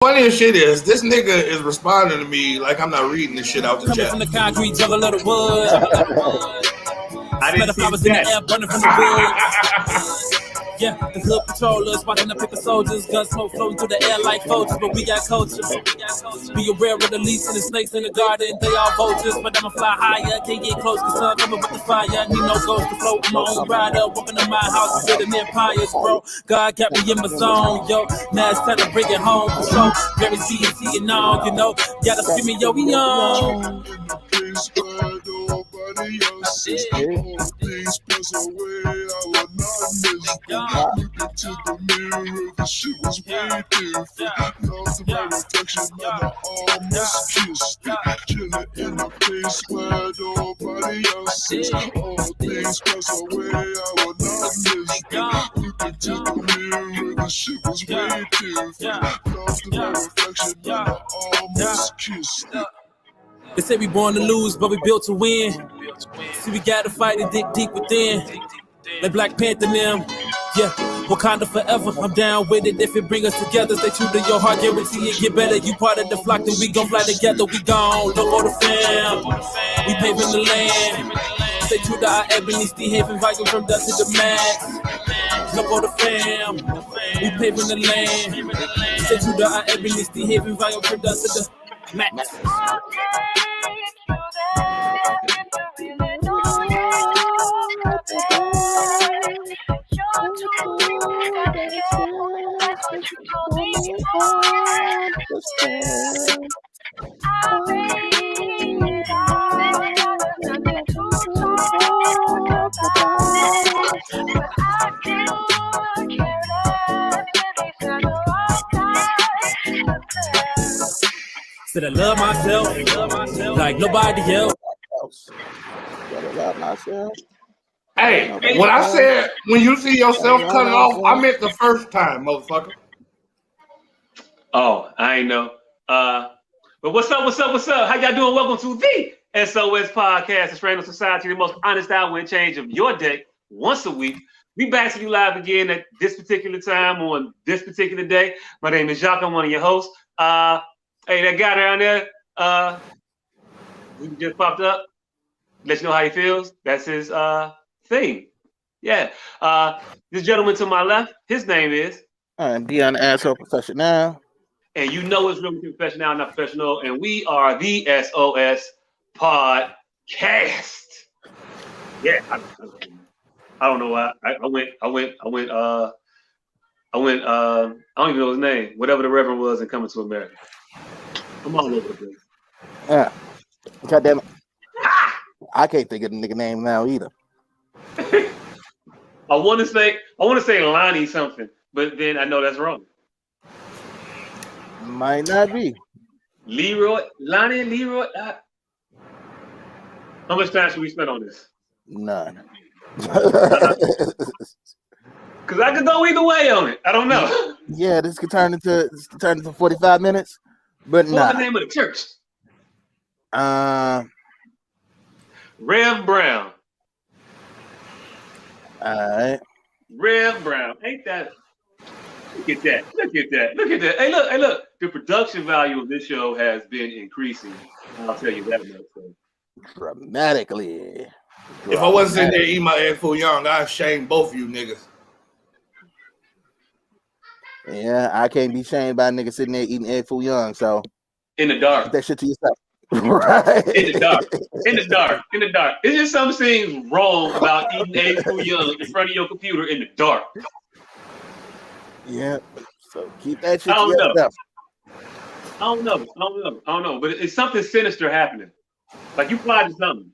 Funniest shit is this nigga is responding to me like I'm not reading this shit out the Coming chat. from the concrete jungle of the wood. I didn't see Flowers in the that. air, burning from the wood. Yeah, the hood patrollers watching the paper soldiers, gun smoke floating through the air like vultures, but we got culture. Be aware of the leaves and the snakes in the garden, they all vultures, but I'ma fly higher. Can't get close, cause sun coming with the fire. Need no ghost to float in my own rider. Walking to my house, building empires, bro. God got me in my zone, yo. Now it's time to bring it home for sure. Very CNC and all, you know. Gotta skip me, yo, we on. Nobody else is all things pass away. I will not miss them. Look into the mirror, the shit was way different. Lost my reflection and I almost kissed it. Chilling in a place where nobody else is. All things pass away. I will not miss them. Look into the mirror, the shit was way different. Lost my reflection and I almost kissed it. They say we born to lose, but we built to win. See, we gotta fight and dig deep within. Like Black Panther them. Yeah, Wakanda forever. I'm down with it if it bring us together. Stay true to your heart, guarantee it get better. You part of the flock, then we gon' fly together. We gone, look for the fam. We paving the land. Stay true to our ebony, Steve Haven, Viking from dust to the max. Look for the fam. We paving the land. Stay true to our ebony, Steve Haven, Viking from dust to the max. Said I love myself like nobody else. Hey, when I said when you see yourself cutting off, I meant the first time, motherfucker. Oh, I ain't know. But what's up? How y'all doing? Welcome to the S.O.S podcast, it's Random Society, the most honest hour and change of your day once a week. We back to you live again at this particular time on this particular day. My name is Jacques. I'm one of your hosts. Hey, that guy down there, who just popped up, let you know how he feels. That's his thing. Yeah. This gentleman to my left, his name is. I'm Dion Asshole Professional. And you know it's really professional, not professional. And we are the S.O.S podcast. Yeah. I don't know why. I went. I don't even know his name. Whatever the Reverend was in Coming to America. I'm all over the place. Yeah. God damn it. I can't think of the nigga name now either. I want to say Lonnie something, but then I know that's wrong. Might not be. Leroy. How much time should we spend on this? None. Because I could go either way on it. I don't know. Yeah, this could turn into 45 minutes, but What's nah. the name of the church? Rev Brown. All right. Rev Brown. Ain't that? Look at that. Hey, look. The production value of this show has been increasing. I'll tell you that much. Dramatically. If I wasn't sitting there eating my egg foo young, I'd shame both of you niggas. Yeah, I can't be shamed by a nigga sitting there eating egg foo young. So in the dark, keep that shit to yourself. Right. In the dark. It's just some things wrong about eating egg foo young in front of your computer in the dark. Yeah. So keep that shit to yourself. I don't know. But it's something sinister happening. Like you fly to something.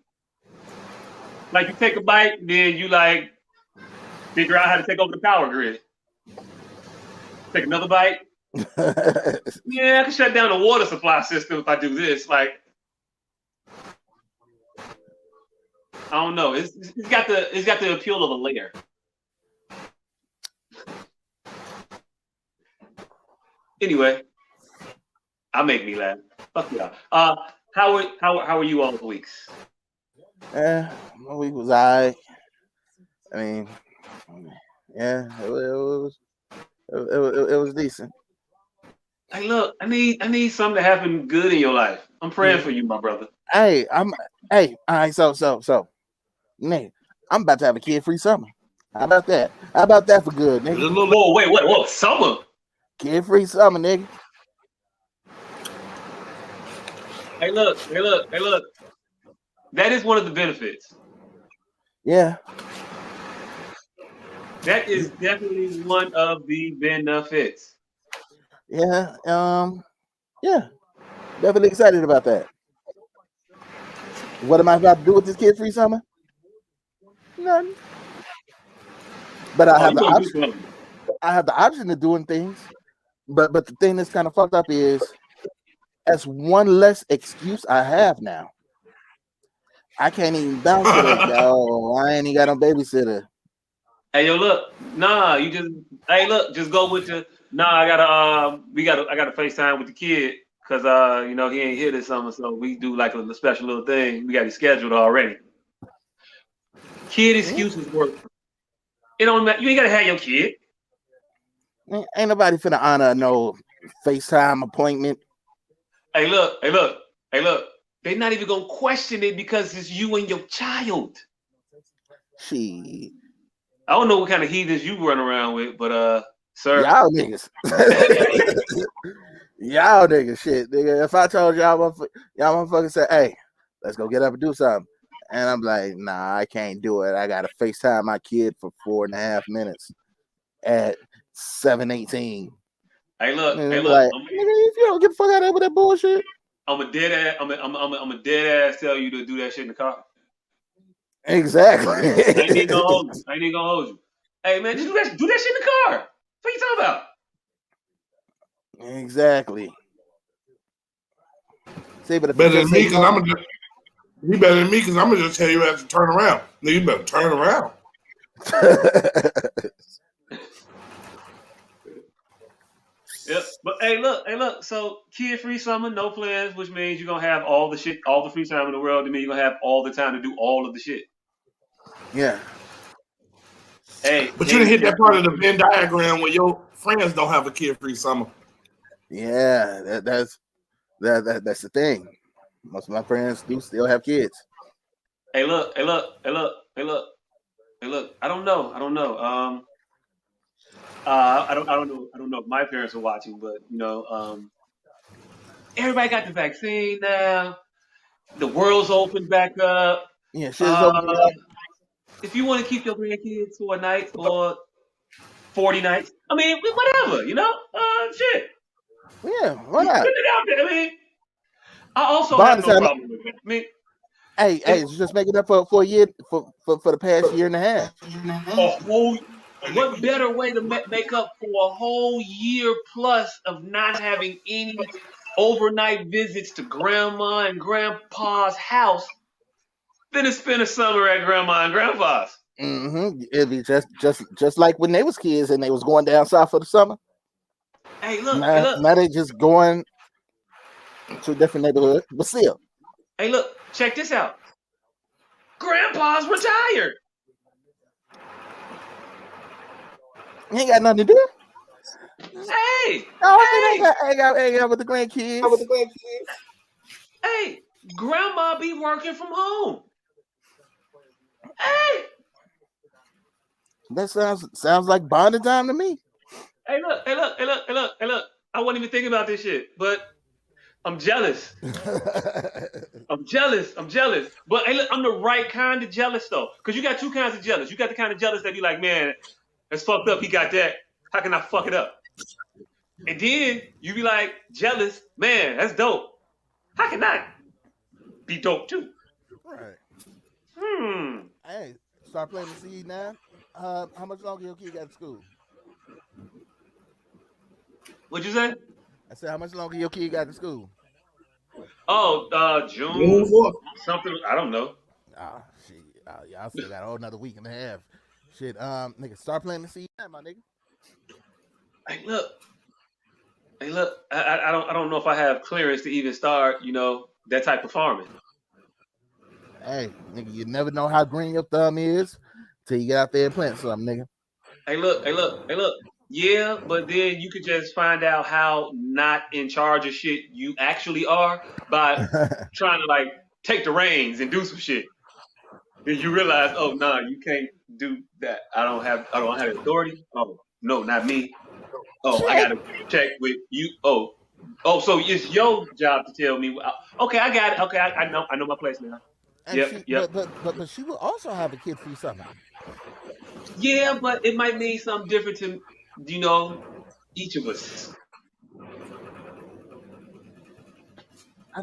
Like you take a bite, then you like figure out how to take over the power grid. Take another bite. Yeah, I can shut down the water supply system if I do this. Like, I don't know. It's got the appeal of a layer. Anyway, I make me laugh. Fuck y'all. How are you all the weeks? My week was alright. I mean, yeah, it was decent. Hey, look, I need something to happen good in your life. I'm praying for you, my brother. Hey, all right, so, man, I'm about to have a kid-free summer. How about that? How about that for good, nigga? Whoa, wait, summer? Kid-free summer, nigga. Hey, look. That is one of the benefits. Yeah. That is definitely one of the benefits. Yeah. Yeah. Definitely excited about that. What am I about to do with this kid-free summer? Nothing. But I have the option. I have the option of doing things. But the thing that's kind of fucked up is that's one less excuse I have now. I can't even bounce today, yo. I ain't even got no babysitter. Hey, yo, look. Nah, just go with the. Nah, I gotta FaceTime with the kid because he ain't here this summer, so we do like a special little thing. We got it scheduled already. Kid excuses work. It don't matter. You ain't gotta have your kid. Ain't nobody finna honor no FaceTime appointment. Hey, look. They're not even gonna question it because it's you and your child. She. I don't know what kind of heathens you run around with, but sir. Y'all niggas. Y'all niggas shit, nigga. If I told y'all motherfuckers say, hey, let's go get up and do something. And I'm like, nah, I can't do it. I gotta FaceTime my kid for 4.5 minutes at 7:18. Hey, look. Like, nigga, if you don't get the fuck out of there with that bullshit. I'm a dead ass tell you to do that shit in the car. Exactly. I ain't even gonna hold you. Hey man, just do that shit in the car. What you talking about? Exactly. See, but better than me because you better than me because I'm gonna just tell you how to turn around. No, you better turn around. Yep. But hey, look. So kid-free summer, no plans, which means you're gonna have all the free time in the world. To me, you're gonna have all the time to do all of the shit. Yeah. Hey, but you didn't hit that part of the Venn diagram where your friends don't have a kid-free summer. Yeah, that's the thing. Most of my friends do still have kids. Hey, look. I don't know. I don't know if my parents are watching, but everybody got the vaccine now. The world's opened back up. Yeah, shit is open up. If you want to keep your grandkids for a night or 40 nights, I mean, whatever, shit. Yeah, why not? Put it out there. I mean, I also have no problem with it. I mean, hey, it's just making up for a year for the past year and a half. What better way to make up for a whole year plus of not having any overnight visits to grandma and grandpa's house than to spend a summer at grandma and grandpa's? Mm-hmm. It'd be just like when they was kids and they was going down south for the summer. Hey, look. Now they just going to a different neighborhood, but still. Hey, look. Check this out. Grandpa's retired. He ain't got nothing to do. Hey. I got with the grandkids. Hey, grandma be working from home. Hey. That sounds like bonding time to me. Hey, look. I wasn't even thinking about this shit, but I'm jealous. I'm jealous. But hey, look, I'm the right kind of jealous though. Because you got two kinds of jealous. You got the kind of jealous that be like, man, that's fucked up. He got that. How can I fuck it up? And then you be like, jealous, man, that's dope. How can I be dope too? Right. Hey, start playing the seed now. How much longer your kid got to school? What'd you say? I said, how much longer your kid got to school? Oh, June something. I don't know. Shit. Y'all still got another week and a half. Shit, nigga, start playing the seed now, my nigga. Hey, look. I don't know if I have clearance to even start, that type of farming. Hey, nigga, you never know how green your thumb is till you get out there and plant something, nigga. Hey, look. Yeah, but then you could just find out how not in charge of shit you actually are by trying to like take the reins and do some shit. Then you realize, oh no, you can't do that. I don't have the authority. Oh no, not me. Oh, I Shit. gotta check with you. Oh, so it's your job to tell me. Okay, I got it. Okay, I know my place now. And Yep, she, yep. but she will also have a kid free summer. Yeah, but it might mean something different to each of us. I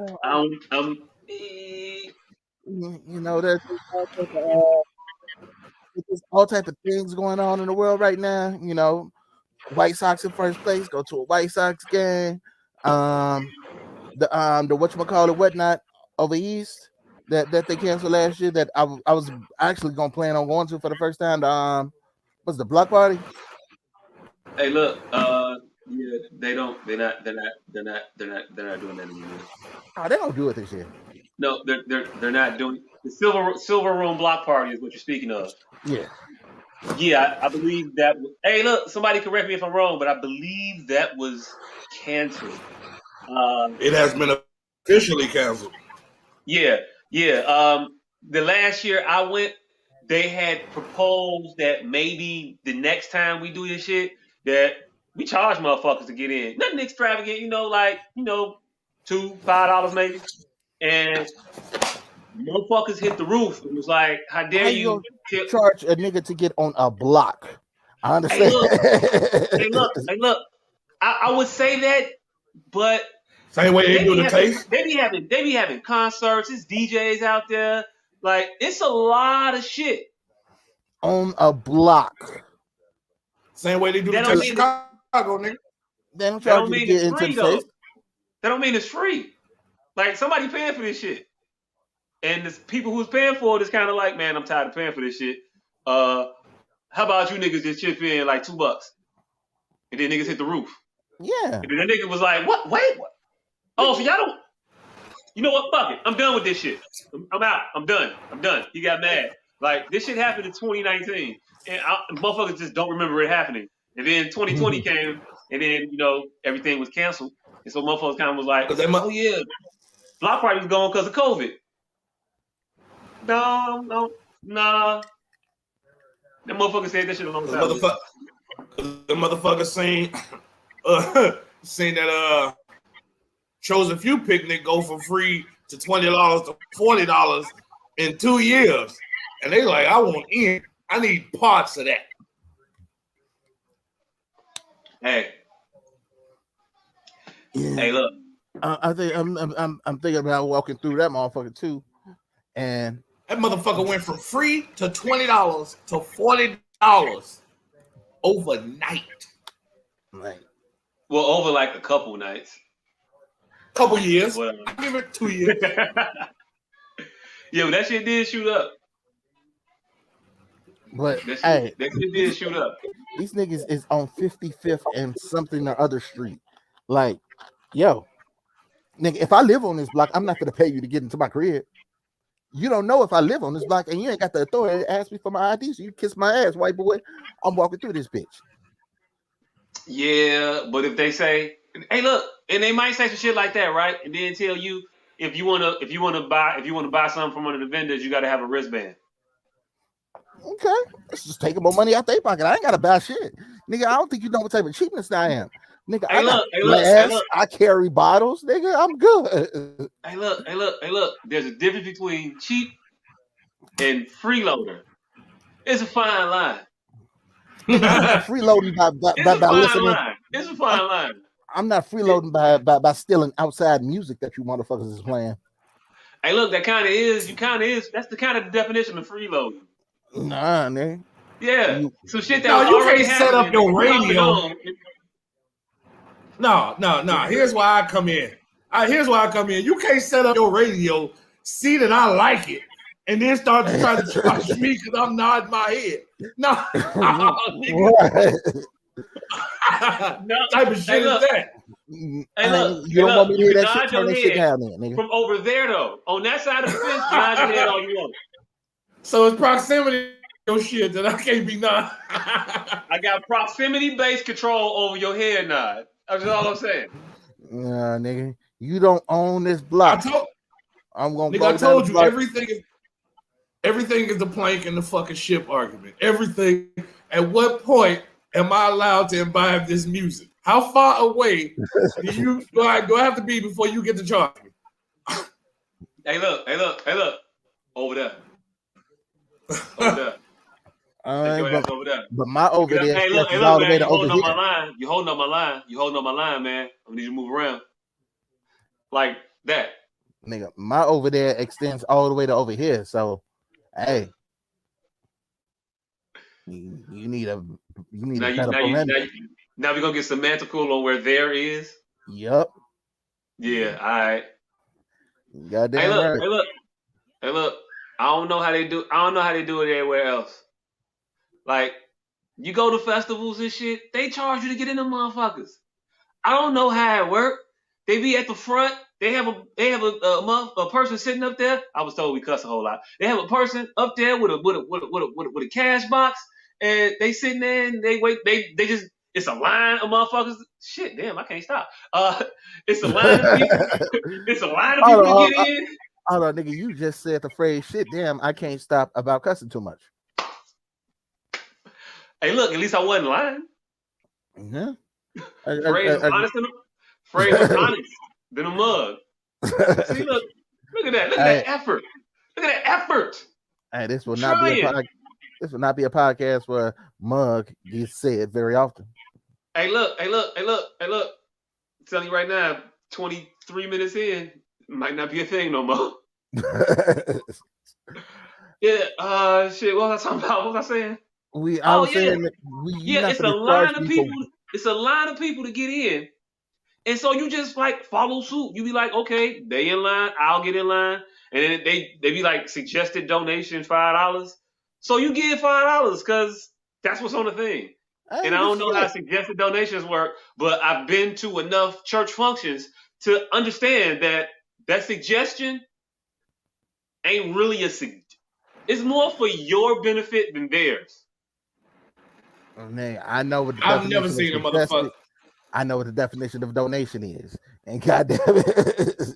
don't. You know, there's all type of things going on in the world right now. You know, White Sox in first place. Go to a White Sox game. The whatchamacallit whatnot over east that they canceled last year. That I was actually gonna plan on going to for the first time. Was the block party? Hey, look. Yeah, they don't. They're not doing that anymore. Oh, they don't do it this year. No, they're not doing the silver room block party is what you're speaking of. Yeah. Yeah, I believe that. Hey, look, somebody correct me if I'm wrong, but I believe that was canceled. It has been officially canceled. Yeah. The last year I went, they had proposed that maybe the next time we do this shit, that we charge motherfuckers to get in. Nothing extravagant, $2-5 maybe. And motherfuckers hit the roof and was like, how dare How you charge a nigga to get on a block? I understand. Hey, look. I would say that, but same way they do the taste. They be having concerts. It's DJs out there. Like, it's a lot of shit on a block. Same way they do the taste. Chicago, nigga. They don't charge you to get into the face. That don't mean it's free. Like, somebody paying for this shit. And the people who's paying for it is kind of like, man, I'm tired of paying for this shit. How about you niggas just chip in like $2? And then niggas hit the roof. Yeah. And then the nigga was like, what? Wait, what? Oh, so y'all don't. You know what? Fuck it. I'm done with this shit. I'm out. I'm done. He got mad. Like, this shit happened in 2019. And motherfuckers just don't remember it happening. And then 2020 came, and then, everything was canceled. And so motherfuckers kind of was like, oh, yeah, block party was gone because of COVID. No. Nah. That motherfucker said that shit a long time ago. The motherfucker seen that Chosen Few picnic go from free to $20 to $40 in 2 years. And they like, I want in. I need parts of that. Hey. Yeah. Hey, look. I think I'm thinking about walking through that motherfucker too. And that motherfucker went from free to $20 to $40 overnight. Right. Well, over like a couple nights. Couple years. I give it 2 years. Yeah, but that shit did shoot up. But that shit did shoot up. These niggas is on 55th and something or other street. Like, yo, nigga, if I live on this block, I'm not gonna pay you to get into my crib. You don't know if I live on this block and you ain't got the authority to ask me for my ID, so you kiss my ass, white boy. I'm walking through this bitch. Yeah, but if they say, hey, look, and they might say some shit like that, right? And then tell you if you wanna buy something from one of the vendors, you gotta have a wristband. Okay, let's just take more money out their pocket. I ain't gotta buy shit, nigga. I don't think you know what type of cheapness I am, nigga. Hey, look. I carry bottles, nigga. I'm good. Hey, look. There's a difference between cheap and freeloader. It's a fine line. I'm not freeloading by listening. It's a fine line. I'm not freeloading by stealing outside music that you motherfuckers is playing. Hey, look, that kind of is. That's the kind of definition of freeloading. Nah, nigga. Yeah. So shit that you already can't set up your radio. No. Here's why I come in. You can't set up your radio, see that I like it, and then start to try to charge me because I'm nodding my head. No. Type of shit is that? Hey, look. You don't want me to hear that shit? Turn that shit down, nigga. From over there, though. On that side of the fence, nod your head all you want. So it's proximity your shit that I can't be none. I got proximity-based control over your head nod. That's all I'm saying. Nigga, you don't own this block. I'm gonna nigga, I told you everything is the plank in the fucking ship argument. Everything. At what point am I allowed to imbibe this music? How far away do I have to be before you get to charge me? Hey, look. Over there. Over there. But my over there hey, look, all the man, way to over here. You holding up my line, man. I need you to move around. Like that. Nigga, my over there extends all the way to over here. So, hey. You need a better perimeter. Now we're gonna get semantical on where there is. Yep. Yeah, all right. Goddamn Hey, look. I don't know how they do it everywhere else. Like, you go to festivals and shit, they charge you to get in them motherfuckers. I don't know how it works. They be at the front. They have a person sitting up there. I was told we cuss a whole lot. They have a person up there with a cash box, and they sitting there and they wait. They just it's a line of motherfuckers. Shit, damn, I can't stop. It's a line of people. It's a line of people to get in. Hold on, nigga. You just said the phrase "shit." Damn, I can't stop about cussing too much. Hey, look. At least I wasn't lying. Mm-hmm. Phrase was honest than a mug. See, look at that. Look at that effort. Look at that effort. Hey, this will not be a podcast where mug gets said very often. Hey, look. I'm telling you right now, 23 minutes in, might not be a thing no more. Yeah, shit, what was I talking about? What was I saying? It's a line of people. It's a line of people to get in. And so you just like follow suit. You be like, okay, they in line, I'll get in line. And then they be like suggested donation $5. So you give $5 because that's what's on the thing. And I don't know how suggested donations work, but I've been to enough church functions to understand that suggestion ain't really it's more for your benefit than theirs. Man, I know what I've never seen a motherfucker. I know what the definition of donation is. And goddamn it.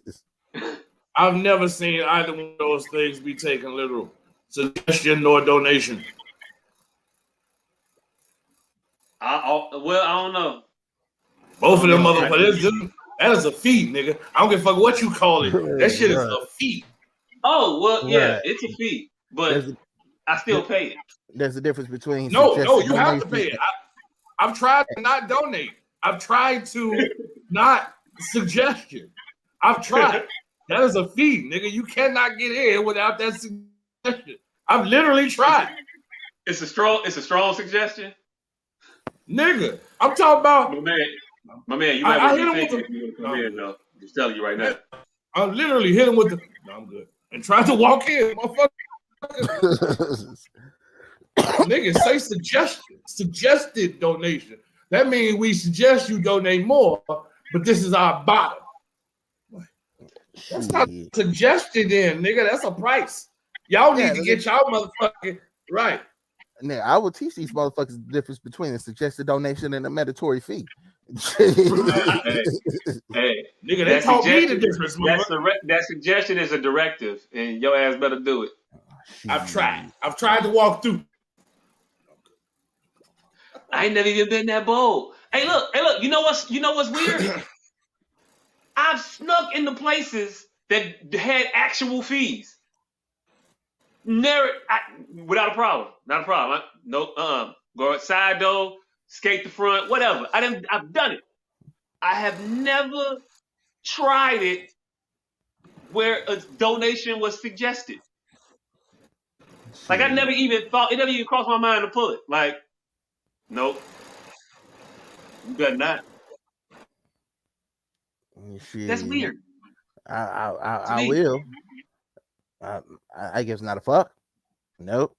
I've never seen either one of those things be taken literal. Suggestion nor donation. I don't know. Both of them motherfuckers. That is a fee, nigga. I don't give a fuck what you call it. That shit is a fee. Oh, well, yeah, it's a fee. But I still pay it. There's a difference between No, you have to pay it. I've tried to not donate. I've tried to not suggestion. I've tried. That is a fee, nigga. You cannot get in without that suggestion. I've literally tried. It's a strong suggestion. Nigga, I'm talking about my man. You might want to think if you're gonna come in though. I'm just telling you right now. I'm literally hit him with the no, I'm good. And trying to walk in, motherfucker. Nigga, say suggested donation. That means we suggest you donate more, but this is our bottom. That's not suggested in, nigga. That's a price. Y'all need to get y'all motherfucking right. Now, I will teach these motherfuckers the difference between a suggested donation and a mandatory fee. Hey, nigga, they taught me the difference. That suggestion is a directive, and your ass better do it. I've tried to walk through. I ain't never even been that bold. Hey, look. You know what's weird? I've snuck into places that had actual fees. Never, without a problem. Not a problem. Go outside door, skate the front, whatever. I've done it. I have never tried it where a donation was suggested. Like I never even thought, it never even crossed my mind to pull it. Like, nope. You better not. Shit. That's weird. I will. I guess not a fuck. Nope.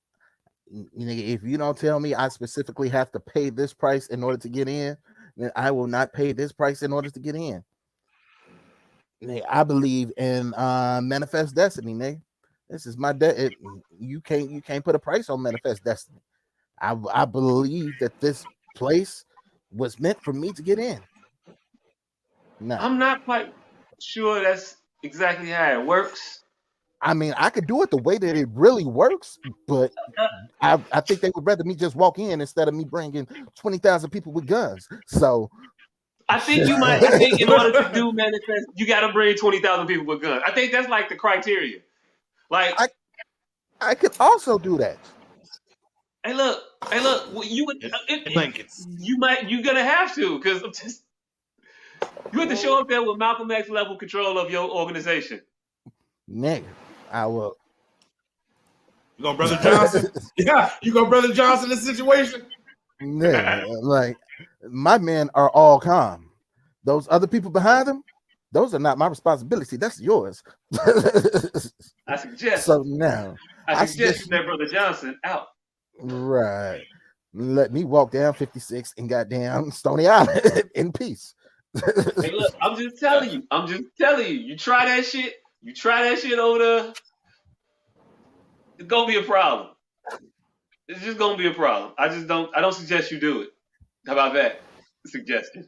If you don't tell me I specifically have to pay this price in order to get in, then I will not pay this price in order to get in. I believe in manifest destiny, nigga. This is my debt. You can't put a price on Manifest Destiny. I believe that this place was meant for me to get in. No, I'm not quite sure that's exactly how it works. I mean I could do it the way that it really works, but I think they would rather me just walk in instead of me bringing 20,000 people with guns. So I think in order to do Manifest, you got to bring 20,000 people with guns. I think that's like the criteria. Like, I could also do that. hey, look, you're gonna have to, because you have to show up there with Malcolm X level control of your organization. Nigga, I will. You going Brother Johnson? Yeah, you going Brother Johnson in this situation? Nigga, like my men are all calm. Those other people behind them, those are not my responsibility. That's yours. I suggest. So now, I suggest that Brother Johnson out. Right. Let me walk down 56 and goddamn Stony Island in peace. Hey, look, I'm just telling you. You try that shit. Over there. It's gonna be a problem. It's just gonna be a problem. I don't suggest you do it. How about that? Suggestion.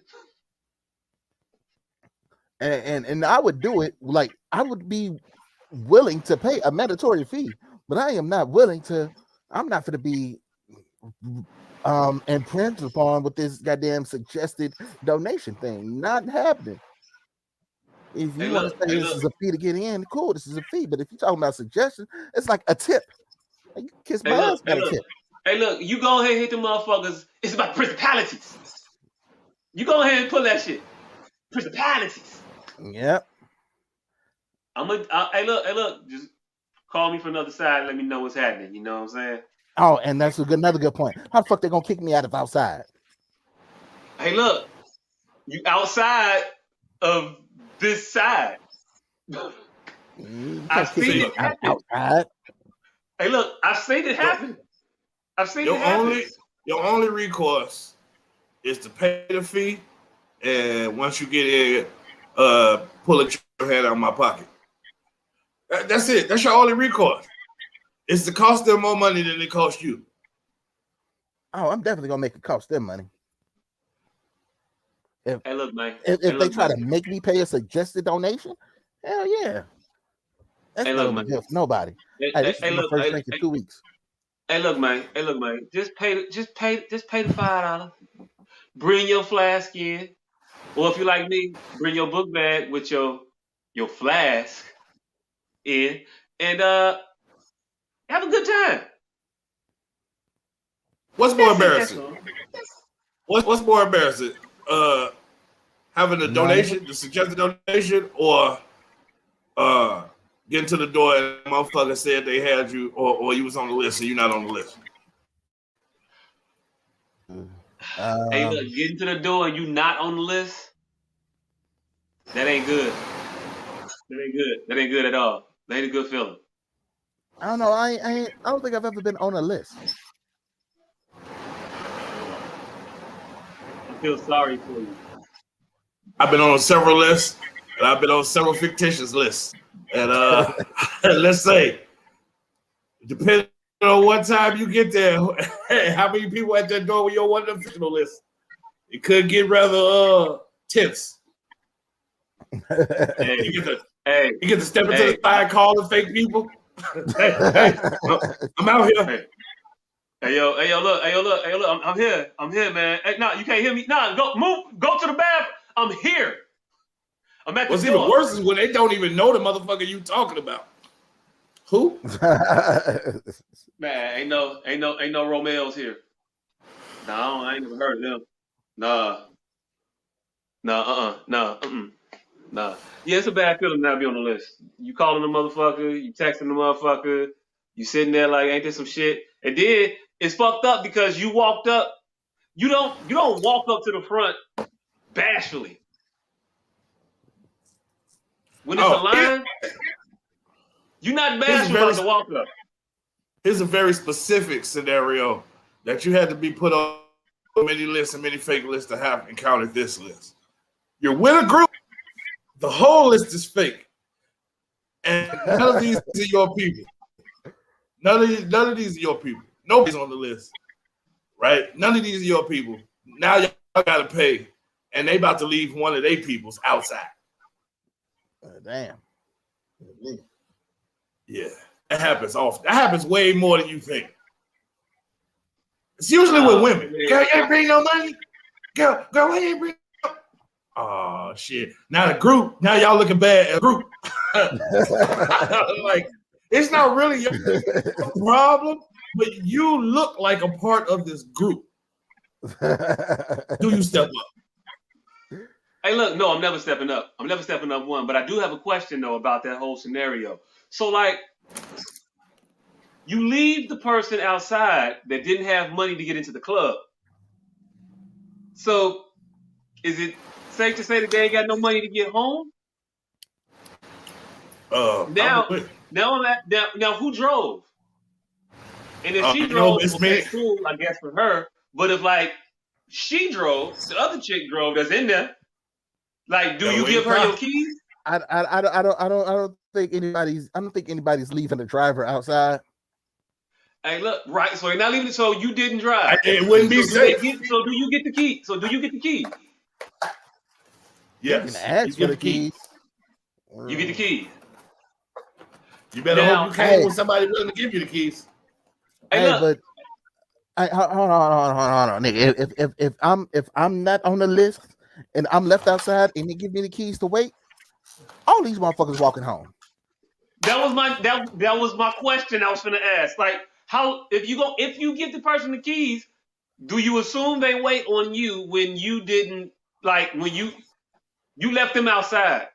And I would do it. Like I would be willing to pay a mandatory fee, but I am not willing to. I'm not going to be imprinted upon with this goddamn suggested donation thing. Not happening. If you want to say this is a fee to get in, cool, this is a fee. But if you're talking about suggestion, it's like a tip. Like, you kiss my ass about a tip. Hey, look, you go ahead and hit the motherfuckers. It's about principalities. You go ahead and pull that shit. Principalities. Yep. Hey, look, just call me from the other side. Let me know what's happening. You know what I'm saying? Oh, and that's another good point. How the fuck they gonna kick me out of outside? Hey, look, you outside of this side. I've seen it happen. Outside. Hey, look, I've seen it happen. Your only recourse is to pay the fee, and once you get in, pull your hand out of my pocket. That's it. That's your only recourse. It's to cost them more money than it costs you. Oh, I'm definitely gonna make it cost them money. Hey, look, man. If they try to make me pay a suggested donation, hell yeah. That's not gonna give nobody. This is my first drink in 2 weeks. Hey, look, man. Just pay the $5. Bring your flask in, or if you like me, bring your book bag with your flask in, and have a good time. What's more embarrassing? What's more embarrassing? Having a donation, the suggested donation, or getting to the door and the motherfucker said they had you, or you was on the list and you're not on the list? Hey, look, getting to the door and you not on the list, that ain't good. That ain't good at all. That ain't a good feeling. I don't know. I don't think I've ever been on a list. I feel sorry for you. I've been on several lists, and I've been on several fictitious lists. And let's say, depending on what time you get there, how many people at that door when you're on the fictional list, it could get rather tense. Hey, you get to step into the side, calling fake people. hey, I'm out here. Hey, yo, look, I'm here, man. Hey, no, you can't hear me. No, go to the bathroom. I'm here. I'm at the What's door. even worse is when they don't even know the motherfucker you talking about. Who? Man, ain't no Romeos here. No, I ain't never heard of them. Nah. Yeah, it's a bad feeling not to be on the list. You calling the motherfucker, you texting the motherfucker, you sitting there like, ain't this some shit? And then it's fucked up because you walked up. You don't walk up to the front bashfully. When it's a line, you're not bashful about to walk up. Here's a very specific scenario that you had to be put on many lists and many fake lists to have encountered this list. You're with a group, the whole list is fake. And none of these are your people. None of these are your people. Nobody's on the list, right? None of these are your people. Now y'all got to pay, and they about to leave one of their peoples outside. Damn. Yeah, that happens often. That happens way more than you think. It's usually with women. Girl, you ain't bring no money. Girl, why you ain't bring? Oh shit! Now the group. Now y'all looking bad as a group. Like it's not really your problem, but you look like a part of this group. Do you step up? Hey, look, no, I'm never stepping up. I'm never stepping up one, but I do have a question though about that whole scenario. So, like, you leave the person outside that didn't have money to get into the club. So, is it safe to say that they ain't got no money to get home? Now who drove? And if she drove, okay, cool, I guess for her. But if like she drove, the other chick drove that's in there, like, do you give her your keys? I don't think anybody's leaving the driver outside. Hey, look, right. So you're not leaving. So you didn't drive. It wouldn't be safe. So do you get the key? Yes. You can ask for the keys. You get the keys. You better hope you came with somebody willing to give you the keys. Hold on, nigga. If I'm not on the list and I'm left outside and they give me the keys to wait, all these motherfuckers walking home. That was my question I was gonna ask. Like, how if you give the person the keys, do you assume they wait on you when you didn't, like, when you left them outside?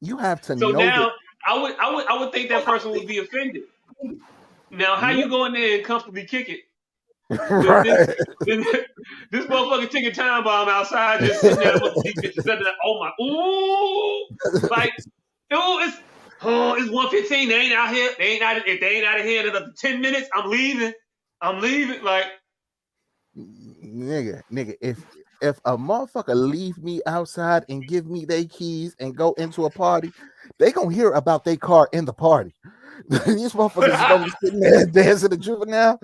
You have to know. So now that. I would think that person would be offended. Now, how you go in there and comfortably kick it? Right. This motherfucking ticking time bomb outside just sitting there looking at these bitches. Oh my, ooh, like, it's 1:15. They ain't out here. If they ain't out of here in another 10 minutes, I'm leaving. Like, nigga, if a motherfucker leave me outside and give me their keys and go into a party, they gonna hear about their car in the party. These motherfuckers is gonna be sitting there dancing the juvenile,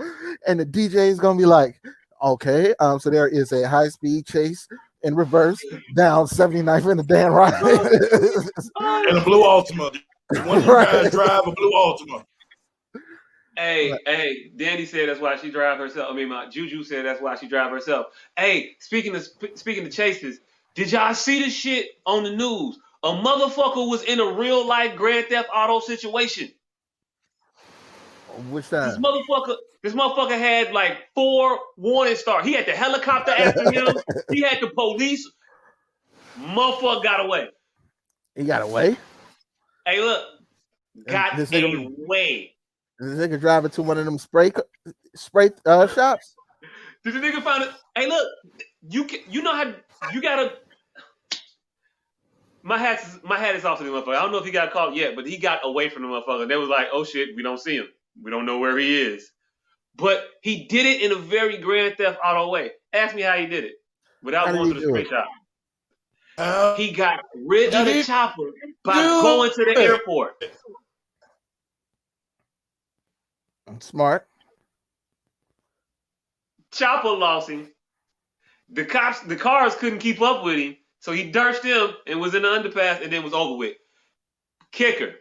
and the DJ is gonna be like, okay, so there is a high-speed chase in reverse down 79th in the Dan Ryan. And a blue Altima. One of you guys drive a blue Altima. Hey, Danny said that's why she drive herself. I mean, my Juju said that's why she drive herself. Hey, speaking of chases, did y'all see this shit on the news? A motherfucker was in a real life Grand Theft Auto situation. Which time? This motherfucker had like 4 warning stars. He had the helicopter after him. He had the police. Motherfucker got away. He got away? Hey, look. Got away. This nigga driving to one of them spray shops? Did the nigga find it? Hey, look. You know how you gotta. My hat is off to the motherfucker. I don't know if he got caught yet, but he got away from the motherfucker. They was like, oh shit, we don't see him. We don't know where he is. But he did it in a very Grand Theft Auto way. Ask me how he did it without going to the spray shop. He got rid of the chopper by going to the airport. Smart. Chopper lost him. The cars couldn't keep up with him, so he dirsed them and was in the underpass and then was over with. Kicker.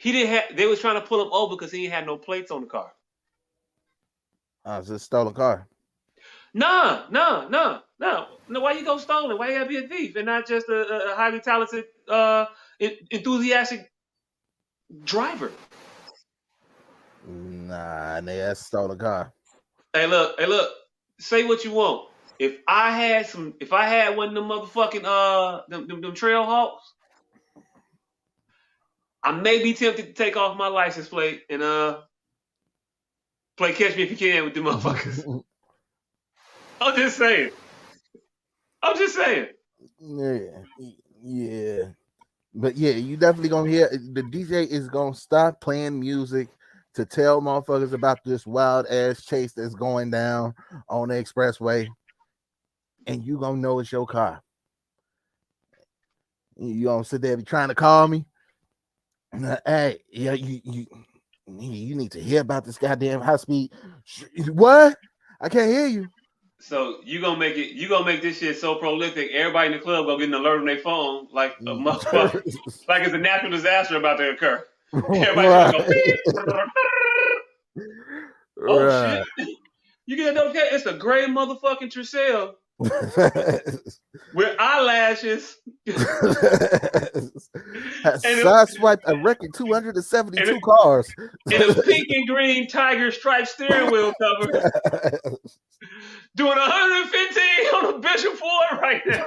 They was trying to pull him over because he didn't have no plates on the car. Oh, it's a stolen car. No. Why you go stolen? Why you gotta be a thief and not just a highly talented, enthusiastic driver? Nah, that's a stolen car. Hey, look. Say what you want. If I had one of them motherfucking them trail hawks, I may be tempted to take off my license plate and play catch me if you can with them motherfuckers. I'm just saying. Yeah. But yeah, you definitely gonna hear the DJ is gonna start playing music to tell motherfuckers about this wild ass chase that's going down on the expressway, and you gonna know it's your car. You gonna sit there be trying to call me. Hey, yeah, you need to hear about this goddamn high speed. What? I can't hear you. So you gonna make this shit so prolific, everybody in the club gonna get an alert on their phone like a motherfucker, like it's a natural disaster about to occur. Everybody's gonna go beep. Oh shit. You get a notification, it's the gray motherfucking Trisell with eyelashes. I swiped a record 272 cars. And a pink and green tiger striped steering wheel cover. Doing 115 on a Bishop Ford right now.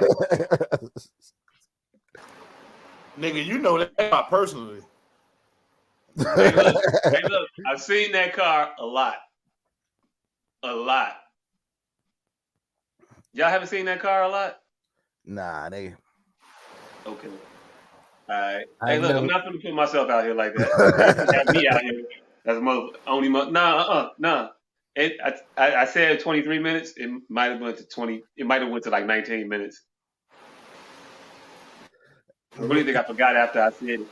Nigga, you know that personally. Hey, look, I've seen that car a lot. A lot. Y'all haven't seen that car a lot? Nah, they. Okay. All right. Hey, look, I'm not going to put myself out here like that. Have me out here. That's only nah. I said 23 minutes. It might have went to 20. It might have went to like 19 minutes. I really think I forgot after I said it.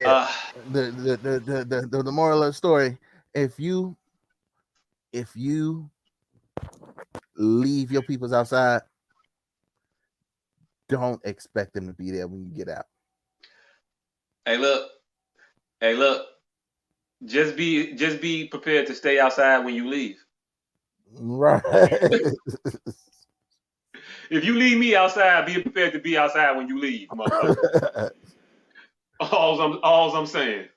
The moral of the story: if you leave your peoples outside, don't expect them to be there when you get out. Hey, look. Just be prepared to stay outside when you leave. Right. If you leave me outside, be prepared to be outside when you leave, motherfucker. All I'm saying.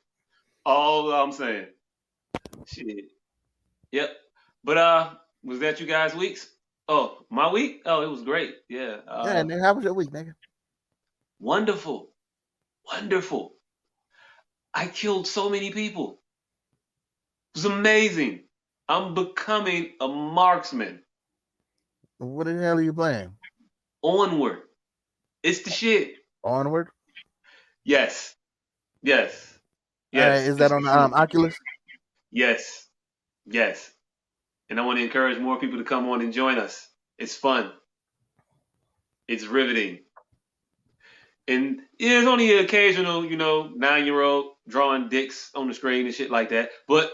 Shit. Yep. But was that you guys' weeks? Oh, my week? Oh, it was great. Yeah. Yeah, nigga, how was your week, nigga? Wonderful. I killed so many people. It was amazing. I'm becoming a marksman. What the hell are you playing? Onward. It's the shit. Onward? Yes. Is that on the Oculus? Yes. And I want to encourage more people to come on and join us. It's fun. It's riveting. And there's only an occasional, 9-year-old drawing dicks on the screen and shit like that. But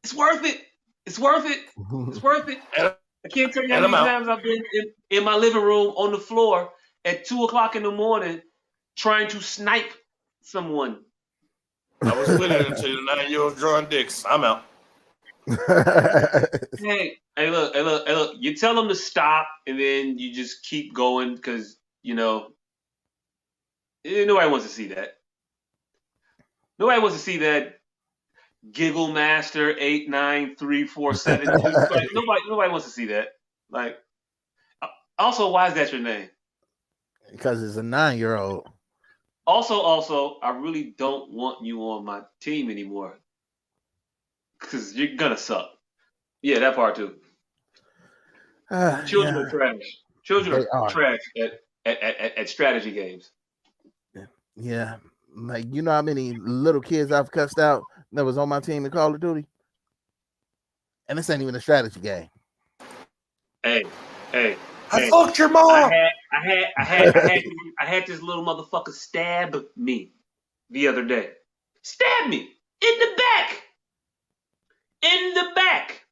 it's worth it. I can't tell you how many times I've been in my living room on the floor at 2:00 in the morning trying to snipe someone. I was with it until the 9-year-old drawing dicks. I'm out. Hey, look. You tell them to stop, and then you just keep going because, nobody wants to see that. Nobody wants to see that Giggle Master 893472. Nobody wants to see that. Like, also, why is that your name? Because it's a 9-year-old. Also, I really don't want you on my team anymore. Because you're gonna suck. Yeah, that part too. Children are trash. Children are trash at strategy games. Yeah. Like, you know how many little kids I've cussed out that was on my team in Call of Duty? And this ain't even a strategy game. Hey. I fucked your mom. I had this little motherfucker stab me the other day. Stab me in the back.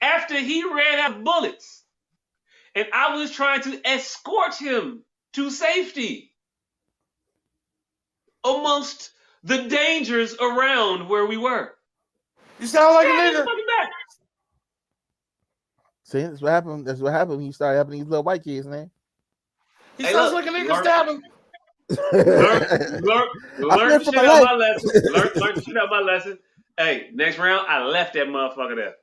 After he ran out of bullets. And I was trying to escort him to safety amongst the dangers around where we were. You sound like a nigga. See, that's what happened. That's what happened when you start having these little white kids, man. He sounds like a nigga stabbing. Learn the shit out my lesson. Learn the shit out my lesson. Hey, next round, I left that motherfucker there.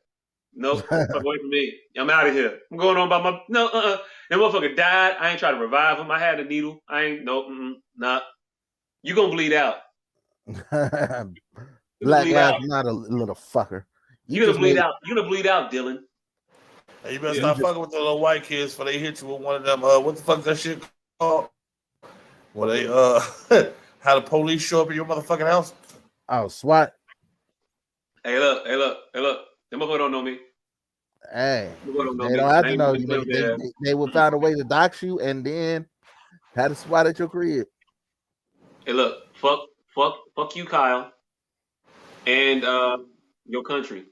Nope, fuck away from me. I'm out of here. I'm going on by my That motherfucker died. I ain't trying to revive him. I had a needle. I ain't nah. You gonna bleed out. Black lives not a little fucker. You're gonna bleed out. You're gonna bleed out, Dylan. Hey, you better stop fucking with the little white kids before they hit you with one of them. What the fuck is that shit called? Well, they how the police show up at your motherfucking house? Oh, SWAT. Hey, look. Them motherfuckers don't know me. Hey, they don't have to know you. They will find a way to dox you and then Had a spot at your crib. Hey, look, fuck you, Kyle, and your country,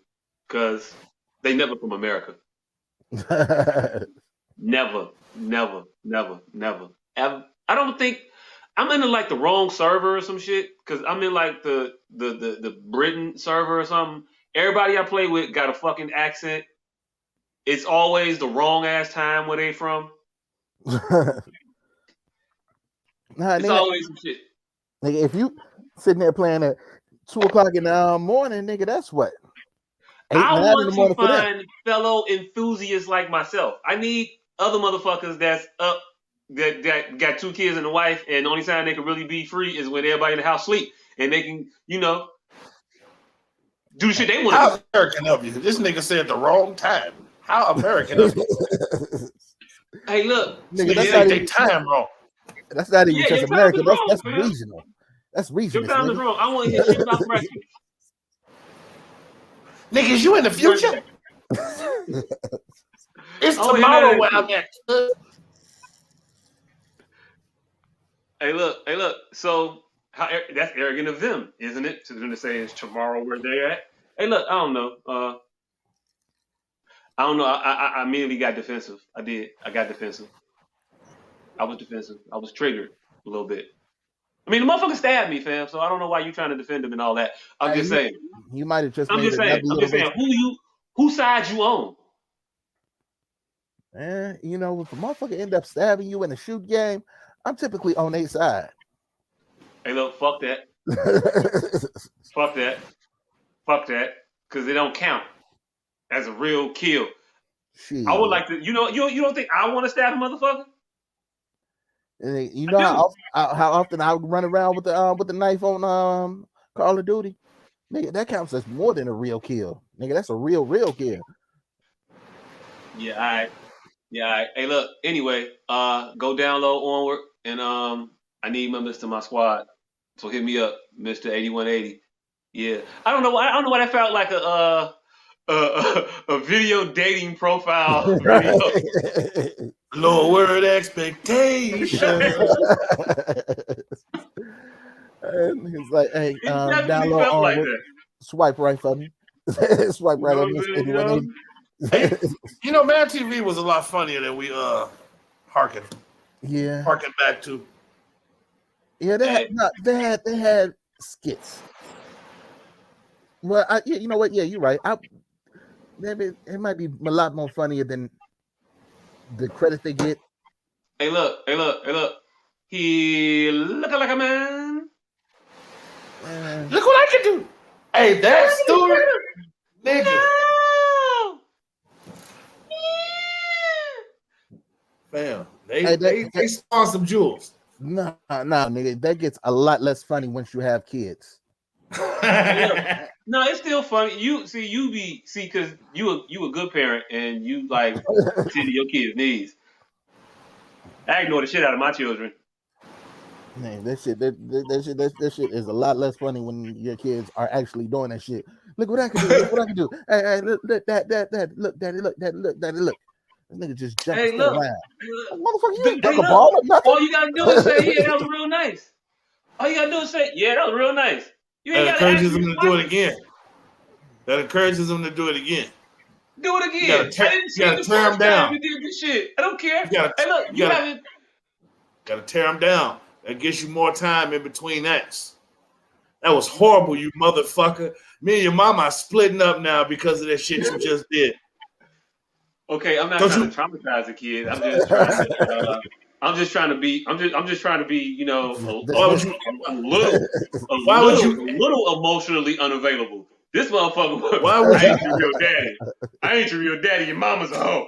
because they never from America. Never. Ever. I don't think I'm in like the wrong server or some shit, because I'm in like the Britain server or something. Everybody I play with got a fucking accent. It's always the wrong ass time where they from. It's always some shit. Nigga, if you sitting there playing at 2:00 in the morning, nigga, that's what. 8, I 9 want in the morning to for them. find fellow enthusiasts like myself. I need other motherfuckers that's up that got 2 kids and a wife, and the only time they can really be free is when everybody in the house sleep, and they can, do the shit they want to do. How American of you? This nigga said the wrong time. How American of you? Hey, look, Nigga, Nigga, they take time wrong. That's not even Yeah, just your time American. is wrong, That's man. regional. That's your regional. time is wrong. I want to hear shit about breakfast. Niggas, you in the future? It's Oh, tomorrow yeah. where I'm at. Hey, look. So that's arrogant of them, isn't it? To them to say it's tomorrow where they're at. Hey, look, I don't know. I immediately got defensive. I did. I got defensive. I was defensive. I was triggered a little bit. I mean, the motherfucker stabbed me, fam. So I don't know why you trying to defend him and all that. I'm just saying. You might have just I'm made just saying. Who side you on? And if a motherfucker end up stabbing you in a shoot game, I'm typically on their side. Hey, look, fuck that. Fuck that. Because it don't count as a real kill. Shit. I would like to. You don't think I want to stab a motherfucker? And you know how often I run around with the knife on Call of Duty? Nigga, that counts as more than a real kill. Nigga, that's a real kill. Yeah, all right. Hey, look. Anyway, go download Onward, and I need members to my squad. So hit me up, Mr. 8180. Yeah, I don't know why that felt like a video dating profile video. Lowered expectations. And he's like, hey, It definitely download felt like Onward. that. Swipe right for me. Swipe right on this. Hey, Mad TV was a lot funnier than we harken back to. Yeah, they had skits. Well, you know what? Yeah, you're right. Maybe it might be a lot more funnier than the credit they get. Hey, look. He looking like a man. Look what I can do. Hey, that stupid nigga. Fam, they spawn some jewels. Nah, nigga, that gets a lot less funny once you have kids. No, it's still funny. Because you a good parent and you like tend to your kids' needs. I ignore the shit out of my children. Man, that shit is a lot less funny when your kids are actually doing that shit. Look what I can do. Look what I can do. Hey, look that. Look, daddy. Look, daddy. Look. This nigga just jumping around. Motherfucker, you ain't duck a ball or nothing. All you gotta do is say, yeah, that was real nice. All you gotta do is say, yeah, that was real nice. That encourages them to do it again. Do it again. I didn't see the first time you did this shit. I don't care. You gotta tear them down. That gives you more time in between acts. That was horrible, you motherfucker. Me and your mama are splitting up now because of that shit you just did. Okay, I'm not trying to traumatize the kid. I'm just trying to. I'm just trying to be, a little emotionally unavailable. This motherfucker. I ain't your real daddy. Your mama's a hoe.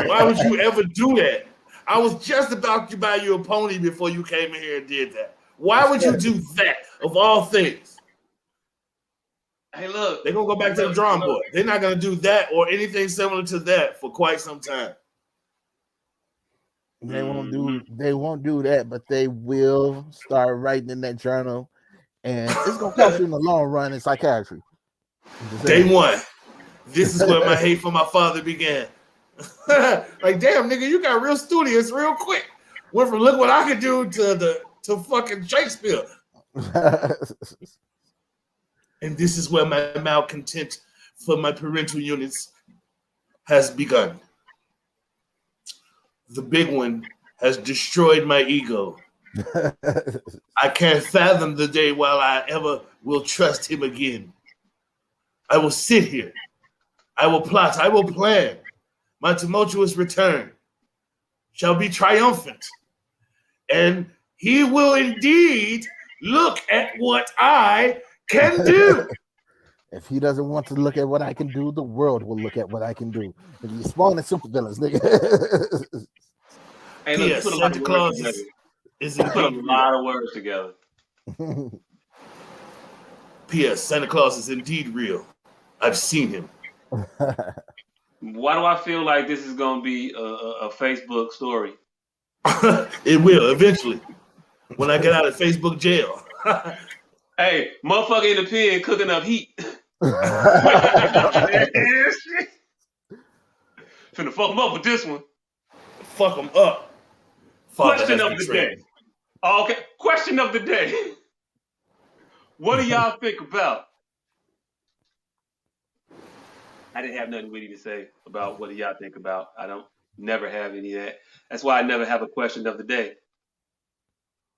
Why would you ever do that? I was just about to buy you a pony before you came in here and did that. Why would you do that of all things? Hey, look. They're going to go back to the drawing board. They're not going to do that or anything similar to that for quite some time. They won't do that, but they will start writing in that journal, and it's gonna cost you in the long run in psychiatry. Day one. This is where my hate for my father began. Like, damn, nigga, you got real studious real quick. Went from look what I could do to fucking Shakespeare. And this is where my malcontent for my parental units has begun. The big one has destroyed my ego. I can't fathom the day while I ever will trust him again. I will sit here. I will plot. I will plan. My tumultuous return shall be triumphant. And he will indeed look at what I can do. If he doesn't want to look at what I can do, the world will look at what I can do. If you spawn as supervillains, nigga. Hey, look, Yes, you put a lot Santa of Claus words together. is You put a indeed lot of words together. P.S. Santa Claus is indeed real. I've seen him. Why do I feel like this is going to be a Facebook story? It will eventually. When I get out of Facebook jail. Hey, motherfucker in the pen cooking up heat. Finna fuck him up with this one. Fuck him up. Question of the day. Oh, okay. Question of the day. What do y'all think about? I didn't have nothing witty to say about what do y'all think about. I don't never have any of that. That's why I never have a question of the day.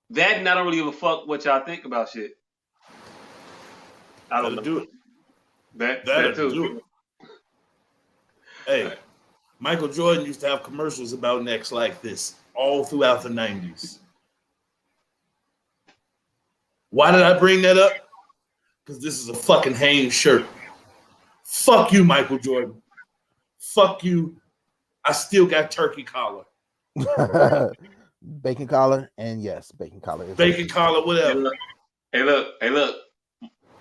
That and I don't really give a fuck what y'all think about shit. I don't know. Do it. That That'll too. do it. Hey, Michael Jordan used to have commercials about necks like this all throughout the 90s. Why did I bring that up? Because this is a fucking Hanes shirt. Fuck you, Michael Jordan. Fuck you. I still got turkey collar. Bacon collar, and yes, bacon collar. Bacon collar, whatever. Hey, look.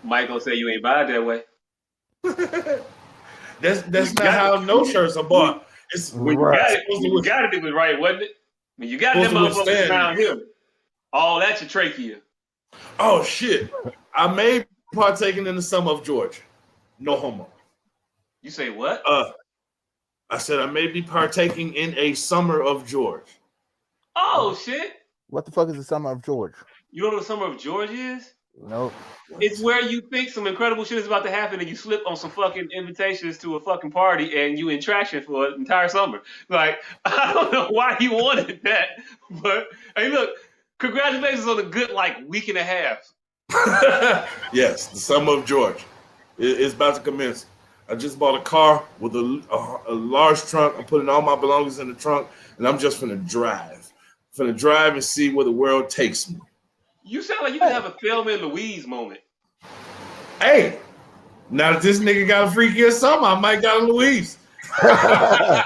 Michael say you ain't buy it that way. That's not how no shirts are bought. It's when you got it. When you got it was right, wasn't it? When you got them motherfuckers down here, all that's your trachea. Oh shit! I may partaking in the summer of George. No homo. You say what? I said I may be partaking in a summer of George. Oh shit! What the fuck is the summer of George? You know what the summer of George is? No. It's where you think some incredible shit is about to happen and you slip on some fucking invitations to a fucking party and you in traction for an entire summer. Like, I don't know why he wanted that, but hey, look, congratulations on a good, week and a half. Yes, the summer of George. It's about to commence. I just bought a car with a large trunk. I'm putting all my belongings in the trunk, and I'm just finna drive. Finna drive and see where the world takes me. You sound like you can have a Thelma and Louise moment. Hey, now that this nigga got a freaky or something, I might got a Louise. Nah,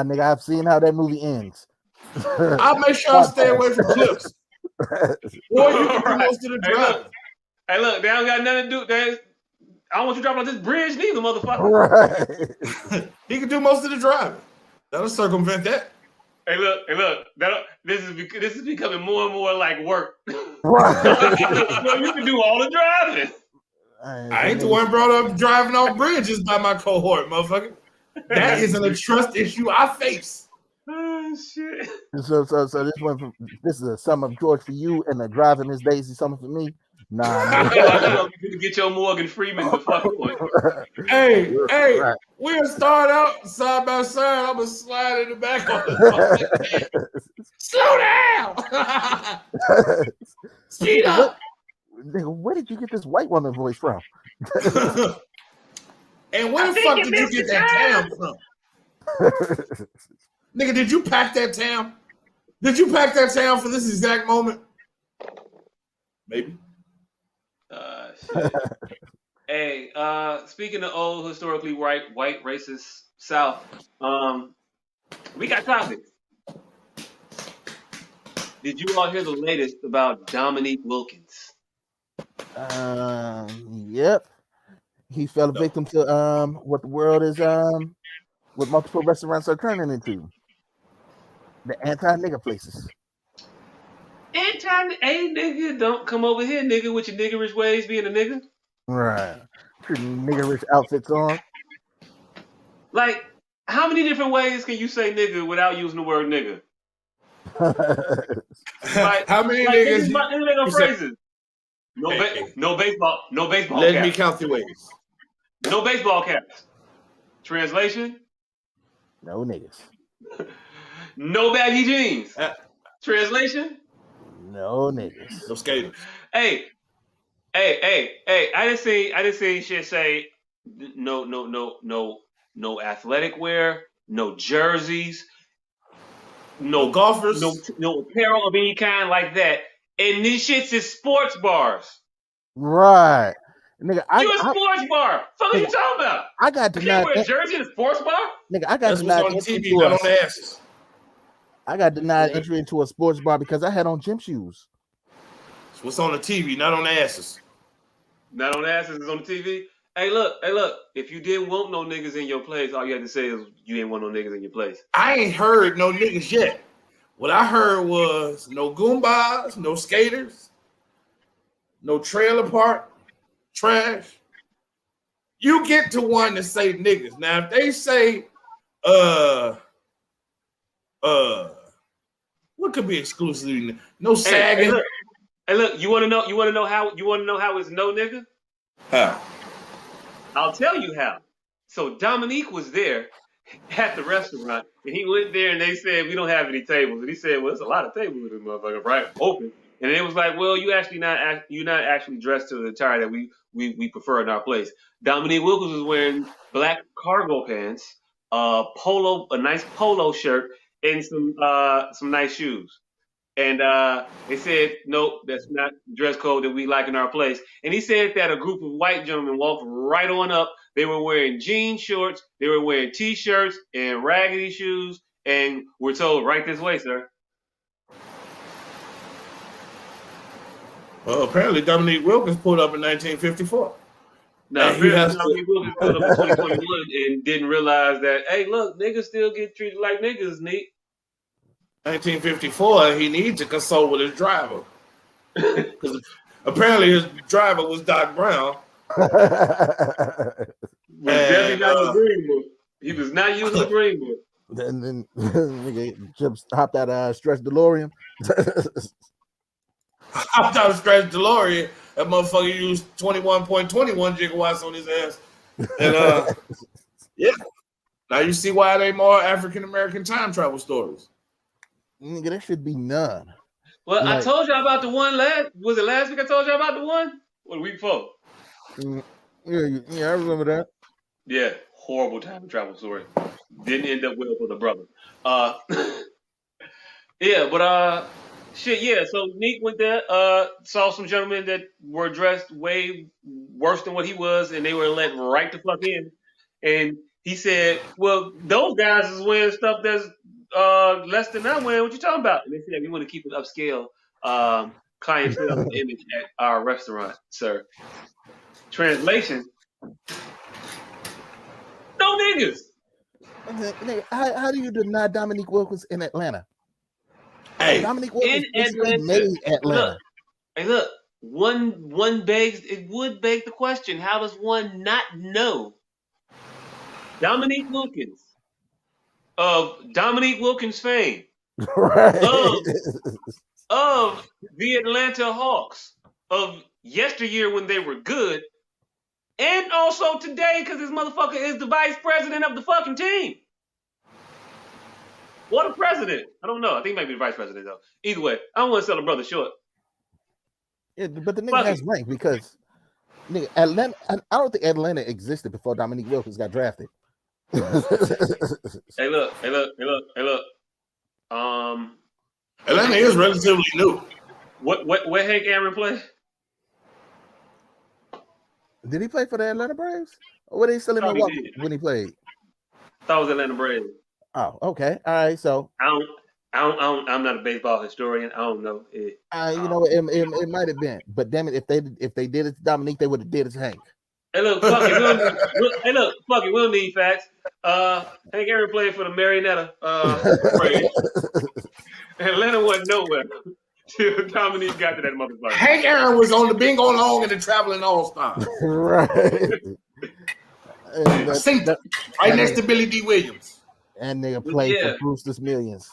nigga, I've seen how that movie ends. I'll make sure I stay away from clips. Or you can do most of the driving. Hey, look, they don't got nothing to do. I don't want you driving on this bridge neither, motherfucker. Right. He can do most of the driving. That'll circumvent that. Hey, look. This is becoming more and more like work. Right. So you can do all the driving. I ain't the one brought up driving off bridges by my cohort, motherfucker. That isn't a trust issue I face. Oh shit. So this is a summer of George for you and the driving Miss Daisy summer for me. Nah. I you get your Morgan Freeman the fuck on. Hey, right. We'll start out side by side. I'm gonna slide in the back on the slow down. Speed up. Nigga, where did you get this white woman voice from? And where the fuck did you get that tam from? Nigga, did you pack that tam? Did you pack that tam for this exact moment? Maybe. Shit. Hey, speaking of old historically white racist South, we got topics. Did you all hear the latest about Dominique Wilkins? Yep. He fell victim to what the world is what multiple restaurants are turning into. The anti-nigger places. Hey nigga, don't come over here, nigga, with your niggerish ways being a nigga. Right. Pretty niggerish outfits on. Like, how many different ways can you say nigga without using the word nigga? How many niggas? No phrases. No baseball. Let caps. me count the ways. No baseball caps. Translation. No niggas. No baggy jeans. Translation. No niggas. No skaters. Hey. I didn't see shit say no athletic wear, no jerseys, no golfers, no apparel of any kind like that. And these shits is sports bars. Right. Nigga, you a sports bar. Fuck are you talking about? I got to can't wear a jersey in a sports bar? Nigga, I got denied on the TV, not on the asses. I got denied entry into a sports bar because I had on gym shoes. It's what's on the TV, not on the asses. Not on the asses, it's on the TV. Hey, look. If you didn't want no niggas in your place, all you had to say is you didn't want no niggas in your place. I ain't heard no niggas yet. What I heard was no Goombas, no skaters, no trailer park, trash. You get to one to say niggas. Now, if they say, what could be exclusively no sagging? Hey, look. You want to know how it's no nigga? How? I'll tell you how. So Dominque was there at the restaurant, and he went there, and they said we don't have any tables, and he said, well, there's a lot of tables with this motherfucker, right? Open. And it was like, well, you're not actually dressed to the attire that we prefer in our place. Dominque Wilkins was wearing black cargo pants, a nice polo shirt, and some nice shoes. And they said, nope, that's not the dress code that we like in our place. And he said that a group of white gentlemen walked right on up. They were wearing jean shorts, they were wearing T-shirts and raggedy shoes, and we're told, right this way, sir. Well, apparently Dominque Wilkins pulled up in 1954. Now, Dominque Wilkins pulled up in 2021 and didn't realize that, hey, look, niggas still get treated like niggas, neat. 1954, he needs to consult with his driver. Because apparently his driver was Doc Brown. Definitely not the green book. He was not using the green book. Then Chips hopped out stretch DeLorean. Hopped out stretch DeLorean. That motherfucker used 21.21 gigawatts on his ass. And yeah. Now you see why they more African American time travel stories. Nigga, there should be none. Well, like, I told y'all about the one last week? I told y'all about the one? Or the week before? Yeah, I remember that. Yeah, horrible time travel story. Didn't end up well for the brother. Yeah, but shit, yeah. So Neek went there, saw some gentlemen that were dressed way worse than what he was, and they were let right the fuck in. And he said, well, those guys is wearing stuff that's less than I'm wearing. What you talking about? And they said, we want to keep an upscale clientele image at our restaurant, sir. Translation: no niggas. How do you deny Dominque Wilkins in Atlanta? Hey, Dominque Wilkins made Atlanta. Look. One would beg the question: how does one not know Dominque Wilkins of Dominque Wilkins fame, right? Of the Atlanta Hawks of yesteryear when they were good, and also today because this motherfucker is the vice president of the fucking team. What a president! I don't know. I think he might be the vice president though. Either way, I don't want to sell a brother short. Yeah, but the nigga has rank because nigga Atlanta. I don't think Atlanta existed before Dominque Wilkins got drafted. Hey look. Atlanta is relatively new. What Hank Aaron play? Did he play for the Atlanta Braves? Or were they still in Milwaukee when he played? I thought it was Atlanta Braves. Oh, okay. All right. So I'm not a baseball historian. I don't know. You know, it might have been, but damn it, if they did it to Dominque, they would have did it to Hank. Hey, look, fuck it. We don't need facts. Hank Aaron played for the Marionetta. Atlanta wasn't nowhere till Dominque got to that motherfucker. Hank Aaron was on the bingo long and the traveling all-star. Right. Right next to Billy D. Williams. And they played for Brewster's Millions.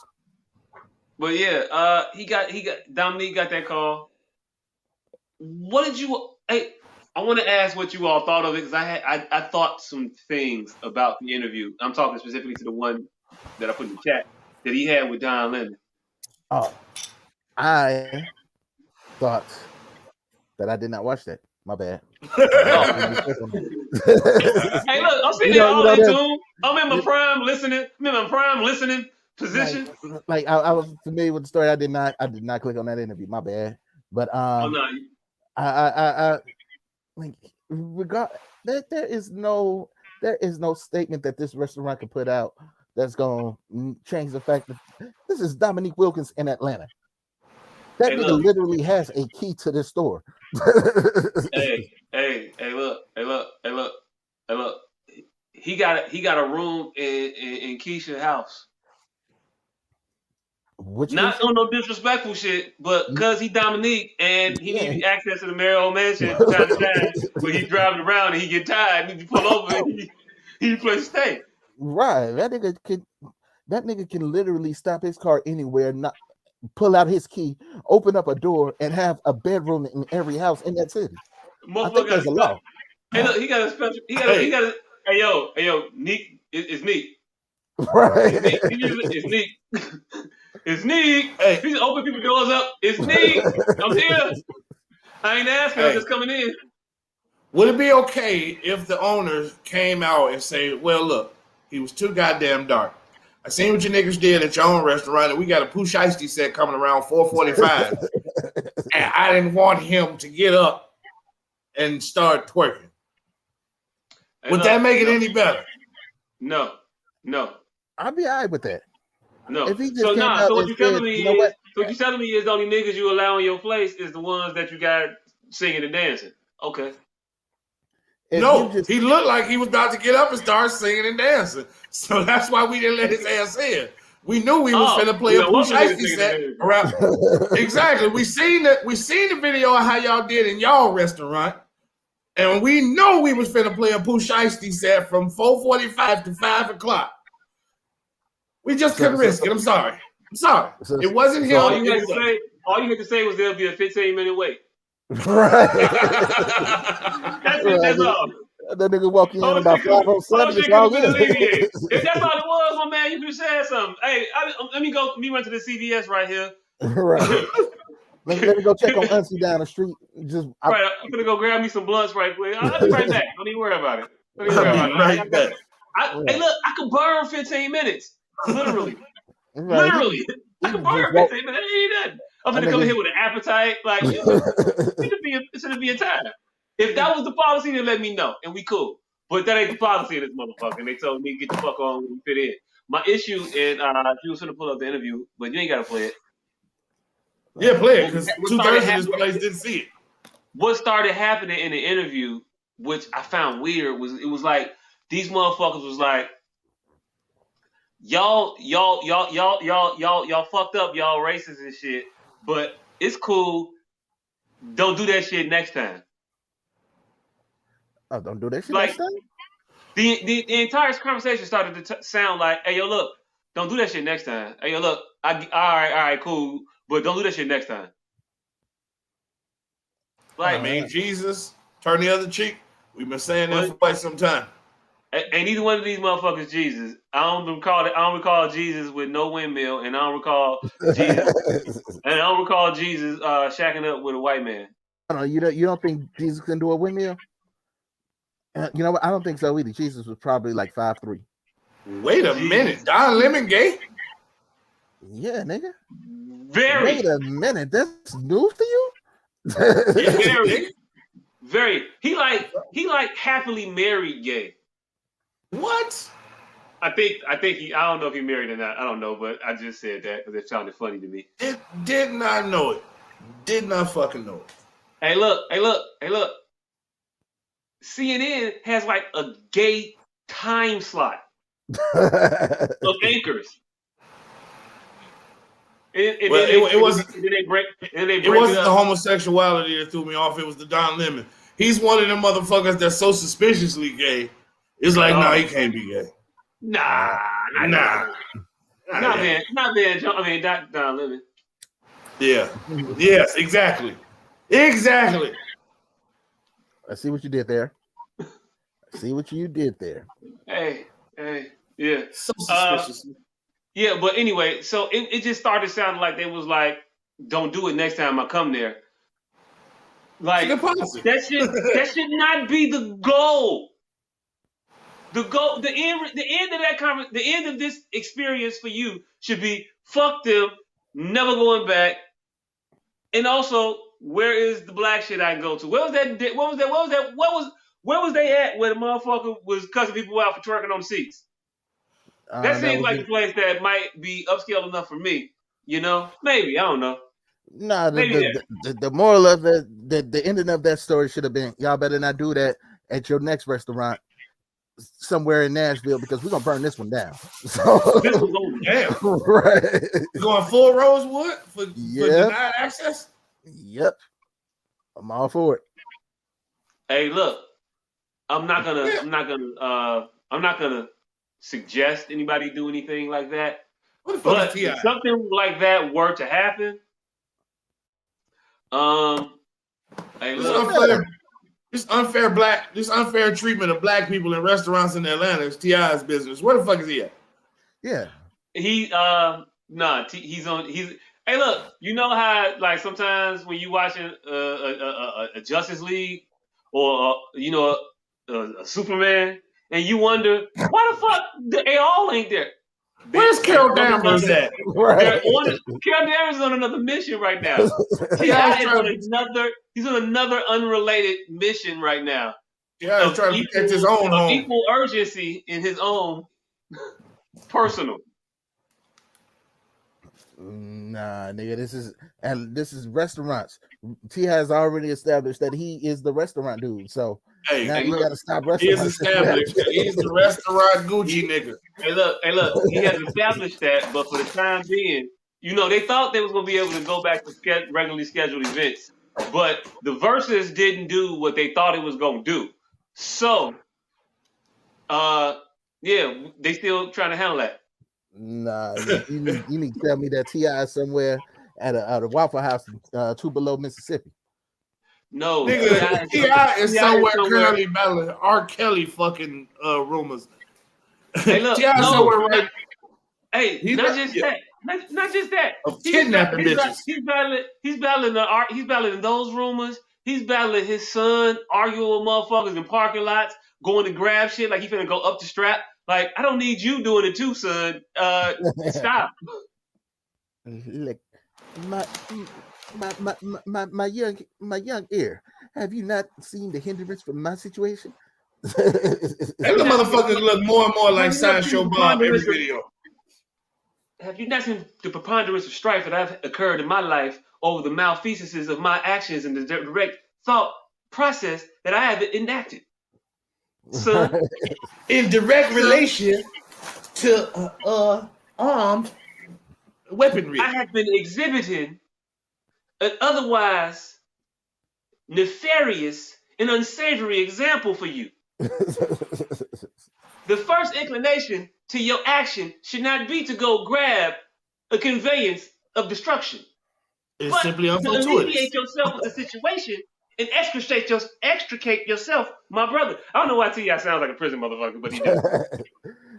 But yeah, he got Dominique got that call. What did you? Hey, I want to ask what you all thought of it because I thought some things about the interview. I'm talking specifically to the one that I put in the chat that he had with Don Lemon. Oh, I thought that I did not watch that. My bad. Hey, look, I'm sitting here all in tune. I'm in my prime listening. I'm in my prime listening position. Like I was familiar with the story. I did not click on that interview. My bad. But Oh, no. I like there is no statement that this restaurant can put out that's gonna change the fact that this is Dominique Wilkins in Atlanta. That nigga literally has a key to this store. hey, look. He got a room in Keisha's house. Not on no disrespectful shit, but because he Dominique and he needs access to the Marriott Mansion from time to time when he's driving around and he get tired, he pull over and he play stay. Right. That nigga can literally stop his car anywhere, not pull out his key, open up a door, and have a bedroom in every house in that city. I think there's a law. Hey, look, he got a special. He got a. Hey, yo, Neek, it's Neek. Right. It's Neek. It's Neek. Hey, he's open people's doors up. It's Neek. I'm here. I ain't asking. I'm just coming in. Would it be okay if the owners came out and say, "Well, look, he was too goddamn dark. I seen what you niggas did at your own restaurant, and we got a Pooh Shiesty set coming around 4:45, and I didn't want him to get up and start twerking." Would that make it any better? No. I'd be all right with that. No. If he just So what you telling me is, what you telling me is the only niggas you allow in your place is the ones that you got singing and dancing. Okay. No, he looked like he was about to get up and start singing and dancing. So that's why we didn't let his ass in. We knew we was finna play a Pooh Shiesty set around. Exactly. We seen the video of how y'all did in y'all restaurant. And we know we was finna play a Pooh Shiesty set from 4:45 to 5 o'clock. We just couldn't risk it. I'm sorry. It wasn't him. All you had to say was there'll be a 15-minute wait. Right. That's all. That nigga walking in about 5:07. It's all good. If that's all it was, my man, you could have said something. Hey, let me run to the CVS right here. Right. Let me go check on Auntie down the street. I'm gonna go grab me some blunts right quick. I'll be right back. Don't even worry about it. Right back. Hey, look, I could burn 15 minutes. Literally. Literally. I could burn 15 minutes. Ain't nothing. I'm gonna come in here with an appetite. Like, it should be a time. If that was the policy, then let me know, and we cool. But that ain't the policy of this motherfucker. And they told me get the fuck on when we fit in. My issue, and you was gonna pull up the interview, but you ain't gotta play it. Yeah, play it, because 2/3 of this place didn't see it. What started happening in the interview, which I found weird, was like these motherfuckers was like, y'all fucked up, y'all racist and shit, but it's cool. Don't do that shit next time. Oh, don't do that shit next time? The entire conversation started to sound like, hey, yo, look, don't do that shit next time. Hey, yo, look, all right, cool, but don't do that shit next time. Like, I mean, Jesus, turn the other cheek. We've been saying that for quite some time. Ain't either one of these motherfuckers Jesus. I don't recall Jesus with no windmill, and I don't recall Jesus, shacking up with a white man. I don't know. You don't think Jesus can do a windmill? You know what? I don't think so either. Jesus was probably like 5'3". Wait a minute, Don Lemon gay? Yeah, nigga. Very. Wait a minute, that's news to you? Very. Very. He like happily married gay. What? I think he. I don't know if he married or not. I don't know, but I just said that because it sounded funny to me. It did not know it. Did not fucking know it. Hey, look. CNN has like a gay time slot of anchors. It wasn't the homosexuality that threw me off. It was the Don Lemon. He's one of them motherfuckers that's so suspiciously gay. It's like, nah, he can't be gay. Nah. Not Don Lemon. Yeah. Yes, exactly. Exactly. I see what you did there. Hey, yeah. So suspicious. Yeah, but anyway, so it just started sounding like they was like, don't do it next time I come there. Like that should not be the goal. The end of this experience for you should be fuck them, never going back. And also, where is the black shit I can go to? Where was they at where the motherfucker was cussing people out for twerking on the seats? That seems like a place that might be upscale enough for me. You know? Maybe, I don't know. Nah, the moral of the ending of that story should have been, y'all better not do that at your next restaurant somewhere in Nashville because we're gonna burn this one down. So this was over. Damn. Right. You going full Rosewood for denied access? Yep. I'm all for it. Hey, look, I'm not gonna suggest anybody do anything like that. But if something like that were to happen, hey, look. This unfair treatment of black people in restaurants in Atlanta is T.I.'s business. Where the fuck is he at? Yeah. He's on. Hey, look, you know how like sometimes when you watching a Justice League or a Superman, and you wonder why the fuck they all ain't there. Where's Carol Danvers at? Right. Carol Danvers is on another mission right now. He's on another unrelated mission right now. Yeah, he's trying to protect his own home. Equal urgency in his own personal. Nah, nigga, this is restaurants. T has already established that he is the restaurant dude. So now you gotta stop restaurants. He is established. He's the restaurant Gucci nigga. Hey, look, he has established that, but for the time being, they thought they was gonna be able to go back to regularly scheduled events, but the Versus didn't do what they thought it was gonna do. So, they still trying to handle that. Nah, you need to tell me that T.I. is somewhere at a Waffle House, Tupelo, Mississippi. No, nigga, T.I. is somewhere currently battling R. Kelly fucking rumors. Hey, look, T.I. is somewhere right. Hey, not just that. Of kidnapping bitches. He's battling those rumors. He's battling his son, arguing with motherfuckers in parking lots, going to grab shit like he finna go up the strap. Like, I don't need you doing it too, son. Stop. Look, my young ear. Have you not seen the hindrance from my situation? That little motherfucker look more and more like Sideshow Bob every video. Have you not seen the preponderance of strife that have occurred in my life over the malfeasances of my actions and the direct thought process that I have enacted? Son, in direct relation to armed weaponry. I have been exhibiting an otherwise nefarious and unsavory example for you. The first inclination to your action should not be to go grab a conveyance of destruction. It's simply unfortuitous. To alleviate yourself with the situation and extricate yourself, my brother. I don't know why T.I. sounds like a prison motherfucker, but he does.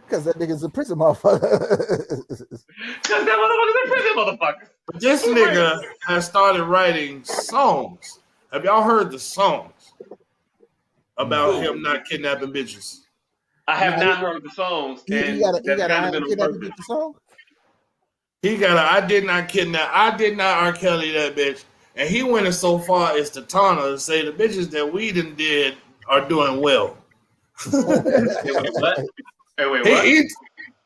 Because that nigga's a prison motherfucker. Because that motherfucker's a prison motherfucker. But this nigga has started writing songs. Have y'all heard the songs about him not kidnapping bitches? I have not heard the songs. He got a song? He got a I did not R. Kelly that bitch. And he went as so far as to taunt her and say the bitches that we done did are doing well. What? Hey, wait, what?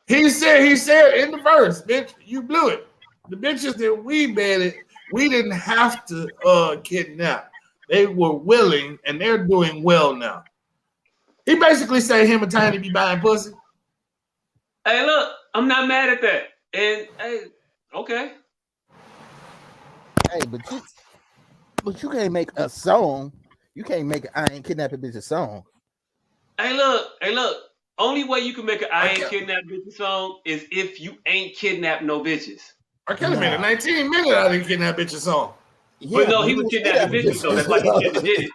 He said in the verse, bitch, you blew it. The bitches that we banned, we didn't have to kidnap. They were willing and they're doing well now. He basically said him and Tiny be buying pussy. Hey, look, I'm not mad at that. And hey, okay. Hey, but you can't make a song. You can't make I ain't kidnapping bitch a song. Hey, look. Only way you can make an I Ain't Kidnapped Bitches song is if you ain't kidnapped no bitches. R. Kelly made a 19-minute I Didn't Kidnap Bitches song. But no, he was kidnapping bitches, though. That's why he shouldn't have did it.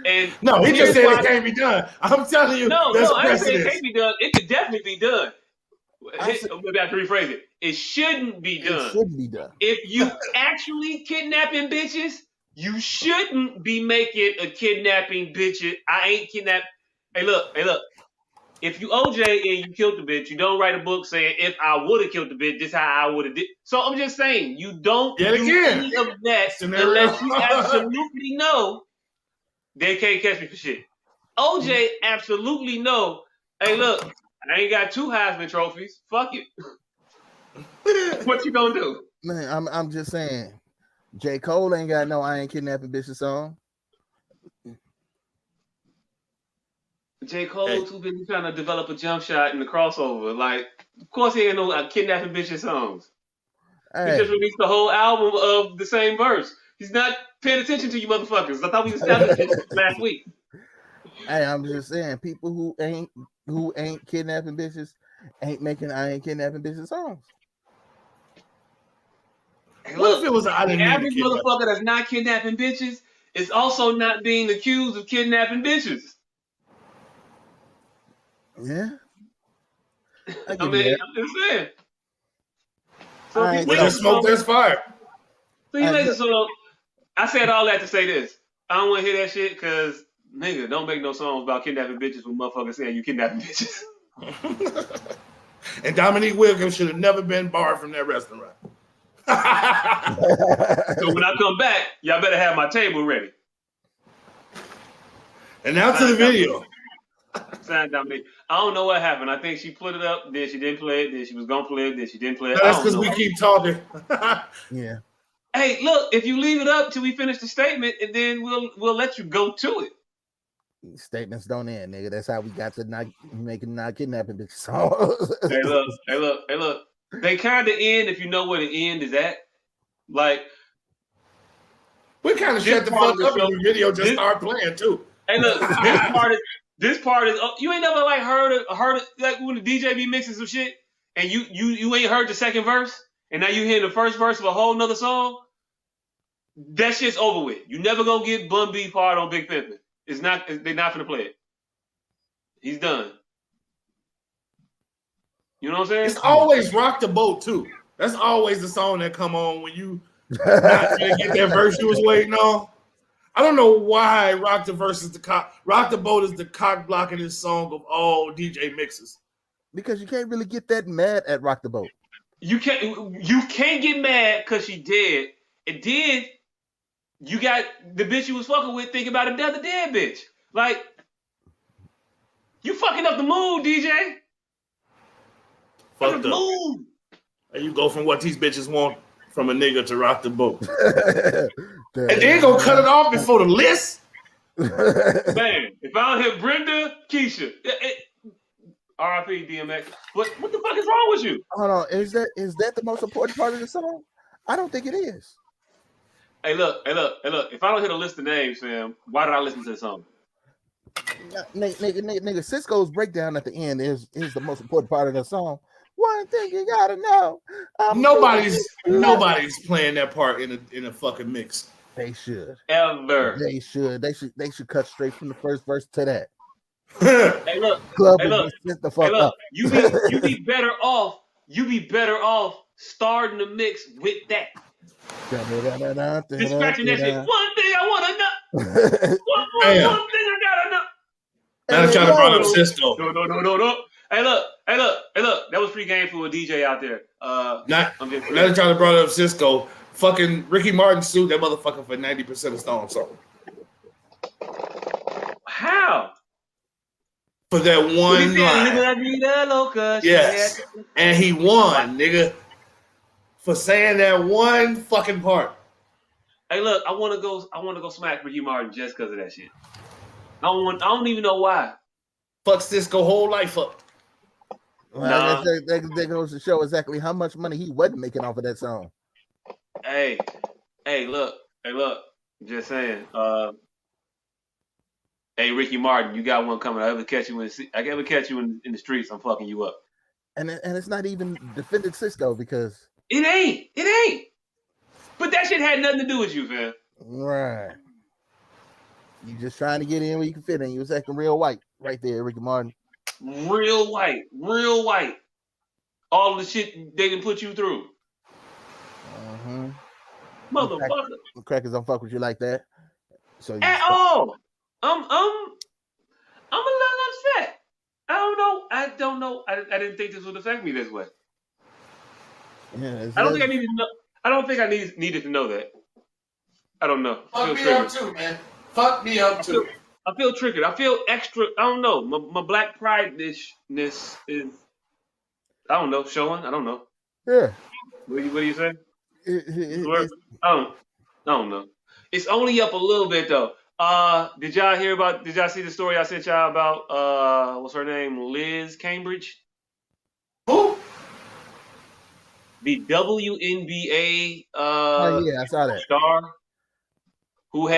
And no, he just said it can't be done. I'm telling you, no, I didn't say it can't be done. It could definitely be done. Maybe I have to rephrase it. It shouldn't be done. It shouldn't be done. If you actually kidnapping bitches, you shouldn't be making a kidnapping bitch. I ain't kidnapped. Hey, look. If you OJ and you killed the bitch, you don't write a book saying if I would have killed the bitch, this how I would have did. So I'm just saying you don't do any of that unless you absolutely know they can't catch me for shit. OJ absolutely know. Hey, look, I ain't got 2 Heisman trophies. Fuck it. What you gonna do? Man, I'm just saying. J. Cole ain't got no I Ain't Kidnapping Bitches song. J. Cole too busy trying to develop a jump shot in the crossover. Like, of course he ain't no kidnapping bitches songs. He just released the whole album of the same verse. He's not paying attention to you motherfuckers. I thought we established this last week. Hey, I'm just saying, people who ain't kidnapping bitches ain't making I Ain't Kidnapping Bitches songs. Hey, look, if it was the average motherfucker that's not kidnapping bitches is also not being accused of kidnapping bitches. Yeah. I'm just saying. So when you smoke, there's fire. So he makes a song. I said all that to say this. I don't want to hear that shit because, nigga, don't make no songs about kidnapping bitches when motherfuckers saying you kidnapping bitches. And Dominique Wilkins should have never been barred from that restaurant. So when I come back, y'all better have my table ready. And now to the video. Sign Dominique. I don't know what happened. I think she put it up, then she didn't play it, then she was gonna play it, then she didn't play it. No, that's because we keep talking. Yeah. Hey, look, if you leave it up till we finish the statement, and then we'll let you go to it. Statements don't end, nigga. That's how we got to not making not kidnapping bitches songs. Hey, look. They kind of end if you know where the end is at. Like, we kind of shut the fuck up and the video just start playing too. Hey, look, this part is you ain't never like heard it like when the DJ be mixing some shit and you ain't heard the second verse and now you hear the first verse of a whole nother song. That shit's over with. You never gonna get Bun B part on Big Pimpin'. They're not gonna play it. He's done. You know what I'm saying? It's always Rock the Boat too. That's always the song that come on when you not gonna get that verse you was waiting on. I don't know why Rock the Boat is the cock blocking this song of all DJ mixes. Because you can't really get that mad at Rock the Boat. You can't get mad because she dead. And then you got the bitch you was fucking with thinking about another dead bitch. Like, you fucking up the mood, DJ. Fucked up. Mood. And you go from what these bitches want from a nigga to Rock the Boat. And then gonna cut it off before the list. Man, if I don't hit Brenda, Keisha, R.I.P. DMX. What the fuck is wrong with you? Hold on, is that the most important part of the song? I don't think it is. Hey, look. If I don't hit a list of names, fam, why did I listen to the song? Nigga, Cisco's breakdown at the end is the most important part of the song. One thing you gotta know. Nobody's playing that part in a fucking mix. They should. Ever. They should cut straight from the first verse to that. Hey, look. The fuck up. You be better off. You be better off starting the mix with that. Just scratching that shit. One thing I want to know. One thing I gotta know. Now they're trying to bring up Cisco. No. Hey, look. That was free game for a DJ out there. Now they're trying to bring up Cisco. Fucking Ricky Martin sued that motherfucker for 90% of Stone Soul. How? For that one line. Yes. And he won, nigga. For saying that one fucking part. Hey, look, I want to go smack Ricky Martin just because of that shit. I don't even know why. Fuck Cisco whole life up. Well, that goes to show exactly how much money he wasn't making off of that song. Hey, look. Just saying. Hey, Ricky Martin, you got one coming. I ever catch you in the streets, I'm fucking you up. And it's not even defended Cisco because it ain't. But that shit had nothing to do with you, fam. Right. You just trying to get in where you can fit in. You was acting real white right there, Ricky Martin. Real white. All the shit they didn't put you through. Motherfucker. Crackers don't fuck with you like that. So at all. I'm a little upset. I don't know. I didn't think this would affect me this way. Yeah, I don't think I needed to know. I don't think I needed to know that. I don't know. Fuck me up too, man. Fuck me up too. I feel triggered. I feel extra. I don't know. My black pride-ishness is. I don't know. Showing. I don't know. Yeah. What do you say? I don't know. It's only up a little bit though. Did y'all see the story I sent y'all about what's her name? Liz Cambridge? Who? The WNBA I saw that. star who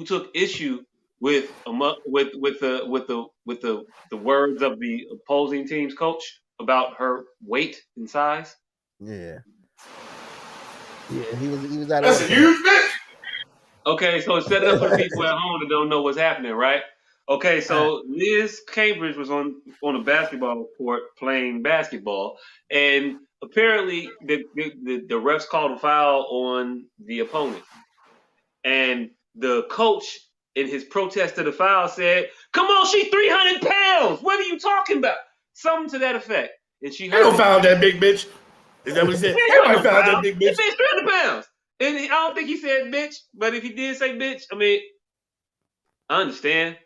took issue with the words of the opposing team's coach about her weight and size. Yeah. Yeah, he was out of That's a huge bitch. Okay, so set it up for the people at home that don't know what's happening, right? Okay, so Liz Cambridge was on a basketball court playing basketball, and apparently the refs called a foul on the opponent. And the coach, in his protest to the foul, said, "Come on, she's 300 pounds. What are you talking about?" Something to that effect. And she don't foul that big bitch. Is that what he said? I found that big bitch. That bitch 300 pounds. And I don't think he said bitch, but if he did say bitch, I mean, I understand.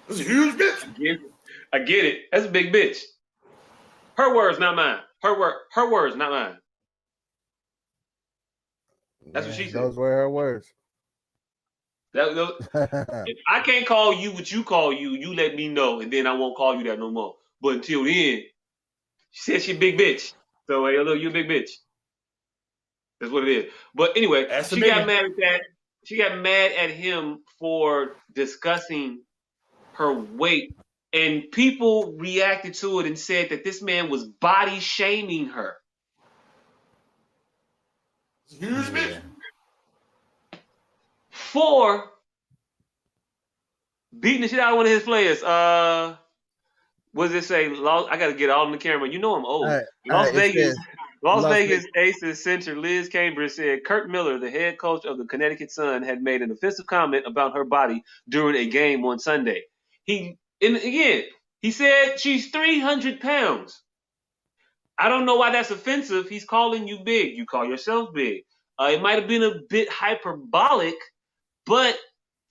That's a huge bitch. I get it. That's a big bitch. Her words, not mine. Her words, not mine. That's what she said. Those were her words. If I can't call you what you call you, you let me know, and then I won't call you that no more. But until then, she said she a big bitch. So, hey, look, you a big bitch. That's what it is. But anyway, she got mad at that. She got mad at him for discussing her weight, and people reacted to it and said that this man was body shaming her. Huge bitch. For beating the shit out of one of his players. What does it say? I got to get all in the camera. You know I'm old. Las Vegas Aces center Liz Cambridge said Kurt Miller, the head coach of the Connecticut Sun, had made an offensive comment about her body during a game on Sunday. He said she's 300 pounds. I don't know why that's offensive. He's calling you big. You call yourself big. It might have been a bit hyperbolic, but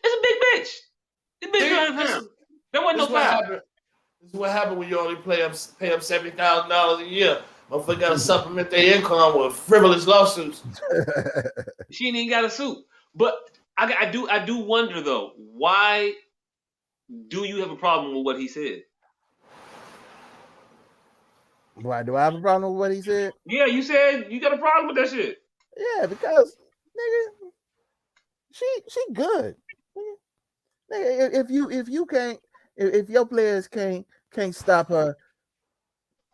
it's a big bitch. This bitch 300 pounds. There wasn't no foul. This is what happened when you only pay up $70,000 a year. Motherfucker got to supplement their income with frivolous lawsuits. She ain't even got a suit. But I do wonder though, why do you have a problem with what he said? Why do I have a problem with what he said? Yeah, you said you got a problem with that shit. Yeah, because nigga, she good. Nigga, if your players can't stop her,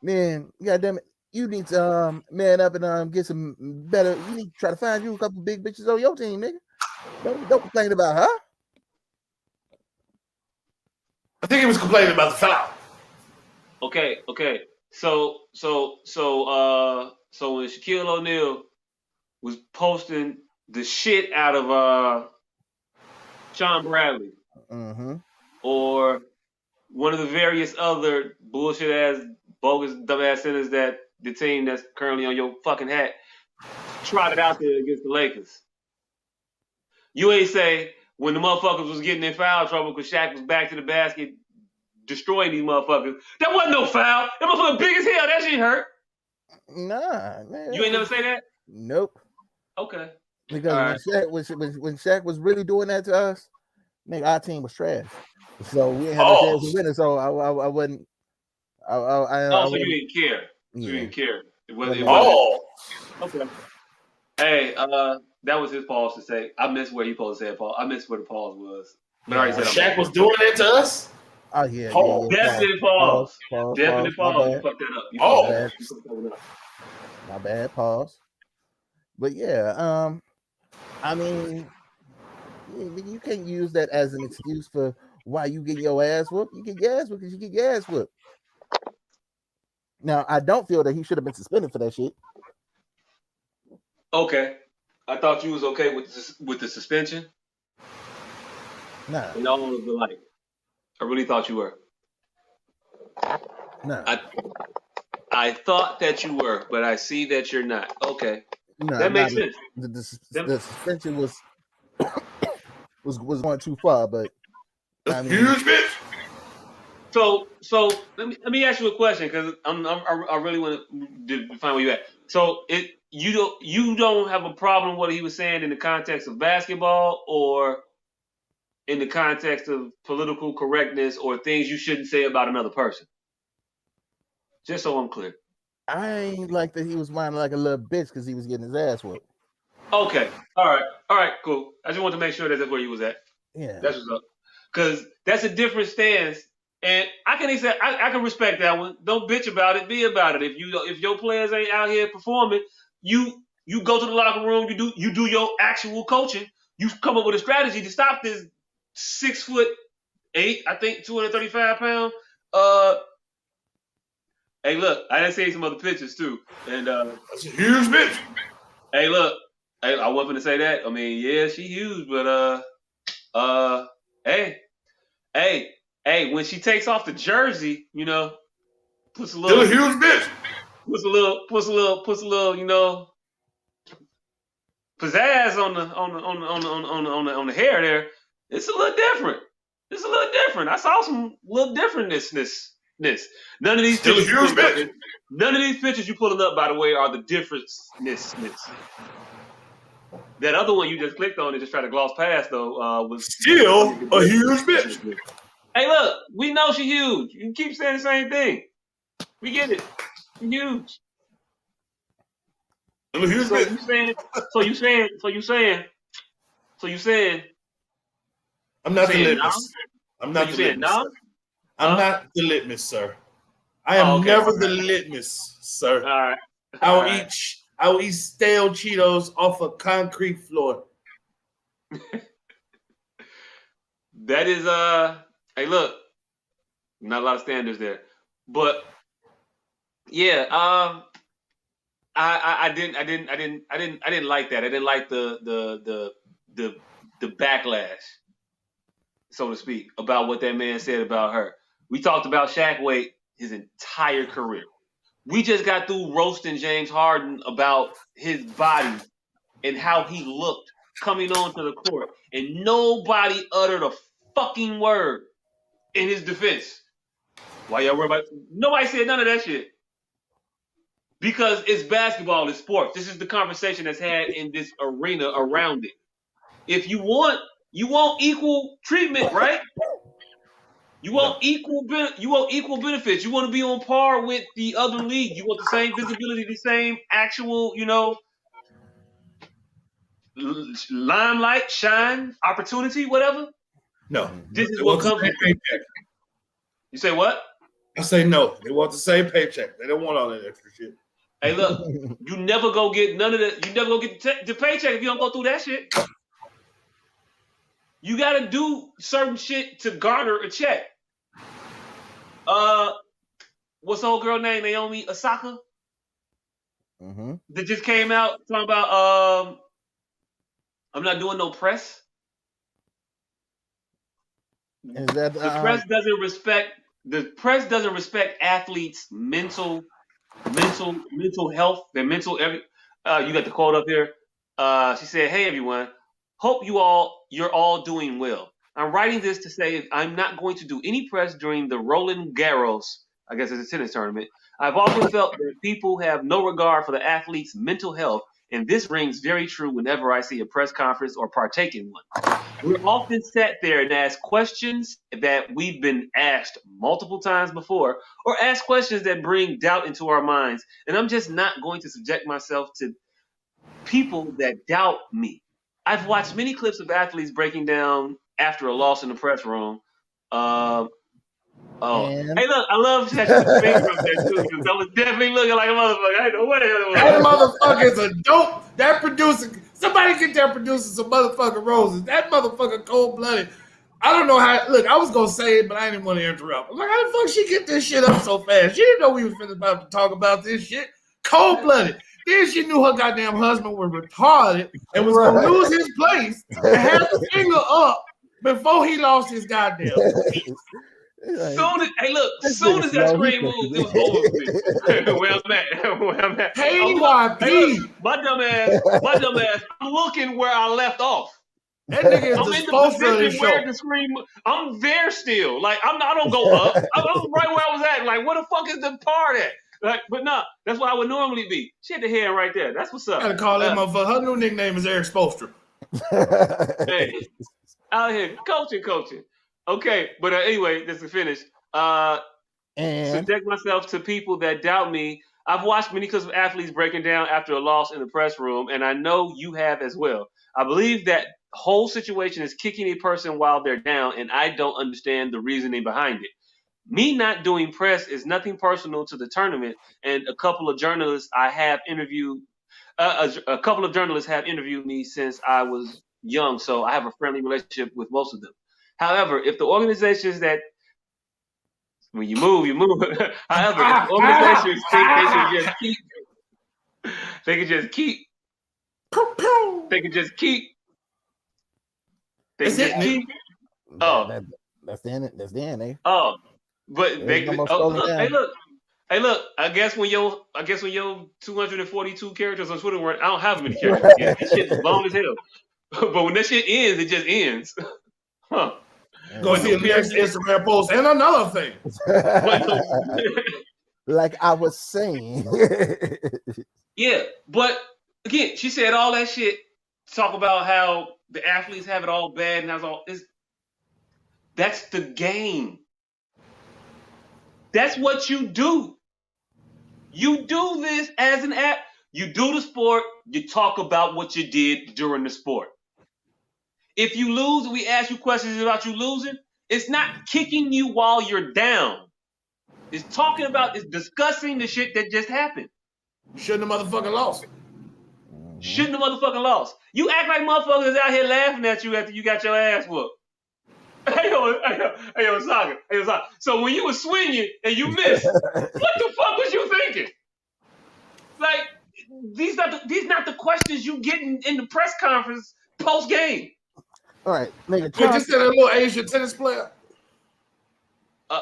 then goddamn it, you need to man up and get some better. You need to try to find you a couple big bitches on your team, nigga. Don't complain about her. I think he was complaining about the foul. Okay. So when Shaquille O'Neal was posting the shit out of Sean Bradley, or one of the various other bullshit ass, bogus, dumbass centers that the team that's currently on your fucking hat trotted out there against the Lakers. You ain't say when the motherfuckers was getting in foul trouble because Shaq was back to the basket destroying these motherfuckers. That wasn't no foul. That motherfucker big as hell. That shit hurt. Nah, man. You ain't never say that? Nope. Okay. Because when Shaq was really doing that to us, nigga, our team was trash. So we didn't have a chance to win it. So I wouldn't. So you didn't care. You didn't care. It wasn't. Okay. Hey, that was his pause to say. I missed where he supposed to say pause. I missed where the pause was. But I already said Shaq was doing that to us. Oh yeah, Pause. Definite pause. Definite My pause. You bad. fucked that up. You Oh. fucked that up. My bad. Pause. But yeah, I mean, you can't use that as an excuse for why you get your ass whooped. You get your ass whooped because you get your ass whooped. Now, I don't feel that he should have been suspended for that shit. Okay. I thought you was okay with the suspension. Nah. And all of the like. I really thought you were. Nah. I thought that you were, but I see that you're not. Okay. No, that makes sense. The suspension was going too far, but I mean, huge bitch. So let me ask you a question because I really want to define where you at. So you don't have a problem what he was saying in the context of basketball or in the context of political correctness or things you shouldn't say about another person. Just so I'm clear. I ain't like that he was whining like a little bitch because he was getting his ass whooped. Okay. All right. Cool. I just want to make sure that's where you was at. Yeah. That's what's up. Because that's a different stance. And I can respect that one. Don't bitch about it. Be about it. If your players ain't out here performing, you go to the locker room. You do your actual coaching. You come up with a strategy to stop this 6'8", I think 235 pound. Hey, look, I done seen some other pictures too, and that's a huge bitch. Hey, look, I wasn't gonna say that. I mean, yeah, she huge, but hey, when she takes off the jersey, you know, puts a little huge bitch. Puts a little, you know, pizzazz on the hair there. It's a little different. I saw some little differentness. None of these pictures. None of these pictures you pulling up, by the way, are the difference-ness. That other one you just clicked on and just tried to gloss past, though, was still a huge bitch. Hey, look, we know she's huge. You keep saying the same thing. We get it. She's huge. I'm a huge bitch. So you saying? I'm not the litmus. I'm not the litmus. No? I'm not the litmus, sir. I am never the litmus, sir. All right. I will eat stale Cheetos off a concrete floor. That is hey, look, not a lot of standards there, but yeah, I didn't like that. I didn't like the backlash, so to speak, about what that man said about her. We talked about Shaq Wade his entire career. We just got through roasting James Harden about his body and how he looked coming onto the court, and nobody uttered a fucking word in his defense. Why y'all worry about? Nobody said none of that shit. Because it's basketball, it's sports. This is the conversation that's had in this arena around it. If you want equal treatment, right? You want equal benefits. You want to be on par with the other league. You want the same visibility, the same actual, you know, limelight, shine, opportunity, whatever. No. This is what comes with paycheck. You say what? I say no. They want the same paycheck. They don't want all that extra shit. Hey, look, you never go get none of that. You never go get the paycheck if you don't go through that shit. You got to do certain shit to garner a check. What's the old girl name? Naomi Osaka? Mm-hmm. That just came out talking about I'm not doing no press. Is that the press doesn't respect athletes' mental health, their mental you got the quote up here. She said, "Hey everyone, hope you're all doing well. I'm writing this to say I'm not going to do any press during the Roland Garros, I guess it's a tennis tournament. I've often felt that people have no regard for the athlete's mental health, and this rings very true whenever I see a press conference or partake in one. We're often sat there and ask questions that we've been asked multiple times before, or ask questions that bring doubt into our minds, and I'm just not going to subject myself to people that doubt me. I've watched many clips of athletes breaking down after a loss in the press room. Hey, look, I love that you put the finger up there too, because I was definitely looking like a motherfucker. I didn't know what the hell it was. That motherfucker is a dope. That producer, somebody get that producer some motherfucking roses. That motherfucker cold blooded. I don't know how. Look, I was gonna say it, but I didn't want to interrupt. I'm like, how the fuck she get this shit up so fast? She didn't know we was about to talk about this shit. Cold blooded. Then she knew her goddamn husband was retarded and was gonna lose his place and had the finger up before he lost his goddamn. Soon as that screen moved, it was over. Where I'm at. Hey, my dumb ass. I'm looking where I left off. That nigga is I'm in the position where the screen. I'm there still. Like I don't go up. I'm right where I was at. Like where the fuck is the part at? Like, but no, that's where I would normally be. She had the hand right there. That's what's up. I gotta call that motherfucker. Her new nickname is Eric Spoelstra. Hey, out here coaching. Okay, but anyway, this is finished. Subject myself to people that doubt me. I've watched many clips of athletes breaking down after a loss in the press room, and I know you have as well. I believe that whole situation is kicking a person while they're down, and I don't understand the reasoning behind it. Me not doing press is nothing personal to the tournament, and a couple of journalists have interviewed me since I was young, so I have a friendly relationship with most of them. However, if the organizations that when you move. However, if the organizations think they can just keep. Oh, that's the end, eh? Oh, but hey, look. I guess when your 242 characters on Twitter weren't, I don't have many characters. Yeah, that shit's long as hell. But when that shit ends, it just ends. Huh? Go see the next Instagram post and another thing. Like I was saying. Yeah, but again, she said all that shit. Talk about how the athletes have it all bad and that's the game. That's what you do. You do this as an app. You do the sport. You talk about what you did during the sport. If you lose, we ask you questions about you losing. It's not kicking you while you're down. It's discussing the shit that just happened. Shouldn't have motherfucking lost. You act like motherfuckers out here laughing at you after you got your ass whooped. Hey, yo, Saga. So when you were swinging and you missed, what the fuck was you thinking? Like, these not the questions you get in the press conference post game. All right, nigga. You just said a little Asian tennis player.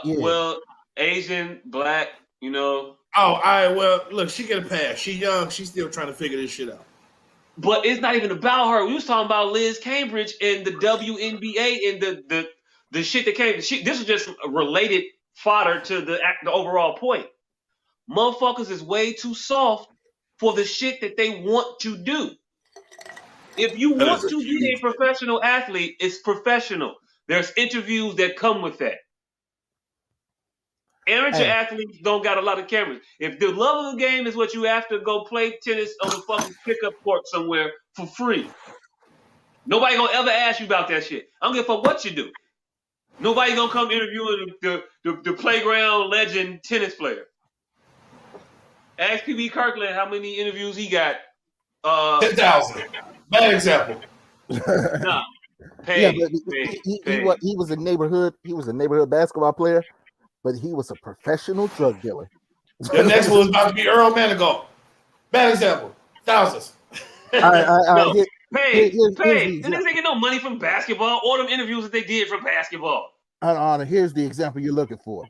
Yeah. Well, Asian, black, you know. Oh, all right. Well, look, she get a pass. She young. She's still trying to figure this shit out. But it's not even about her. We was talking about Liz Cambridge and the WNBA and the shit that came. This is just a related fodder to the overall point. Motherfuckers is way too soft for the shit that they want to do. If you want to be a professional athlete, it's professional. There's interviews that come with that. Amateur athletes don't got a lot of cameras. If the love of the game is what you have to go play tennis on the fucking pickup court somewhere for free, nobody gonna ever ask you about that shit. I don't give a fuck what you do. Nobody gonna come interviewing the playground legend tennis player. Ask PB Kirkland how many interviews he got. 10,000. Bad example. Nah. He was a neighborhood basketball player, but he was a professional drug dealer. The next one was about to be Earl Manigault. Bad example. Thousands. All right. This nigga get no money from basketball or them interviews that they did from basketball. Here's the example you're looking for.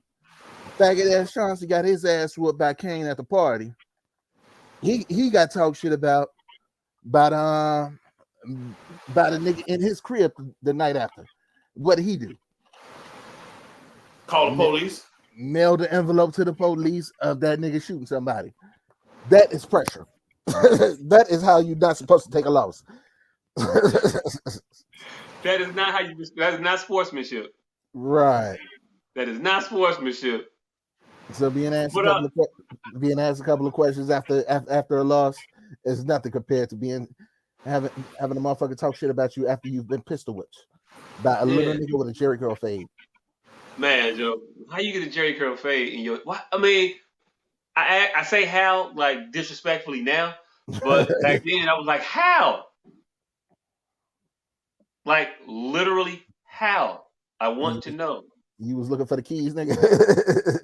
Faggot ass Chauncey got his ass whooped by Kane at the party. He got talked shit about a nigga in his crib the night after. What did he do? Call the police. Mail the envelope to the police of that nigga shooting somebody. That is pressure. That is how you're not supposed to take a loss. That is not sportsmanship. Right. That is not sportsmanship. So being asked a couple of questions after a loss is nothing compared to having a motherfucker talk shit about you after you've been pistol whipped. By a little nigga with a Jerry curl fade. Man, Joe, how you get a Jerry curl fade in your? What? I mean, I say how like disrespectfully now, but back then I was like, how? Like literally, how? I want to know. You was looking for the keys, nigga.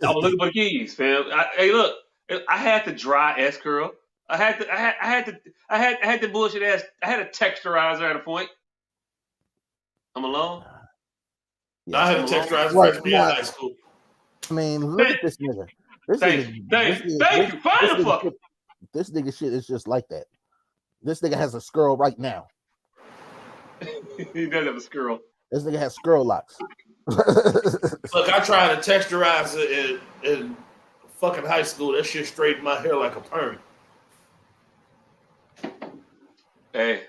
I was looking for the keys, fam. Hey, look, I had the dry S curl. I had the bullshit ass. I had a texturizer at a point. I'm alone. Yeah, I had a texturizer freshman year in high school. I mean, look at this nigga. Thank you. Find the fucker. This nigga shit is just like that. This nigga has a skirl right now. He does have a skirl. This nigga has skirl locks. Look, I tried a texturizer in fucking high school. That shit straightened my hair like a perm. Hey,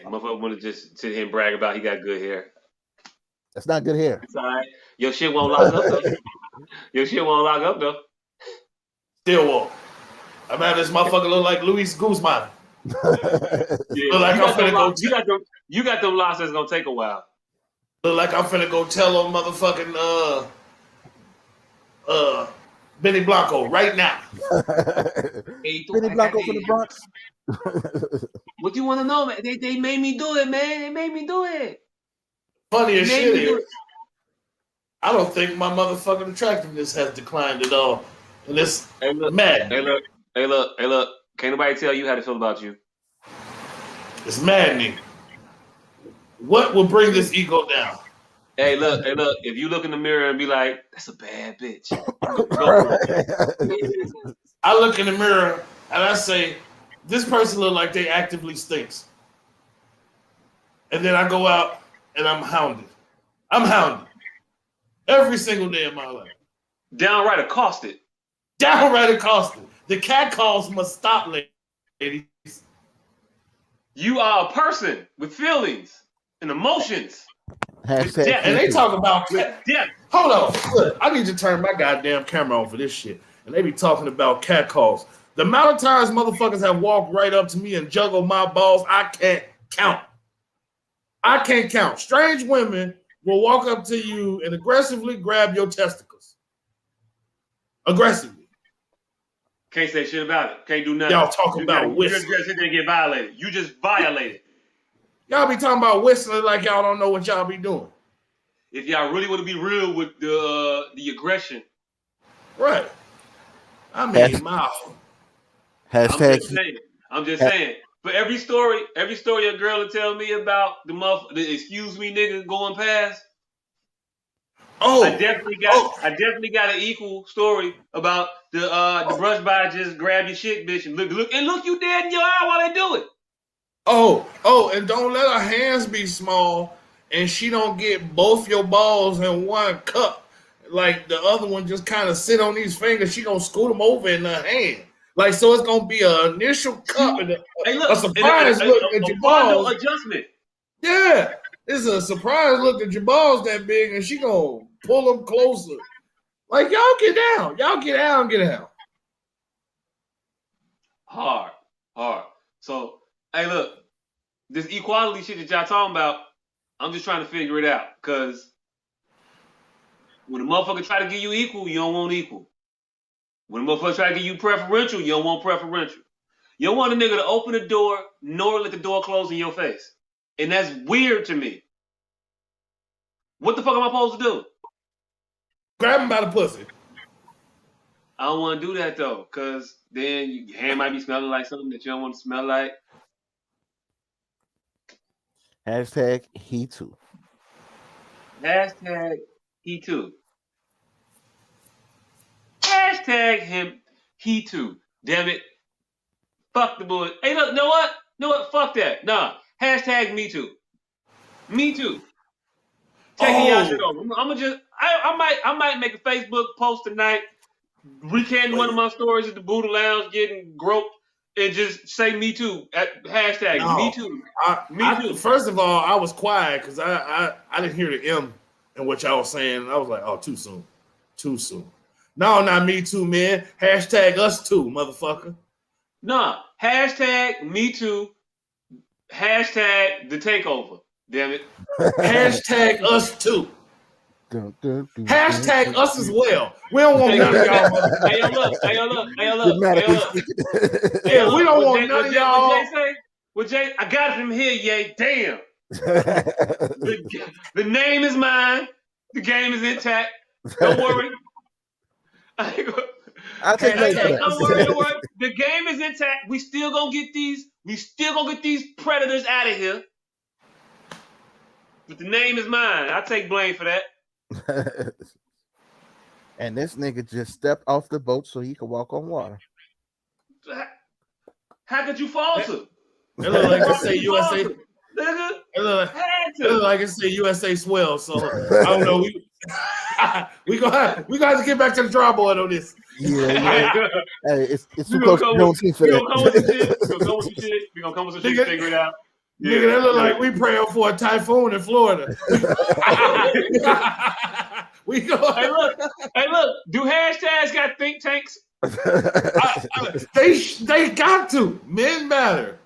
motherfucker want to just sit here and brag about he got good hair. That's not good hair. It's all right. Your shit won't lock up though. Your shit won't lock up though. Still won't. I mean, this motherfucker look like Luis Guzman. Yeah, like you got them locks that's gonna take a while. Look like I'm finna go tell him motherfucking Benny Blanco right now. Benny Blanco from the Bronx. What you want to know, man? They made me do it, man. They made me do it. Funny as shit is, I don't think my motherfucking attractiveness has declined at all. And it's mad. Hey look. Can't nobody tell you how to feel about you. It's maddening. What will bring this ego down? Hey, look. If you look in the mirror and be like, "That's a bad bitch," I look in the mirror and I say, "This person look like they actively stinks." And then I go out and I'm hounded. Every single day of my life. Downright accosted. The cat calls must stop, ladies. You are a person with feelings and emotions. Hashtag and they talk about cat. Hold on. Look, I need to turn my goddamn camera on for this shit. And they be talking about cat calls. The amount of times motherfuckers have walked right up to me and juggled my balls, I can't count. Strange women will walk up to you and aggressively grab your testicles. Aggressively. Can't say shit about it. Can't do nothing. Y'all talking about whistling. You just sit there and get violated. You just violated. Y'all be talking about whistling like y'all don't know what y'all be doing. If y'all really want to be real with the aggression. Right. I mean, mouth. Hashtag. I'm just saying. For every story a girl will tell me about the excuse me nigga going past. Oh, I definitely got an equal story about the brush by just grab your shit, bitch, and look you dead in your eye while they do it. Oh, and don't let her hands be small and she don't get both your balls in one cup. Like the other one just kind of sit on these fingers. She gonna scoot them over in her hand. Like, so it's gonna be an initial cup and a surprise look at your balls. Adjustment. Yeah, it's a surprise look at your balls that big, and she gonna pull them closer. Like, y'all get down. Get out. Hard. So, hey, look, this equality shit that y'all talking about, I'm just trying to figure it out. Because when a motherfucker try to give you equal, you don't want equal. When a motherfucker try to give you preferential, you don't want preferential. You don't want a nigga to open the door nor let the door close in your face. And that's weird to me. What the fuck am I supposed to do? Grab him by the pussy. I don't want to do that though, because then your hand might be smelling like something that you don't want to smell like. Hashtag he too. Hashtag he too. Hashtag him he too. Damn it. Fuck the bullet. Hey, look, know what? Fuck that. Nah. Hashtag me too. Me too. Taking y'all shit over. I might make a Facebook post tonight, recanting one of my stories at the Buddha Lounge, getting groped, and just say me too. Hashtag me too. Me too. First of all, I was quiet because I didn't hear the M in what y'all was saying. I was like, oh, too soon. No, not me too, man. Hashtag us too, motherfucker. Nah. Hashtag me too. Hashtag the takeover. Damn it. Hashtag us too. Hashtag us as well. We don't want none of y'all. Hey, yo, look. Hey, yo, look. Hey, yo, look. Grammatically Hey, yo, look. speaking. Yeah, we don't want none of y'all. What Jay say? What Jay? I got it from here, yay. Damn. The name is mine. The game is intact. Don't worry. I'll take Hey, that. don't worry. The game is intact. We still gonna get these. We still gonna get these predators out of here. But the name is mine. I take blame for that. And this nigga just stepped off the boat so he could walk on water. How could you falter? It look like it say USA. Nigga, It look like it say USA swell. So I don't know. We gonna have to get back to the drawing board on this. Yeah. Hey, it's too close to Juneteenth for that. We gonna come with some shit. Figure it out. Yeah. Nigga, that look like we praying for a typhoon in Florida. We go. Hey, look. Do hashtags got think tanks? They got to. Men matter.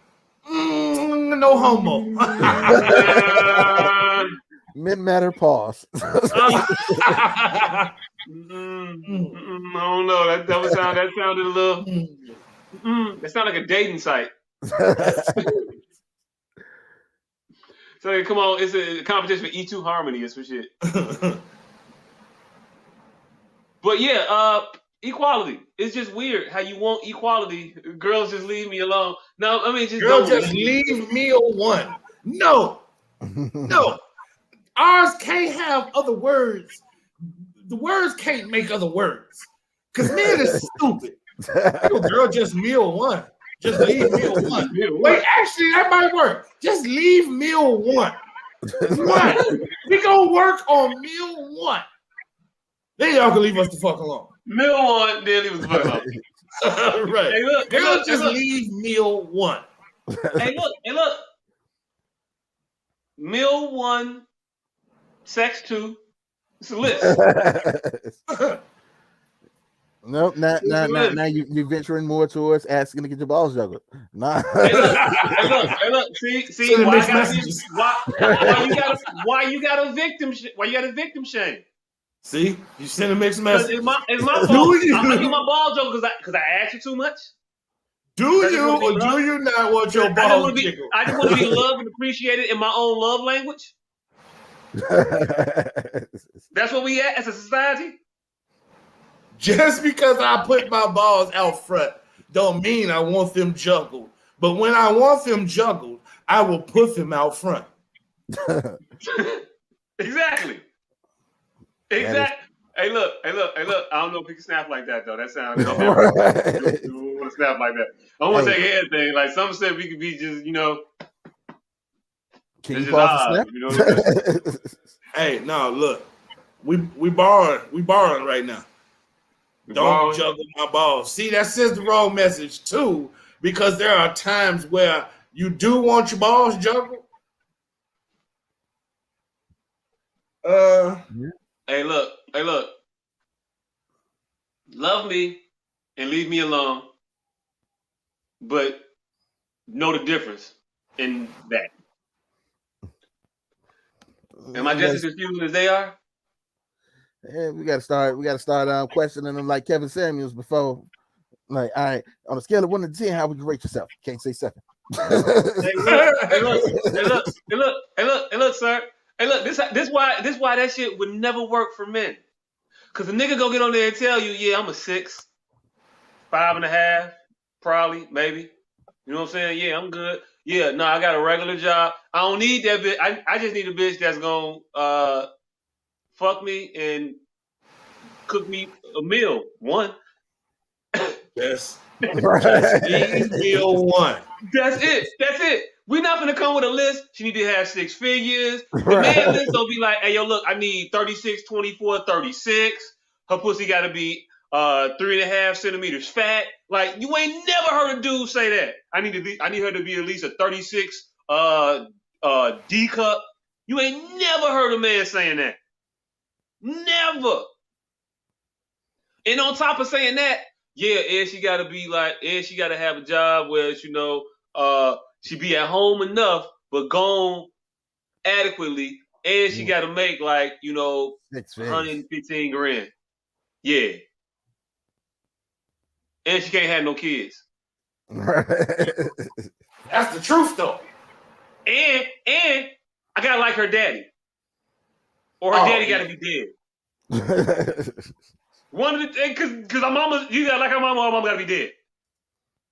No homo. Men matter. Pause. I don't know. That sounded a little. That sounded like a dating site. So come on, it's a competition for E2 Harmony or some shit. But yeah, equality. It's just weird how you want equality. Girls just leave me alone. No, I mean just leave me alone. No. Ours can't have other words. The words can't make other words. Because men is stupid. Girl, just meal one. Just leave meal one. Wait, actually, that might work. Just leave meal one. We gonna work on meal one. Then y'all can leave us the fuck alone. Meal one, then leave us the fuck alone. Right. Hey, look. Leave meal one. Hey, look. Meal one, sex two. It's a list. Nope, now you're venturing more towards asking to get your balls juggled. Nah. Hey, look. See, why you got a victim shame? See, you send a mixed message. It's my fault. I'm gonna get my ball juggled because I asked you too much. Do you or do you not want your balls jiggled? I just want to be loved and appreciated in my own love language. That's what we at as a society. Just because I put my balls out front don't mean I want them juggled. But when I want them juggled, I will put them out front. Exactly. Hey, look. I don't know if we can snap like that though. That sounds. I don't want to snap like that. I don't want to take anything. Like some said, we could be just, Can you pause the snap? Hey, no, look, we borrowing right now. Don't juggle my balls. See, that sends the wrong message too, because there are times where you do want your balls juggled. Hey, look. Love me and leave me alone, but know the difference in that. Am I just as confused as they are? Yeah, we gotta start questioning them like Kevin Samuels before. Like, all right, on a scale of 1 to 10, how would you rate yourself? Can't say 7. Hey, look, sir. Hey, look, this why that shit would never work for men. Cause the nigga go get on there and tell you, yeah, I'm a 6, 5.5, probably, maybe. You know what I'm saying? Yeah, I'm good. Yeah, no, I got a regular job. I don't need that bitch. I just need a bitch that's gonna fuck me and cook me a meal. One. Yes. Meal one. That's it. We're not gonna come with a list. She need to have 6 figures. The man list don't be like, hey, yo, look, I need 36, 24, 36. Her pussy gotta be 3.5 centimeters fat. Like, you ain't never heard a dude say that. I need her to be at least a 36 D cup. You ain't never heard a man saying that. Never. And on top of saying that, yeah, and she gotta have a job where, she be at home enough, but gone adequately, and she got to make like 115 grand. Yeah, and she can't have no kids. That's the truth, though. And I gotta like her daddy, or her daddy got to be dead. One of the things, because our mama, you gotta like her mama, or her mama gotta be dead.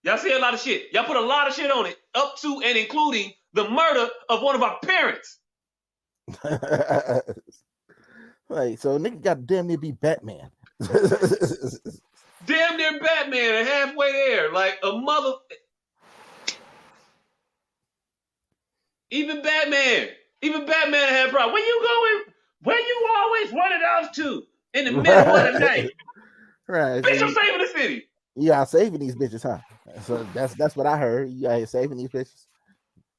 Y'all see a lot of shit. Y'all put a lot of shit on it, up to and including the murder of one of our parents. Right, so nigga got to damn near be Batman. Damn near Batman and halfway there, like a mother. Even Batman had a problem. Where you going? Where you always wanted us to? In the middle of the night. Right. Bitch, I'm saving the city. You are saving these bitches, huh? So that's what I heard. You out here saving these bitches.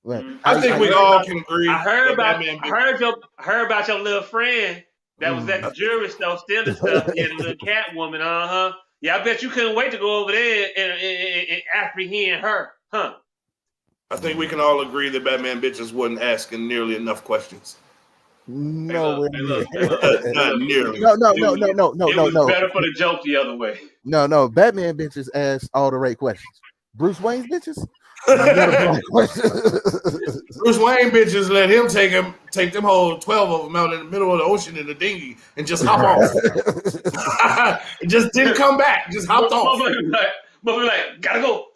Well, I think we all can agree. I heard about your little friend that was at the jewelry store stealing stuff. Yeah, the little cat woman. Yeah, I bet you couldn't wait to go over there and apprehend her, huh? I think we can all agree that Batman bitches wasn't asking nearly enough questions. No, not nearly. No. It was better for the joke the other way. No. Batman bitches asked all the right questions. Bruce Wayne's bitches. Bruce Wayne bitches let him take them whole 12 of them out in the middle of the ocean in a dinghy and just hop off. It just didn't come back. Just hopped off. Motherfucker like, gotta go.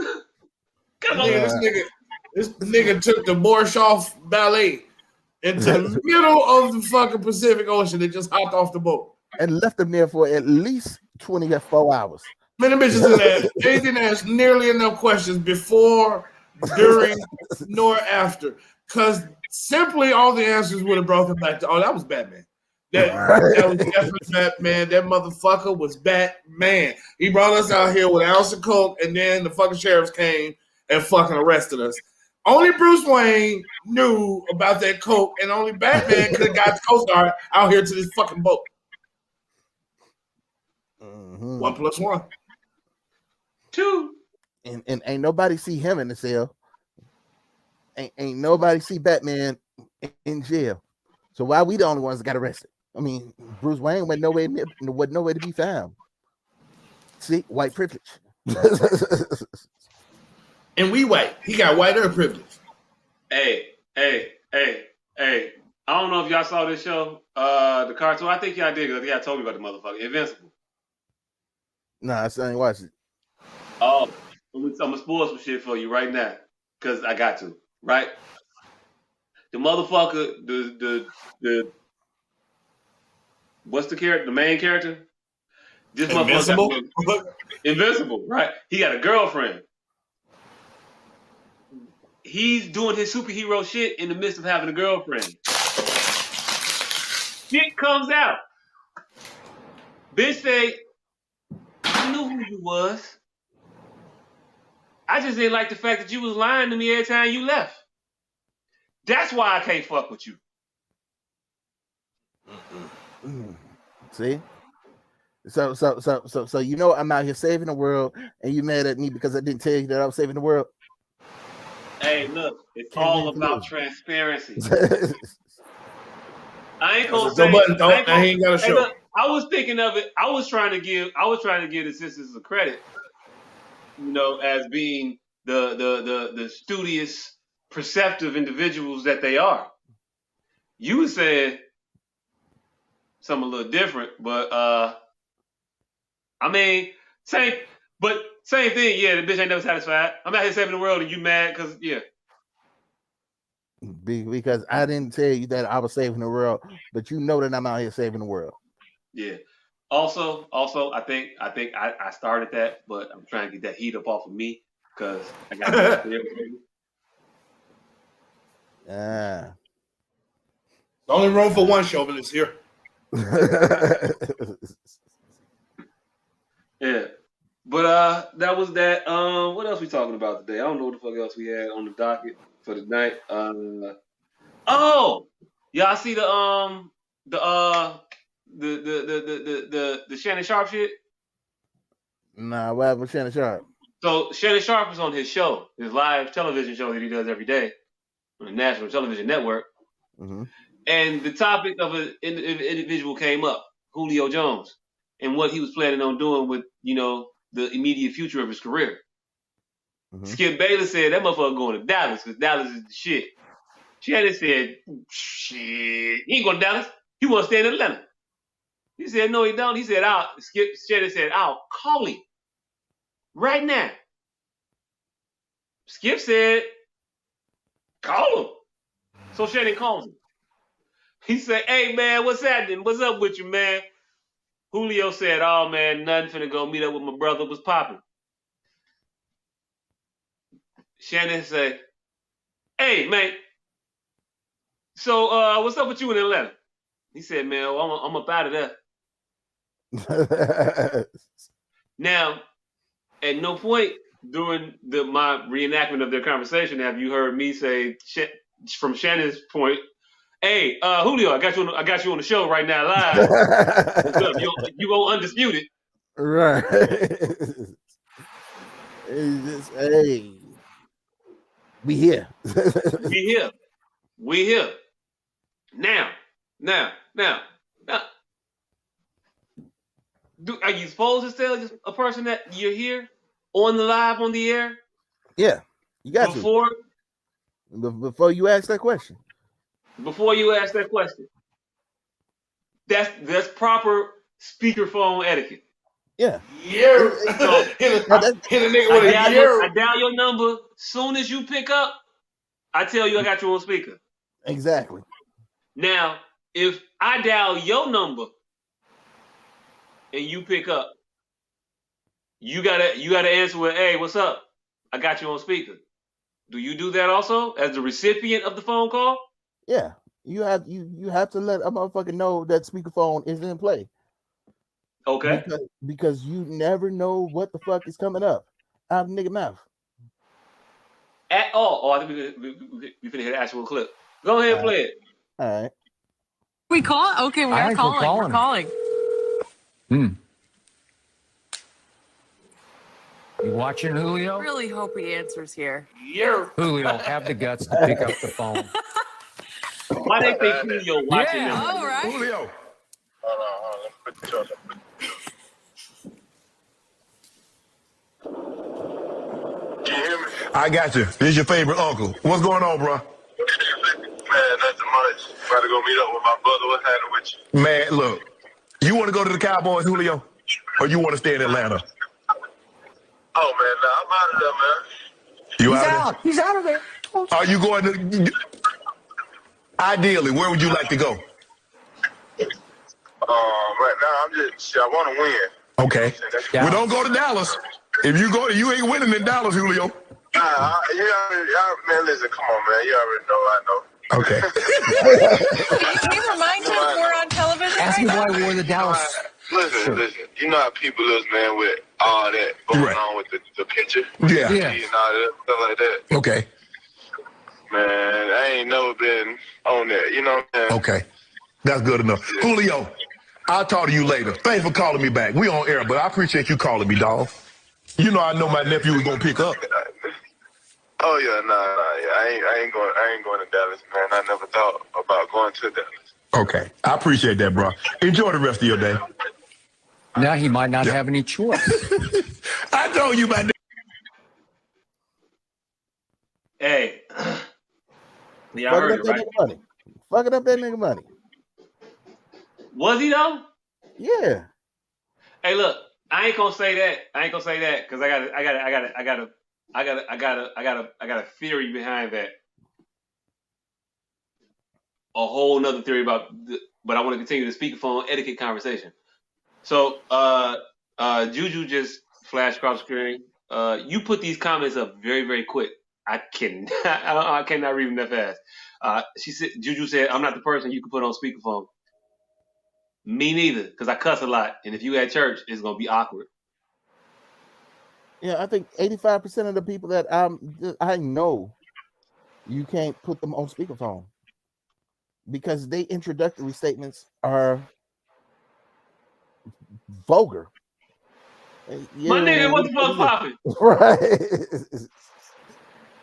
This nigga took the Borshoff ballet into the middle of the fucking Pacific Ocean and just hopped off the boat. And left them there for at least 24 hours. Man, the bitches didn't ask nearly enough questions before, during, nor after. Because simply all the answers would have brought them back to, that was Batman. That was definitely Batman. That motherfucker was Batman. He brought us out here with an ounce of coke, and then the fucking sheriffs came and fucking arrested us. Only Bruce Wayne knew about that coke, and only Batman could have got the Coast Guard out here to this fucking boat. 1 + 1. 2. And ain't nobody see him in the cell. Ain't nobody see Batman in jail. So why we the only ones that got arrested? I mean, Bruce Wayne wasn't nowhere to be found. See, white privilege. And we white. He got white earth privilege. Hey. I don't know if y'all saw this show, the cartoon. I think y'all did, because y'all told me about the motherfucker. Invincible. Nah, I still ain't watched it. Oh, I'm gonna spoil some shit for you right now, because I got to, right? The motherfucker, the what's the character? The main character? This Invincible? Invincible, right? He got a girlfriend. He's doing his superhero shit in the midst of having a girlfriend. Shit comes out. Bitch say, I knew who you was. I just didn't like the fact that you was lying to me every time you left. That's why I can't fuck with you. See? So I'm out here saving the world, and you mad at me because I didn't tell you that I was saving the world? Hey, look, it's all about transparency. I ain't gonna say. I ain't got to show. Look, I was thinking of it. I was trying to give the sisters a credit, as being the studious, perceptive individuals that they are. You said something a little different, but I mean, same thing. Yeah, the bitch ain't never satisfied. I'm out here saving the world, and you mad because because I didn't tell you that I was saving the world, but you know that I'm out here saving the world. Yeah. Also, I think I started that, but I'm trying to get that heat up off of me because I got the only room for one chauvinist here. Yeah. But that was that. What else we talking about today? I don't know what the fuck else we had on the docket for the night. Y'all see the Shannon Sharp shit? Nah, what happened with Shannon Sharp? So Shannon Sharp was on his show, his live television show that he does every day on the National Television Network. Mm-hmm. And the topic of an individual came up, Julio Jones, and what he was planning on doing with, the immediate future of his career. Mm-hmm. Skip Bayless said that motherfucker going to Dallas because Dallas is the shit. Shannon said, shit, he ain't going to Dallas. He want to stay in Atlanta. He said, no, he don't. He said, Shannon said, I'll call him right now. Skip said, call him. So Shannon calls him. He said, hey, man, what's happening? What's up with you, man? Julio said, oh, man, nothing, finna go meet up with my brother, was popping. Shannon said, hey, man, so what's up with you in Atlanta? He said, man, well, I'm up out of there. Now, at no point during my reenactment of their conversation have you heard me say, from Shannon's point, hey, Julio, I got you on the show right now live. What's up? You won't undispute it. Right. It's just, hey, we here. We here. Now. Are you supposed to tell a person that you're here on the live on the air? Yeah, you got before you ask that question. Before you ask that question. That's proper speakerphone etiquette. Yeah. Yeah. So, I dial your number. Soon as you pick up, I tell you I got you on speaker. Exactly. Now, if I dial your number and you pick up, you gotta answer with, hey, what's up? I got you on speaker. Do you do that also as the recipient of the phone call? Yeah. You have to let a motherfucker know that speakerphone is in play. Okay. Because you never know what the fuck is coming up out of nigga mouth. At all. Oh, I think we finna hit an actual clip. Go ahead and play it. All right. We call? Okay, we are calling. We're calling. You watching, Julio? I really hope he answers here. Yeah. Julio, have the guts to pick up the phone. Why they think Julio watching them? All right. Julio. Hold on. Let me put the charger. Can you hear me? I got you. This is your favorite uncle. What's going on, bro? Man, nothing much. About to go meet up with my brother. What's happening with you? Man, look. You want to go to the Cowboys, Julio? Or you want to stay in Atlanta? Oh, man, nah, I'm out of there, man. You out? He's out of there. Are you going to... Ideally, where would you like to go? Right now, I want to win. Okay. Well, don't go to Dallas. If you go, you ain't winning in Dallas, Julio. Man, listen, come on, man. You already know I know. Okay. Can you remind him we're on television Ask right him now? why we wore the Dallas. Listen. You know how people is, man, with all that going on with the picture? Yeah. And all that stuff like that. Okay. Man, I ain't never been on that. You know what I'm saying? Okay. That's good enough. Yeah. Julio, I'll talk to you later. Thanks for calling me back. We on air, but I appreciate you calling me, dog. You know I know my nephew was gonna pick up. Oh yeah, nah. I ain't going to Dallas, man. I never thought about going to Dallas. Okay. I appreciate that, bro. Enjoy the rest of your day. Now he might not have any choice. I told you about that. Hey. Yeah, I heard it, right? Fucking up that nigga money. Was he though? Yeah. Hey, look, I ain't gonna say that because I got a theory behind that. A whole nother theory but I want to continue the speakerphone etiquette conversation. So, Juju just flashed across the screen. You put these comments up very, very quick. I cannot read them that fast. Juju said, I'm not the person you can put on speakerphone. Me neither, because I cuss a lot. And if you at church, it's going to be awkward. Yeah, I think 85% of the people that I know, you can't put them on speakerphone because they introductory statements are vulgar. Yeah, My nigga, what the fuck popping? Right.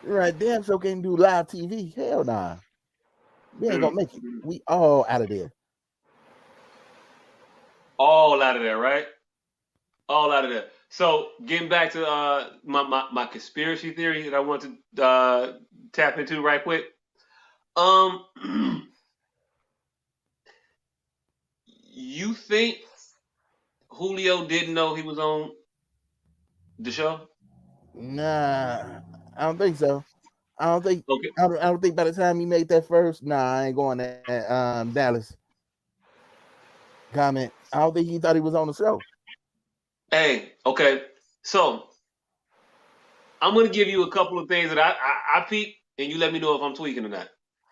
Right. Damn sure can't do live TV. Hell nah. We ain't gonna make it. We all out of there. All out of there, right? All out of there. So getting back to my conspiracy theory that I want to tap into right quick. You think Julio didn't know he was on the show? Nah, I don't think so. I don't think. Okay. I don't think by the time he made that first, I ain't going to Dallas comment. I don't think he thought he was on the show. Hey, okay. So I'm gonna give you a couple of things that I peep, and you let me know if I'm tweaking or not.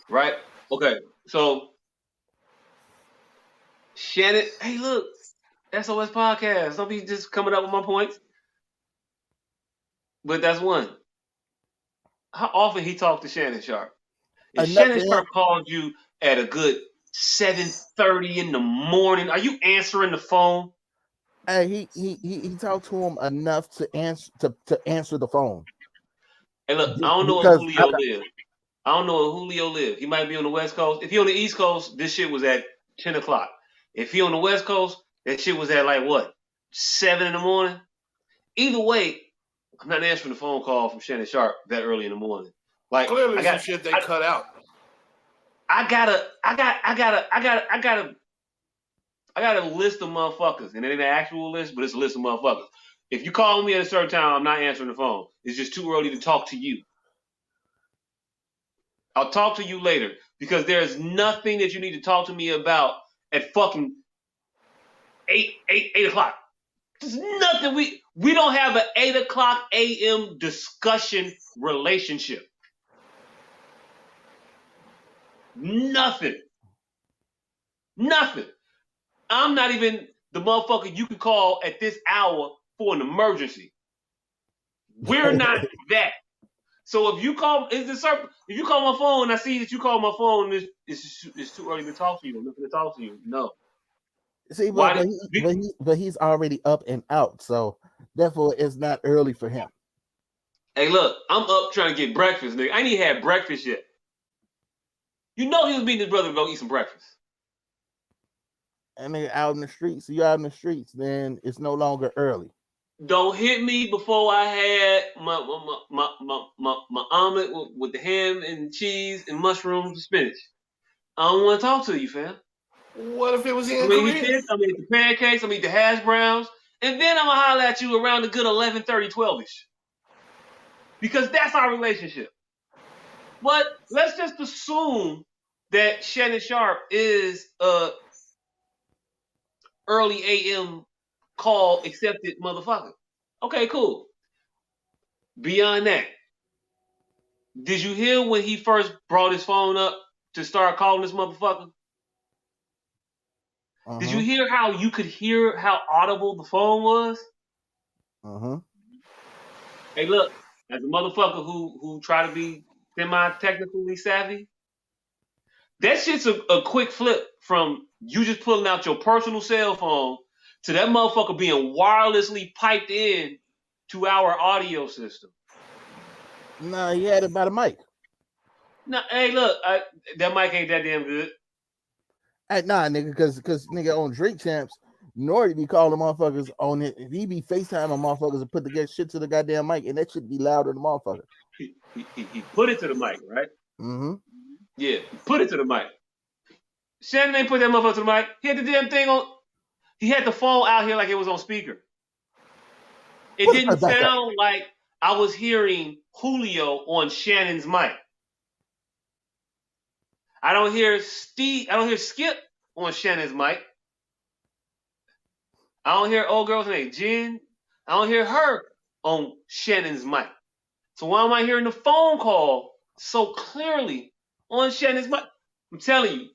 Right? Okay. So Shannon, hey, look, S.O.S. podcast. Don't be just coming up with my points. But that's one. How often he talked to Shannon Sharp? If Shannon Sharp called you at a good 7:30 in the morning, are you answering the phone? Hey, he talked to him enough to answer the phone. Hey, look, I don't know where Julio lives. I don't know where Julio lives. He might be on the West Coast. If he on the East Coast, this shit was at 10 o'clock. If he on the West Coast, that shit was at like what, 7 in the morning? Either way, I'm not answering the phone call from Shannon Sharp that early in the morning. Like clearly some shit they cut out. I got a list of motherfuckers, and it ain't an actual list, but it's a list of motherfuckers. If you call me at a certain time, I'm not answering the phone. It's just too early to talk to you. I'll talk to you later because there's nothing that you need to talk to me about at fucking 8 o'clock. There's nothing. We don't have an 8 o'clock a.m. discussion relationship. Nothing. I'm not even the motherfucker you can call at this hour for an emergency. We're not that. So if you call my phone and I see that you call my phone, it's too early to talk to you. I'm not going to talk to you. No. See, but he's already up and out, so therefore it's not early for him. Hey, look, I'm up trying to get breakfast, nigga. I ain't even had breakfast yet. You know he was meeting his brother to go eat some breakfast. And they're out in the streets. So you're out in the streets, then it's no longer early. Don't hit me before I had my omelet with the ham and cheese and mushrooms and spinach. I don't want to talk to you, fam. What if it was in Korea? I'm gonna eat the pancakes, I'm gonna eat the hash browns, and then I'm gonna holler at you around the good 11:30, 12-ish. Because that's our relationship. But let's just assume that Shannon Sharp is a early AM call accepted motherfucker. Okay, cool. Beyond that, did you hear when he first brought his phone up to start calling this motherfucker? Uh-huh. Did you hear how you could hear how audible the phone was? Uh-huh. Hey, look, as a motherfucker who try to be semi-technically savvy, that shit's a quick flip from you just pulling out your personal cell phone to that motherfucker being wirelessly piped in to our audio system. No, he had it by the mic. No, hey, look, that mic ain't that damn good. Nah, nigga, because nigga on Drink Champs, Nori be calling motherfuckers on it. He be FaceTiming motherfuckers and put the shit to the goddamn mic, and that shit be louder than motherfucker. He put it to the mic, right? Mm-hmm. Yeah, put it to the mic. Shannon ain't put that motherfucker to the mic. He had the damn thing on. He had the phone out here like it was on speaker. It didn't sound like I was hearing Julio on Shannon's mic. I don't hear Skip on Shannon's mic. I don't hear old girl's name, Jen. I don't hear her on Shannon's mic. So why am I hearing the phone call so clearly on Shannon's mic? I'm telling you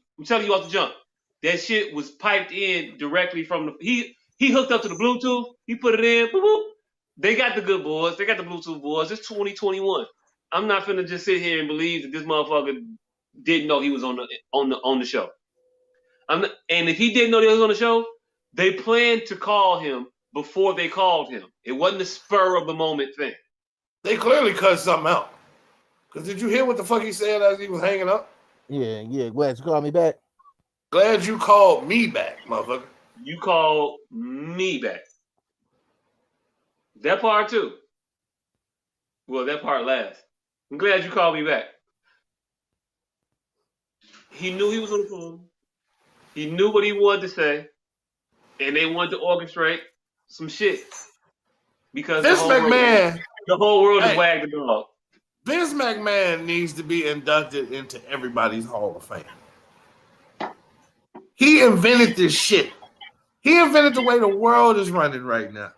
off the jump. That shit was piped in directly from the he hooked up to the Bluetooth, he put it in, boop, boop. They got the good boards, they got the Bluetooth boards. It's 2021. I'm not finna just sit here and believe that this motherfucker didn't know he was on the show. And if he didn't know he was on the show, they planned to call him before they called him. It wasn't a spur of the moment thing. They clearly cut something out. Because did you hear what the fuck he said as he was hanging up? Yeah. Glad you called me back. Glad you called me back, motherfucker. You called me back. That part too. Well, that part last. I'm glad you called me back. He knew he was on the phone. He knew what he wanted to say. And they wanted to orchestrate some shit. Because Vince McMahon, the whole world is wagged the dog. Vince McMahon needs to be inducted into everybody's Hall of Fame. He invented this shit. He invented the way the world is running right now.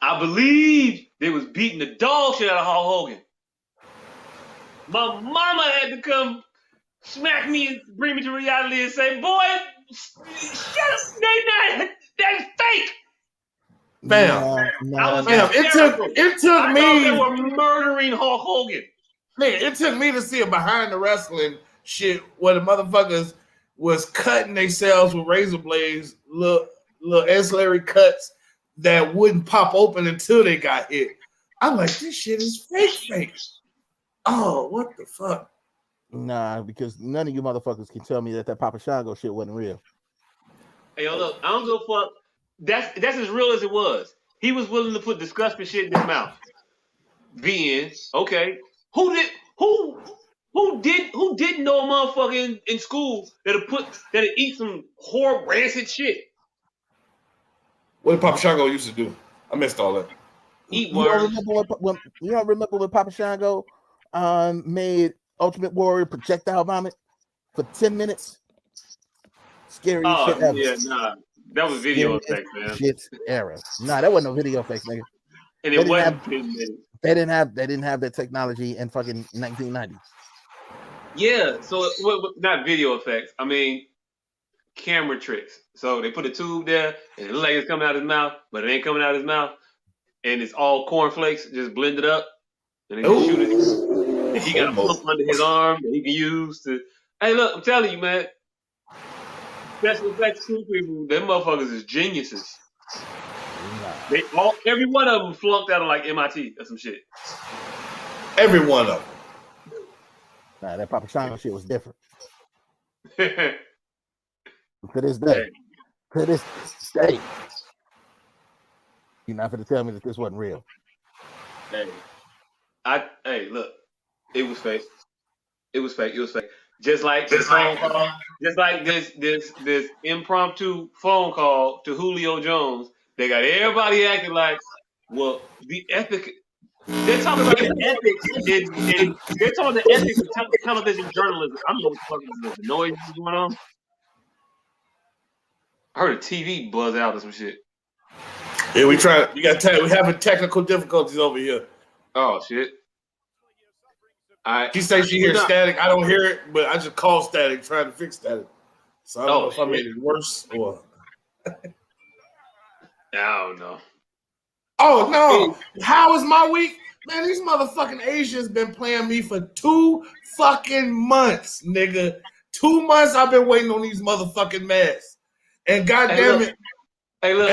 I believe they was beating the dog shit out of Hulk Hogan. My mama had to come smack me and bring me to reality and say, "Boy, shut up! That's fake." Bam. It took me. They were murdering Hulk Hogan. Nigga, it took me to see a behind the wrestling shit where the motherfuckers was cutting themselves with razor blades, little ancillary cuts that wouldn't pop open until they got hit. I'm like, this shit is fake. Oh, what the fuck? Nah, because none of you motherfuckers can tell me that Papa Shango shit wasn't real. Hey, yo, look, I don't give a fuck. That's as real as it was. He was willing to put disgusting shit in his mouth. Being okay, who didn't know a motherfucker in school that'd eat some horrible rancid shit? What did Papa Shango used to do? I missed all that. Eat worms. You don't remember when Papa Shango made Ultimate Warrior projectile vomit for 10 minutes? Scary shit ever. Yeah, nah. That was video effects, man. Shit's era. Nah, that wasn't no video effects, nigga. And it wasn't. They didn't have that technology in fucking 1990. Yeah, so not video effects. I mean, camera tricks. So they put a tube there, and it looks like it's coming out of his mouth, but it ain't coming out of his mouth, and it's all cornflakes just blended up, and they just shoot it. And he got a pump under his arm that he can use to. Hey, look, I'm telling you, man. Special effects people, them motherfuckers is geniuses. Every one of them flunked out of like MIT or some shit. Every one of them. Nah, that Papa Shango shit was different. To this day, you're not going to tell me that this wasn't real. Hey, look, it was fake. It was fake. Just like this phone call, just like this impromptu phone call to Julio Jones, they got everybody acting like, well, the ethic. They're talking about the ethics. They're talking the ethics of television journalism. I don't know what the fuck is the noise is going on. I heard a TV buzz out or some shit. Yeah, we having technical difficulties over here. Oh shit. She says she hears static. I don't hear it, but I just call static, trying to fix static. So I don't know if I made it worse or. I don't know. Oh no! How was my week? Man, these motherfucking Asians been playing me for 2 fucking months, nigga. 2 months I've been waiting on these motherfucking masks. And goddamn it. Hey, look,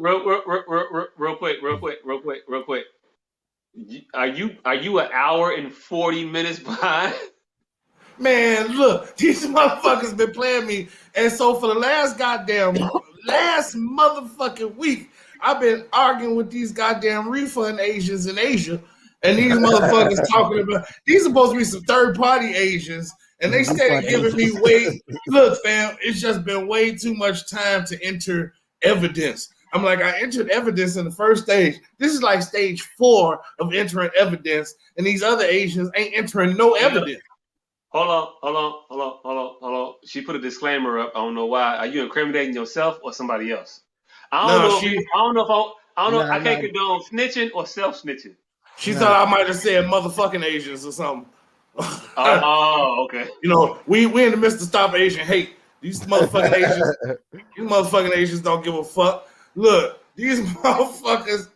real quick. Are you an hour and 40 minutes behind? Man, look, these motherfuckers been playing me. And so for the last motherfucking week, I've been arguing with these goddamn refund Asians in Asia. And these motherfuckers talking about, these are supposed to be some third-party Asians. And they started giving me look, fam, it's just been way too much time to enter evidence. I'm like, I entered evidence in the first stage. This is like stage 4 of entering evidence. And these other Asians ain't entering no evidence. Hold on. She put a disclaimer up. I don't know why. Are you incriminating yourself or somebody else? I don't know. I can't condone snitching or self-snitching. She thought I might have said motherfucking Asians or something. Oh, okay. You know, we in the midst of stop Asian hate. These motherfucking Asians don't give a fuck. Look, these motherfuckers,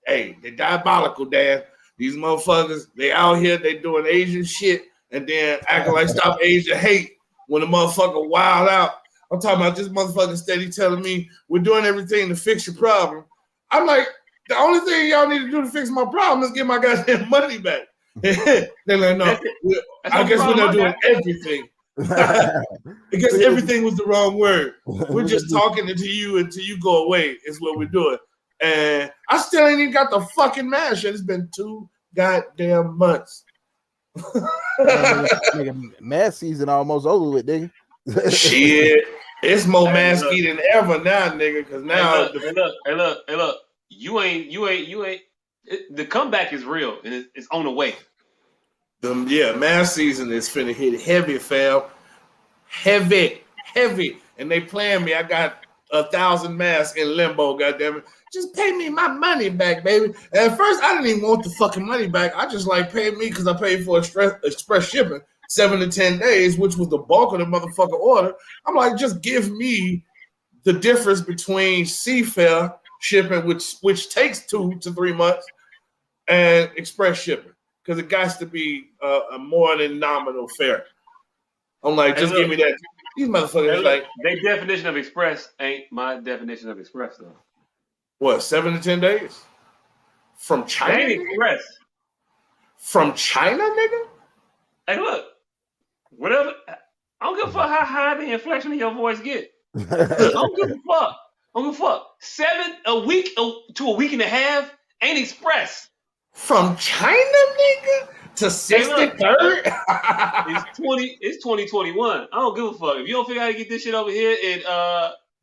hey, they diabolical, Dad. These motherfuckers, they out here, they doing Asian shit and then acting like stop Asian hate when the motherfucker wild out. I'm talking about this motherfucker steady telling me we're doing everything to fix your problem. I'm like, the only thing y'all need to do to fix my problem is get my goddamn money back. They're like, no, I guess we're not doing everything. I guess everything was the wrong word. We're just talking to you until you go away is what we're doing. And I still ain't even got the fucking mask yet. It's been 2 goddamn months. Mask season almost over with, nigga. Shit. It's more masky than ever now, nigga. Because now, hey, look. You ain't. The comeback is real and it's on the way. Mask season is finna hit heavy, fam. Heavy. And they playing me. I got 1,000 masks in limbo, goddammit. Just pay me my money back, baby. And at first, I didn't even want the fucking money back. I just like paid me because I paid for express shipping 7 to 10 days, which was the bulk of the motherfucking order. I'm like, just give me the difference between seafair shipping, which takes 2 to 3 months, and express shipping because it got to be a more than nominal fare. I'm like, just give me that. These motherfuckers like their definition of express ain't my definition of express though. What, 7 to 10 days? From China? They ain't express. From China, nigga? Hey, look. Whatever. I don't give a fuck how high the inflection of your voice get. I don't give a fuck. 7 a week to a week and a half ain't express. From China, nigga? To 63rd? It's 2021. I don't give a fuck. If you don't figure out how to get this shit over here in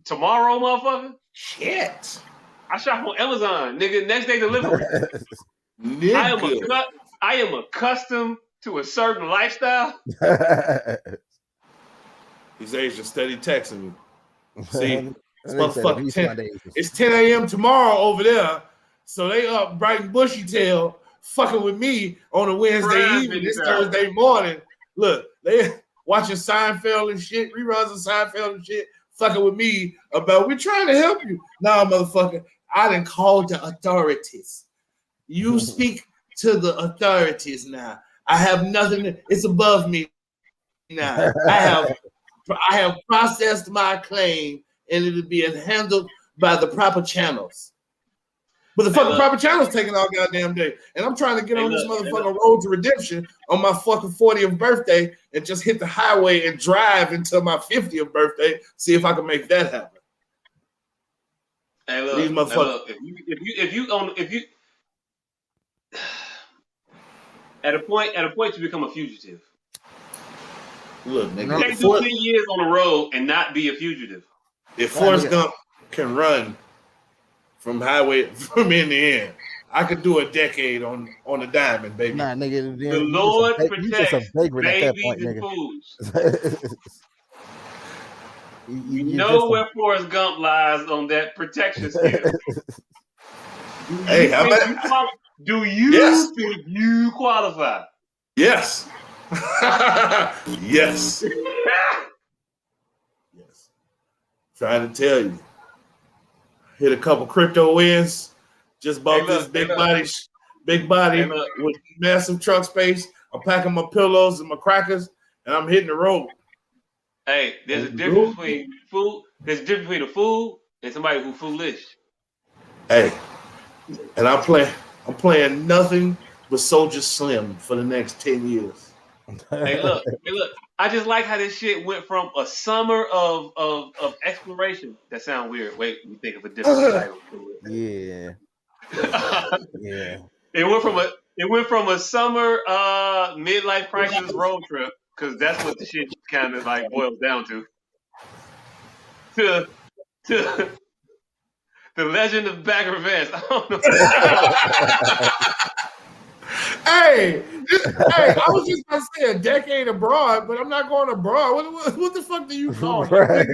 tomorrow, motherfucker. Shit. I shop on Amazon, nigga. Next day delivery. I am accustomed to a certain lifestyle. These Asians steady texting me. See, it's 10 a.m. tomorrow over there, so they up bright and bushy tail fucking with me on a Wednesday evening. It's Thursday morning. Look, they watching Seinfeld and shit, reruns of Seinfeld and shit, fucking with me about we're trying to help you. Nah, motherfucker, I done called the authorities. You speak to the authorities now. I have nothing. It's above me now. I have processed my claim, and it'll be handled by the proper channels. But the fucking proper channel's taking all goddamn day, and I'm trying to get on this motherfucking road to redemption on my fucking 40th birthday and just hit the highway and drive until my 50th birthday. See if I can make that happen. Hey, look, if you at a point you become a fugitive. Look, nigga, you can't do 10 years on the road and not be a fugitive. If Forrest Gump can run from end to end, I could do a decade on the diamond, baby. Nah, nigga, the Lord protects babies and fools. You know where Forrest Gump lies on that protection scale. Hey, how about do you think you qualify? Yes. Yes. Yes. Trying to tell you. Hit a couple crypto wins. Just bought this big body with massive trunk space. I'm packing my pillows and my crackers, and I'm hitting the road. Hey, there's a difference between food. There's a difference between a fool and somebody who's foolish. Hey, and I'm playing nothing but Soldier Slim for the next 10 years. Hey, look. I just like how this shit went from a summer of exploration. That sounds weird. Wait, we think of a different title. Yeah. Yeah. It went from a summer midlife crisis road trip, because that's what the shit kind of like boils down to the Legend of Bagger Vance. I don't know. Hey, I was just gonna say a decade abroad, but I'm not going abroad. What the fuck do you call it? Right.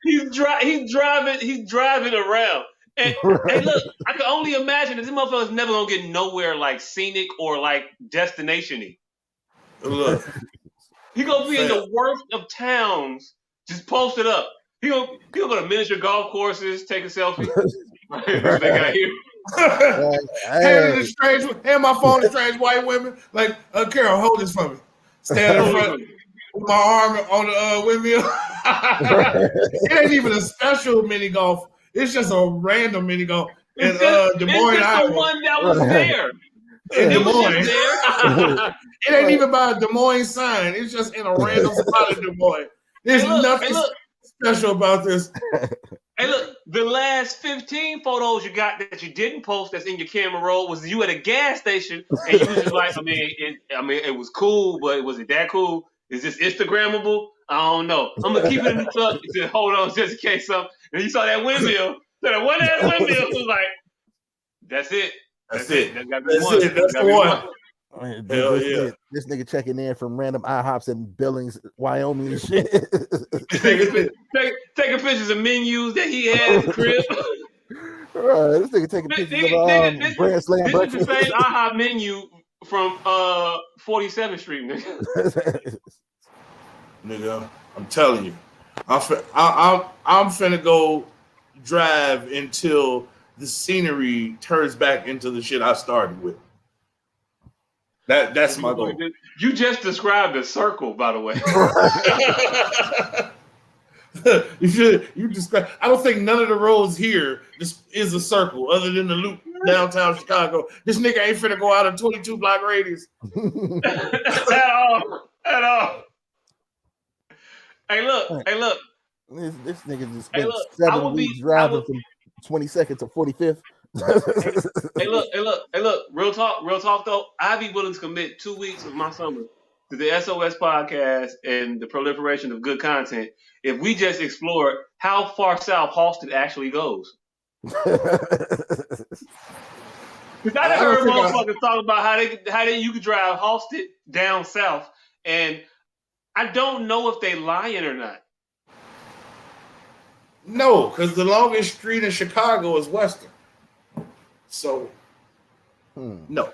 He's driving around. And hey, look, I can only imagine that this motherfucker's never gonna get nowhere like scenic or like destination-y. Look, he gonna be in the worst of towns, just posted up. He gonna go to miniature golf courses, take a selfie. They got here. Hand my phone to strange white women. Like, Carol, hold this for me. Stand in front. with my arm on the windmill. It ain't even a special mini golf. It's just a random mini golf in Des Moines, it's Iowa. the one that was there. In Des It was Moines. just there. It ain't even by a Des Moines sign. It's just in a random spot in Des Moines. There's nothing special about this. Hey, look, the last 15 photos you got that you didn't post that's in your camera roll was you at a gas station, and you was just like, it was cool, but was it that cool? Is this Instagrammable? I don't know. I'm gonna keep it in the truck. You said, hold on, just in case something. And you saw that windmill. That one ass windmill was like, that's it. That's it. That's gotta be one. That's the one. This nigga checking in from random IHOPs in Billings, Wyoming and shit. taking pictures of menus that he had at the crib. Right, this nigga taking pictures of Grand Slam breakfast. This is the same IHOP menu from 47th Street, nigga. Nigga, I'm telling you, I'm finna go drive until the scenery turns back into the shit I started with. That's my goal. You just described a circle, by the way. You describe. I don't think none of the roads here is a circle, other than the loop downtown Chicago. This nigga ain't finna go out a 22 block radius at all. Hey, look. This nigga just spent 7 weeks driving from 22nd to 45th. Hey, look. Real talk though. I'd be willing to commit 2 weeks of my summer to the S.O.S podcast and the proliferation of good content if we just explore how far south Halsted actually goes. Because I heard motherfuckers talk about how you could drive Halsted down south, and I don't know if they lying or not. No, because the longest street in Chicago is Western. So, no.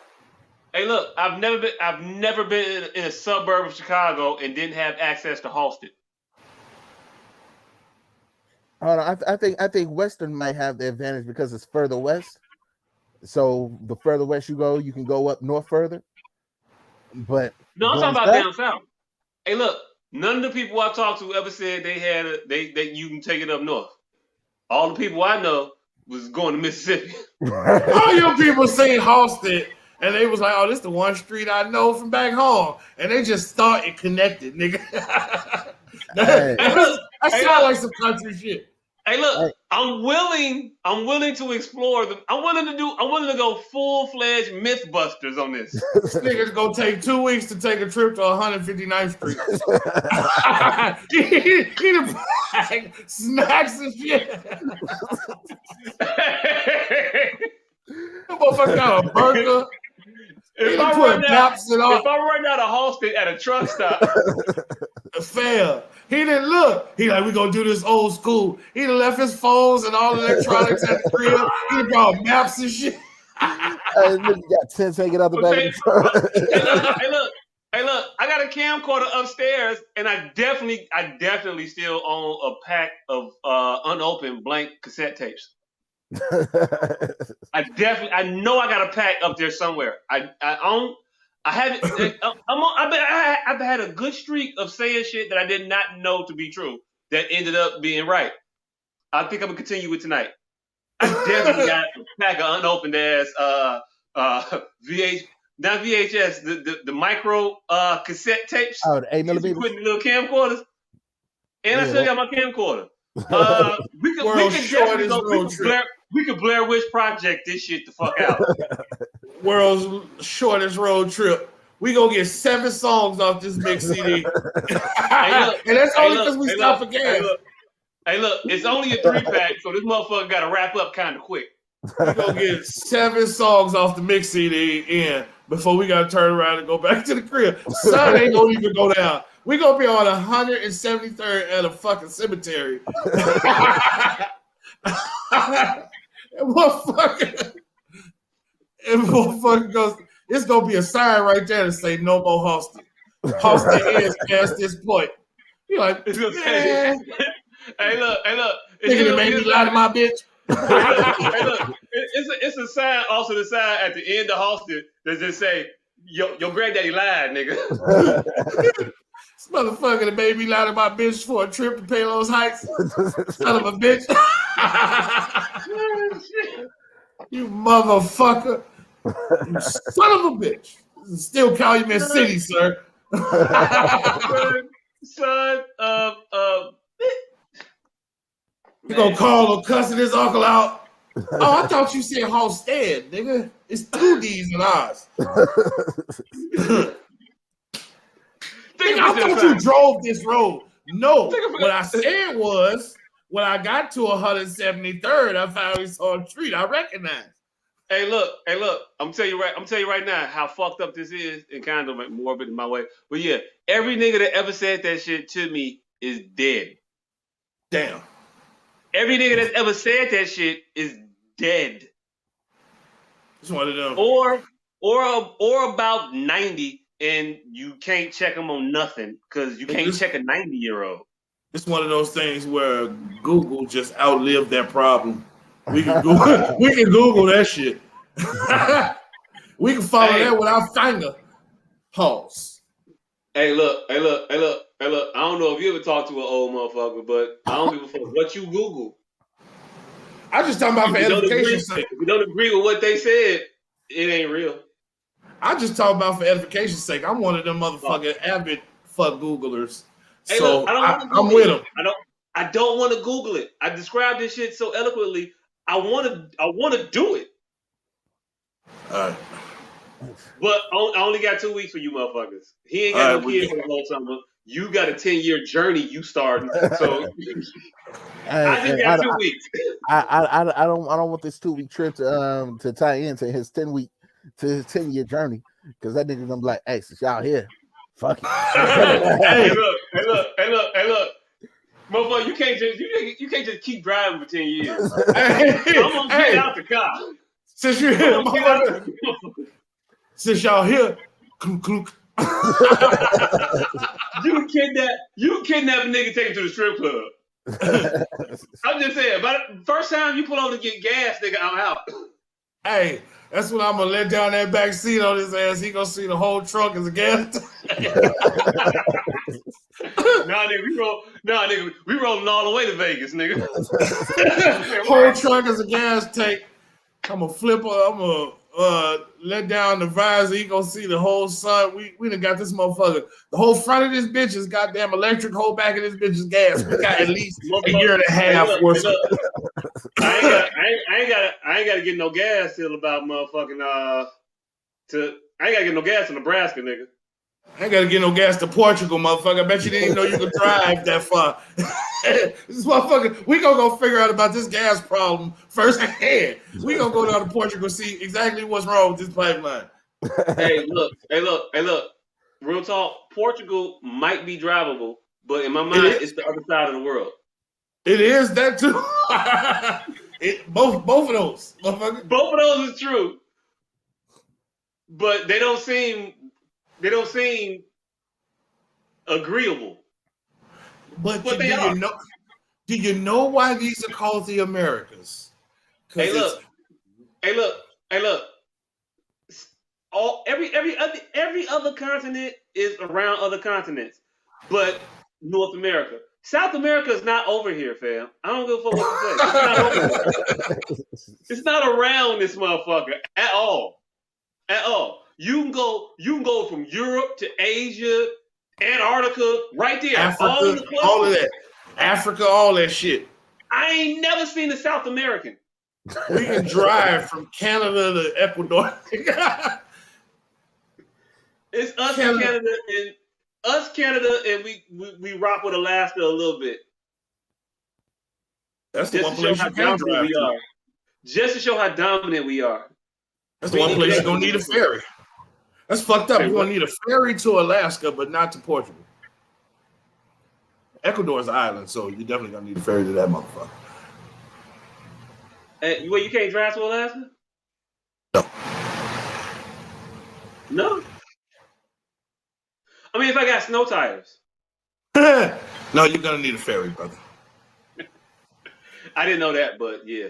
Hey, look, I've never been in a suburb of Chicago and didn't have access to Halsted. I think Western might have the advantage because it's further west. So the further west you go, you can go up north further. But no, I'm talking about down south. Hey, look, none of the people I talked to ever said that you can take it up north. All the people I know was going to Mississippi. All your people seen Halsted, and they was like, "Oh, this is the one street I know from back home," and they just thought it connected, nigga. That sounds like some country shit. Hey, look, I'm willing to explore them. I'm willing to go full-fledged Mythbusters on this. This nigga's gonna take 2 weeks to take a trip to 159th Street. Eat a bag, snacks and shit. That motherfucker got a burger. If I run out of Halsted at a truck stop, fail. He didn't look. He like, we gonna do this old school. He done left his phones and all the electronics at the crib. He brought maps and shit. He got tents hanging out the back of the truck. Hey, look, I got a camcorder upstairs, and I definitely still own a pack of unopened blank cassette tapes. I know I got a pack up there somewhere. I've had a good streak of saying shit that I did not know to be true that ended up being right. I think I'm gonna continue with tonight. I definitely got a pack of unopened ass VHS, the micro cassette tapes. Oh, the 8 millimeters. Putting the little camcorders, and I still got my camcorder. We could Blair Witch Project this shit the fuck out. World's shortest road trip. We gonna get 7 songs off this big CD. And that's only because we stopped for gas. Hey, look, it's only a 3-pack, so this motherfucker got to wrap up kind of quick. We gonna get 7 songs off the mix CD in before we gotta turn around and go back to the crib. Sun ain't gonna even go down. We gonna be on 173rd at a fucking cemetery. And motherfucker goes, it's gonna be a sign right there to say no more Halsted. Halsted ends past this point. You're like, man. Hey, look. Nigga made me lie to my bitch. Hey, look. It's a sign, also the sign at the end of Halsted that just say, your granddaddy lied, nigga. This motherfucker that made me lie to my bitch for a trip to Palos Heights. Son of a bitch. You motherfucker. You son of a bitch. Still Calumet City, sir. Son of a You gonna call or cussing his uncle out? Oh, I thought you said Halstead, nigga. It's 2 D's and R's. Nigga, I thought you drove this road. No, what I said was when I got to 173rd, I finally saw a street I recognized. Hey, look. I'm tell you right now how fucked up this is, and kind of morbid in my way. But yeah, every nigga that ever said that shit to me is dead. Damn. Every nigga that's ever said that shit is dead. Just one of them. Or about 90, and you can't check them on nothing because you can't check a 90-year-old. It's one of those things where Google just outlived that problem. We can Google that shit. We can follow that with our finger. Pause. Hey, look. I don't know if you ever talked to an old motherfucker, but I don't give a fuck what you Google. I just talking about for edification's sake. If you don't agree with what they said, it ain't real. I just talk about for edification's sake. I'm one of them motherfucking avid fuck Googlers. Hey, so look, I'm with them. I don't want to Google it. I described this shit so eloquently. I want to do it. All right. But I only got 2 weeks for you motherfuckers. He ain't got no kids for the whole summer. You got a 10-year journey you starting. So I just got 2 weeks. I don't want this 2-week trip to tie into his 10-year journey, because that nigga gonna be like, hey, since y'all here, fuck it. Hey, look. Motherfucker, you can't just keep driving for 10 years. I'm gonna get out the car. Since you're here, since y'all here, clunk. You kidnap a nigga, take him to the strip club. I'm just saying, but first time you pull over to get gas, nigga, I'm out. Hey, that's when I'm gonna let down that back seat on his ass. He gonna see the whole trunk as a gas. Nigga, we rolling all the way to Vegas, nigga. Whole trunk as a gas tank. I'm gonna flip. I'm gonna let down the visor. He gonna see the whole sun. We done got this motherfucker. The whole front of this bitch is goddamn electric. Whole back of this bitch is gas. We got at least a year and a half worth. I ain't gotta get no gas till about motherfucking I ain't gotta get no gas in Nebraska, nigga. I ain't gotta get no gas to Portugal, motherfucker. I bet you didn't even know you could drive that far. This motherfucker, we gonna go figure out about this gas problem firsthand. We gonna go down to Portugal, see exactly what's wrong with this pipeline. Hey, look. Real talk, Portugal might be drivable, but in my mind, it's the other side of the world. It is that too. Both of those, motherfucker. Both of those is true, but they don't seem agreeable. But do you know why these are called the Americas? Hey, look. Every other continent is around other continents, but North America. South America is not over here, fam. I don't give a fuck what you say. It's not over here. It's not around this motherfucker at all. At all. You can go from Europe to Asia, Antarctica, right there. Africa, all of that. Africa, all that shit. I ain't never seen a South American. We can drive from Canada to Ecuador. It's us and Canada, and we rock with Alaska a little bit. That's the one place you can drive to. Just to show how dominant we are. That's the one place you're gonna need a ferry. That's fucked up. You're gonna need a ferry to Alaska, but not to Portugal. Ecuador is an island, so you're definitely gonna need a ferry to that motherfucker. Wait, you can't drive to Alaska? No. I mean, if I got snow tires. No, you're gonna need a ferry, brother. I didn't know that, but yeah.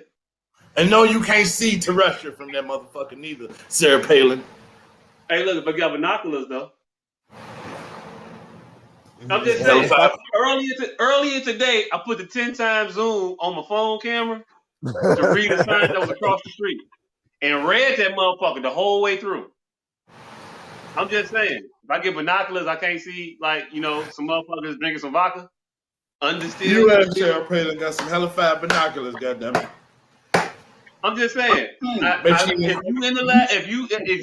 And no, you can't see terrestrial from that motherfucker neither, Sarah Palin. Hey, look, if I got binoculars though. I'm just saying. Earlier today, I put the 10 times zoom on my phone camera to read a sign that was across the street and read that motherfucker the whole way through. I'm just saying. If I get binoculars, I can't see some motherfuckers drinking some vodka. Understood. You and Sarah Palin got some hella fat binoculars, goddammit. I'm just saying. If you in the lab, if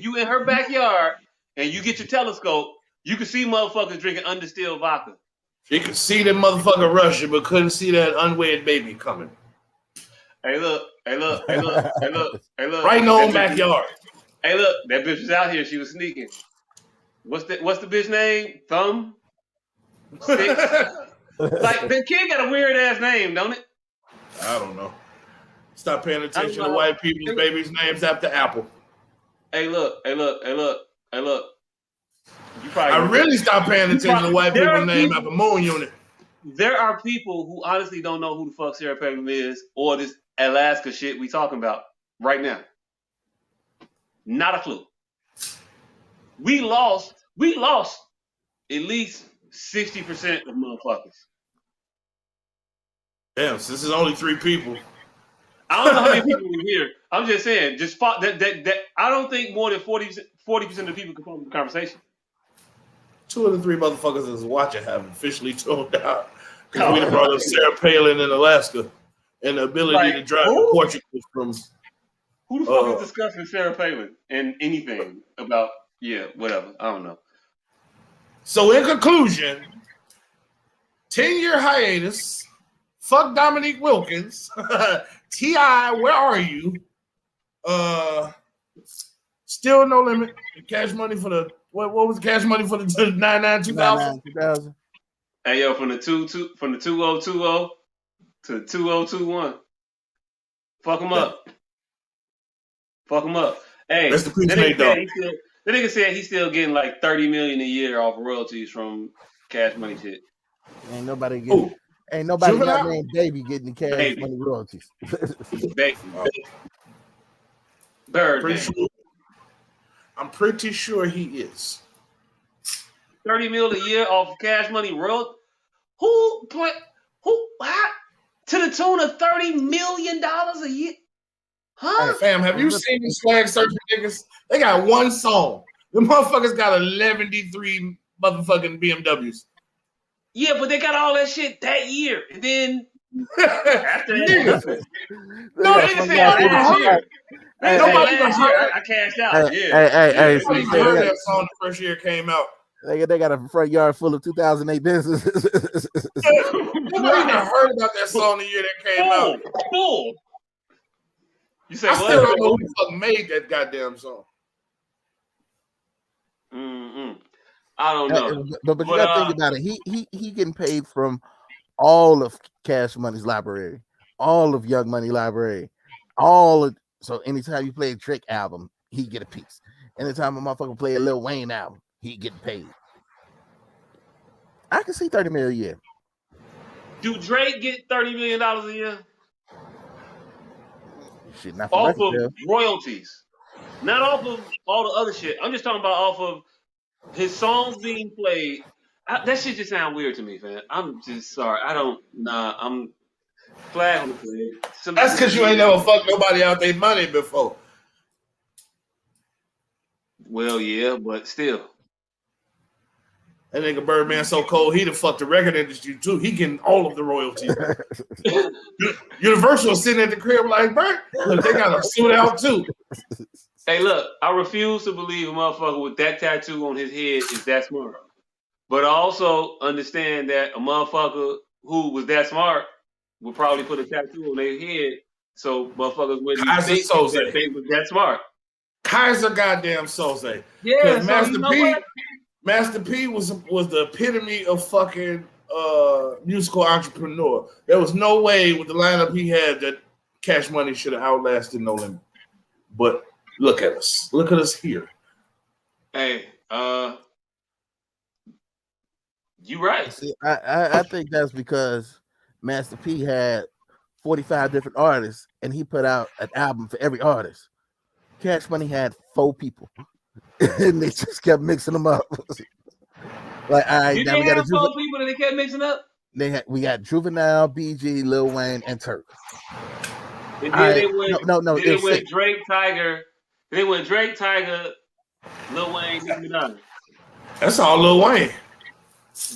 you in her backyard and you get your telescope, you can see motherfuckers drinking undistilled vodka. She could see that motherfucker rushing, but couldn't see that unwed baby coming. Hey look. Right in the own backyard. Hey look, that bitch was out here. She was sneaking. What's the bitch name? Thumb? 6? Like, the kid got a weird ass name, don't it? I don't know. Stop paying attention to white people's babies' names after Apple. Hey, look. I really stopped paying attention to white people's names after Moon Unit. There are people who honestly don't know who the fuck Sarah Palin is or this Alaska shit we talking about right now. Not a clue. We lost at least 60% of motherfuckers. Damn, so this is only 3 people. I don't know how many people were here. I'm just saying, that I don't think more than 40% of the people can come to the conversation. 2 of the 3 motherfuckers that's watching have officially tuned out. Because we brought up Sarah Palin in Alaska and the ability to drive to Portugal from. Who the fuck is discussing Sarah Palin and anything about, whatever. I don't know. So in conclusion, 10-year hiatus, fuck Dominique Wilkins, T.I., where are you? Still no limit. Cash money for the, what was the cash money for the 99-2000? Hey yo, from the 2020 to the 2021. Fuck them up. Hey, that's the precinct, though. The nigga said he's still getting like $30 million a year off royalties from Cash Money shit. Ain't nobody got named Baby getting the Cash Money royalties. Baby. Bird. I'm pretty sure he is. $30 million a year off Cash Money royalties. Who to the tune of $30 million a year? Huh? Hey, fam, have you seen these flag surfing niggas? They got one song. The motherfuckers got 11 motherfucking BMWs. Yeah, but they got all that shit that year. And then after that, niggas said last year. Nobody I cashed out. Hey, Nobody heard that song the first year it came out. They got a front yard full of 2008 businesses. Nobody even heard about that song the year that came out. Fool. You say I what? still don't know who the fuck made that goddamn song. I don't know. But you gotta think about it. He getting paid from all of Cash Money's library, all of Young Money library, so anytime you play a Drake album, he get a piece. Anytime a motherfucker play a Lil Wayne album, he get paid. I can see $30 million a year. Do Drake get $30 million a year? Shit, not off of royalties, not off of all the other shit. I'm just talking about off of his songs being played. That shit just sound weird to me, fam. I'm just sorry. I'm flag on the play. That's because you ain't never fucked nobody out their money before. Well, yeah, but still. That nigga Birdman so cold, he done fucked the record industry too. He getting all of the royalties. Universal sitting at the crib like, Bird, look, they got a suit out too. Hey, look, I refuse to believe a motherfucker with that tattoo on his head is that smart. But I also understand that a motherfucker who was that smart would probably put a tattoo on their head so motherfuckers wouldn't think that they was that smart. Kaiser goddamn Soze. Yeah, so Master P was the epitome of fucking musical entrepreneur. There was no way with the lineup he had that Cash Money should have outlasted No Limit. But look at us. Look at us here. Hey, you right. See, I think that's because Master P had 45 different artists and he put out an album for every artist. Cash Money had 4 people. And they just kept mixing them up. Like, all right, Did now they we got have 4 people that they kept mixing up? we got Juvenile, BG, Lil Wayne, and Turk. And All then right, they went. no, Then they it was went 6. Drake, Tiger. Then they went Drake, Tiger, Lil Wayne, Nicki Minaj. That's all Lil Wayne.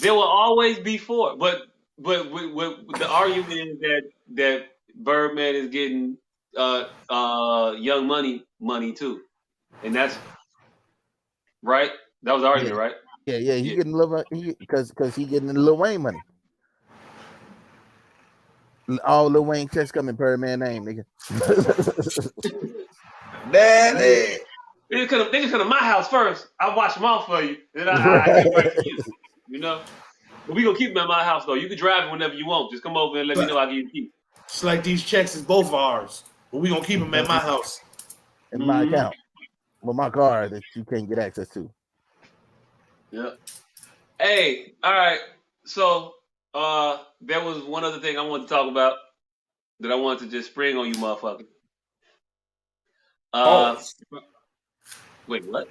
There will always be 4, but the argument is that Birdman is getting Young money too, and that's right. That was the argument, right? Yeah, he getting Lil because he getting the Lil Wayne money. All Lil Wayne checks come in Birdman name, nigga. Daddy. They just come to my house first. I wash them off for you, and I give it right to you. You know, but we gonna keep them at my house though. You can drive it whenever you want. Just come over and let me know. I'll give you the key. It's like these checks is both ours, but we gonna keep them at my house. In my account. With my car that you can't get access to. Yeah. Hey, all right. So there was one other thing I wanted to talk about that I wanted to just spring on you, motherfucker. Wait, what?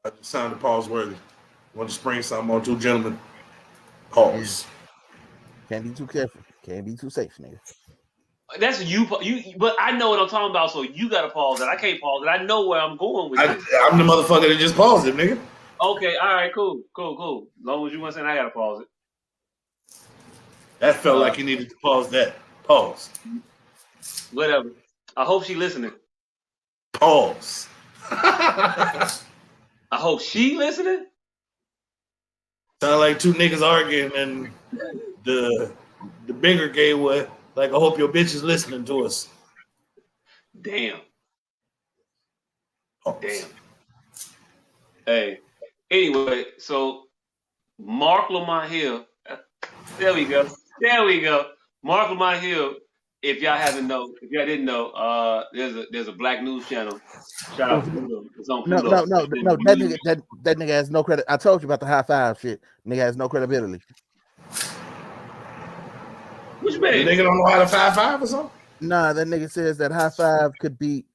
I just sounded pause worthy. Want to spring something on 2 gentlemen. Pause. Can't be too careful. Can't be too safe, nigga. That's you, but I know what I'm talking about, so you gotta pause it. I can't pause it. I know where I'm going with this. I'm the motherfucker that just paused it, nigga. Okay, all right, cool. As long as you want to say I gotta pause it. That felt like you needed to pause that. Pause. Whatever. I hope she listening. Pause. I hope she listening. Sound like 2 niggas arguing, and the bigger gay one, like, I hope your bitch is listening to us. Damn. Pause. Damn. Hey. Anyway, so Mark Lamont Hill. There we go. Mark Lamont Hill. If y'all didn't know, there's a black news channel. Shout out to Pluto. It's on Pluto. No. That nigga has no credit. I told you about the high five shit. Nigga has no credibility. Which man? The nigga don't know how to 5-5 or something? Nah, that nigga says that high five could beat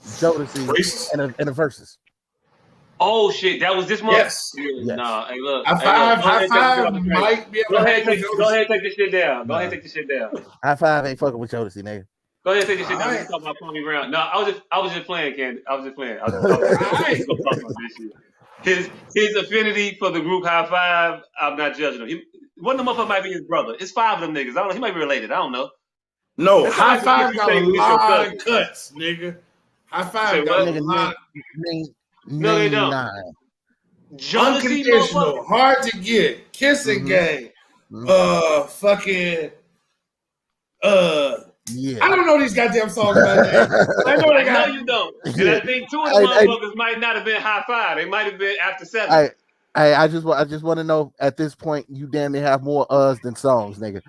Jodeci in a versus. Oh shit, that was this month? Yes. Nah, hey look. High five might be able Go ahead and take this shit down. High five ain't fucking with Jodeci, nigga. Go ahead and take this shit down. We can talk about Tony Brown. No, I was just playing, Candy. I was just playing. I was just talking about this shit. His affinity for the group High Five, I'm not judging him. One of them motherfuckers might be his brother. It's 5 of them niggas. I don't know. He might be related. I don't know. No, High Five got a lot of cuts, nigga. High Five got a lot. No, they don't. Unconditional, hard to get, kissing game, fucking, yeah. I don't know these goddamn songs about that. I know you don't. And I think 2 of the motherfuckers might not have been High Five. They might have been after 7. I just want to know at this point, you damn near have more than songs, nigga.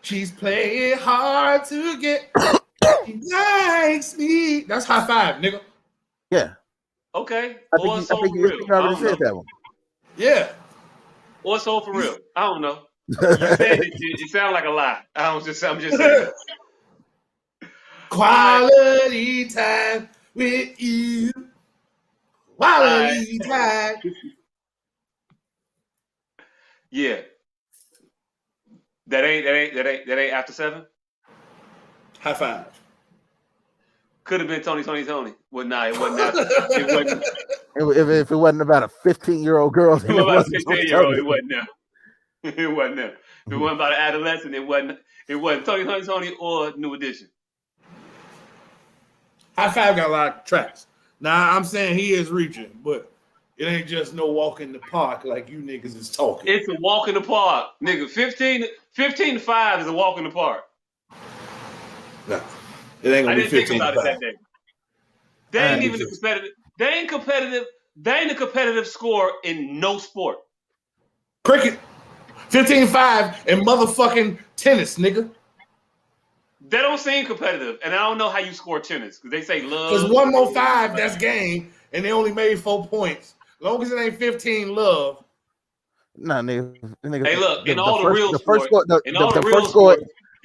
She's playing hard to get. She likes me. That's High Five, nigga. Yeah. Okay. I think you already said that one. Yeah. Or So For Real. I don't know. You said it sounds like a lie. I'm just saying. Quality time with you. Quality time. Yeah. That ain't after 7? High Five. Could have been Tony. Well, nah, it wasn't after. It wasn't. If it wasn't about a 15-year-old girl, It wasn't about a 15-year-old. It wasn't them. It wasn't them. If it wasn't about an adolescent, it wasn't Tony or New Edition. High Five got a lot of tracks. Now I'm saying he is reaching, but it ain't just no walk in the park like you niggas is talking. It's a walk in the park, nigga. 15 to 5 is a walk in the park. No, it ain't gonna be 15 to 5. That day. They ain't even competitive. They ain't competitive. They ain't a competitive score in no sport. Cricket, 15-5 and motherfucking tennis, nigga. They don't seem competitive, and I don't know how you score tennis because they say love. Because 1 more 5, that's game, and they only made 4 points. As long as it ain't 15 love. Nah, nigga. Hey, look, in all the real sports,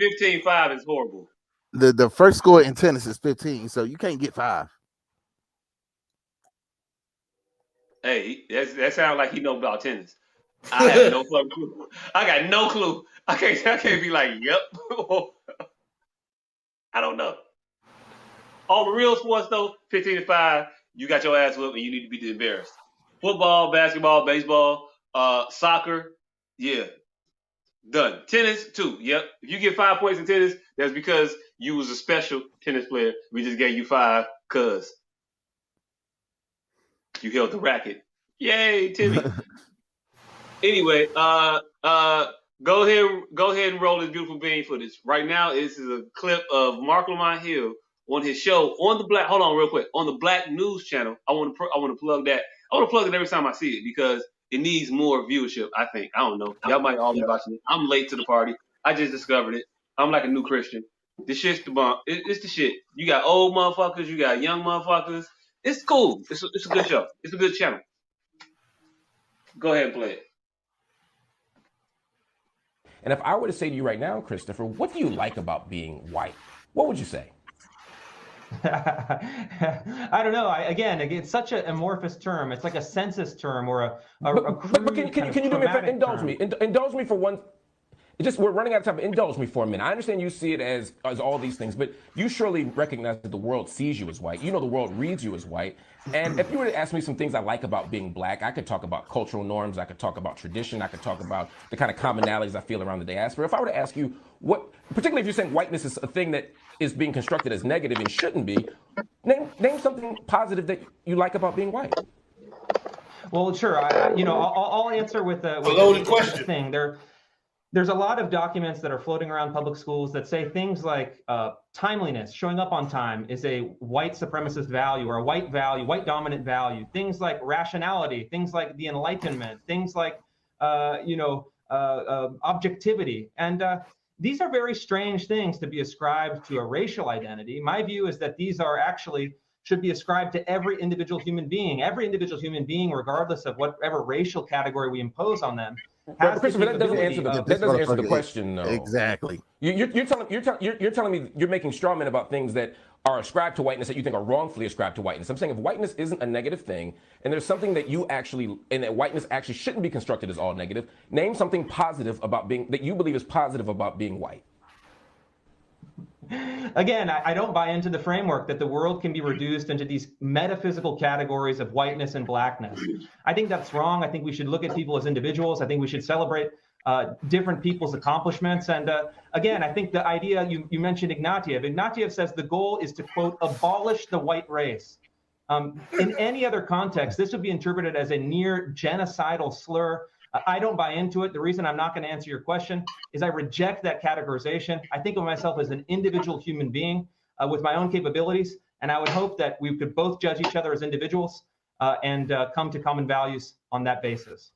15-5 is horrible. The first score in tennis is 15, so you can't get 5. Hey, that sounds like he know about tennis. I have no fucking clue. I got no clue. I can't be like, yep. I don't know. All the real sports though, 15-5, you got your ass whooped and you need to be embarrassed. Football, basketball, baseball, soccer, yeah, done. Tennis, too. Yep. If you get 5 points in tennis, that's because you was a special tennis player. We just gave you 5 because you held the racket. Yay, Timmy. Anyway, go ahead and roll this beautiful bean footage. Right now, this is a clip of Mark Lamont Hill on his show on the Black. Hold on, real quick. On the Black News Channel. I want to plug that. I want to plug it every time I see it because it needs more viewership. I think. I don't know. Y'all might all be watching it. I'm late to the party. I just discovered it. I'm like a new Christian. This shit's the bomb. It's the shit. You got old motherfuckers. You got young motherfuckers. It's cool. It's a good show. It's a good channel. Go ahead and play it. And if I were to say to you right now, Christopher, what do you like about being white? What would you say? I don't know. Again, it's such an amorphous term. It's like a census term or a But can you do me a favor? Indulge me for one. We're running out of time. Indulge me for a minute. I understand you see it as all these things, but you surely recognize that the world sees you as white. You know the world reads you as white. And if you were to ask me some things I like about being black, I could talk about cultural norms. I could talk about tradition. I could talk about the kind of commonalities I feel around the diaspora. If I were to ask you what, particularly if you're saying whiteness is a thing that is being constructed as negative and shouldn't be, name something positive that you like about being white. Well, sure. I'll answer with a loaded question. Thing. There's a lot of documents that are floating around public schools that say things like timeliness, showing up on time is a white supremacist value or a white dominant value. Things like rationality, things like the Enlightenment, things like, objectivity. And these are very strange things to be ascribed to a racial identity. My view is that these are actually should be ascribed to every individual human being. Every individual human being, regardless of whatever racial category we impose on them, has Christopher, that doesn't answer the question, though. Exactly. You're telling me you're making straw men about things that are ascribed to whiteness that you think are wrongfully ascribed to whiteness. I'm saying if whiteness isn't a negative thing, and there's something that that whiteness actually shouldn't be constructed as all negative, name something positive about that you believe is positive about being white. Again, I don't buy into the framework that the world can be reduced into these metaphysical categories of whiteness and blackness. I think that's wrong. I think we should look at people as individuals. I think we should celebrate different people's accomplishments. And again, I think the idea, you mentioned Ignatieff. Ignatieff says the goal is to, quote, abolish the white race. In any other context, this would be interpreted as a near genocidal slur. I don't buy into it. The reason I'm not going to answer your question is I reject that categorization. I think of myself as an individual human being with my own capabilities, and I would hope that we could both judge each other as individuals and come to common values on that basis.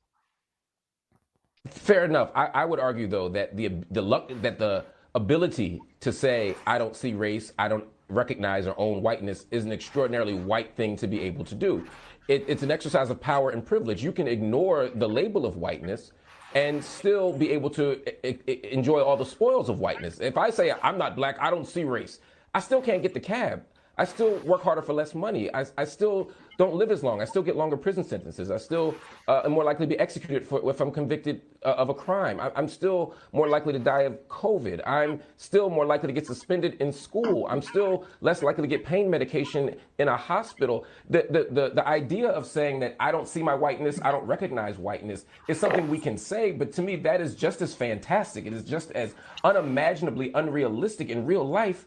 Fair enough. I would argue, though, that the ability to say I don't see race, I don't recognize or own whiteness is an extraordinarily white thing to be able to do. It's an exercise of power and privilege. You can ignore the label of whiteness and still be able to enjoy all the spoils of whiteness. If I say I'm not black, I don't see race, I still can't get the cab. I still work harder for less money. I still don't live as long. I still get longer prison sentences. I still am more likely to be executed if I'm convicted of a crime. I'm still more likely to die of COVID. I'm still more likely to get suspended in school. I'm still less likely to get pain medication in a hospital. The idea of saying that I don't see my whiteness, I don't recognize whiteness is something we can say, but to me that is just as fantastic. It is just as unimaginably unrealistic in real life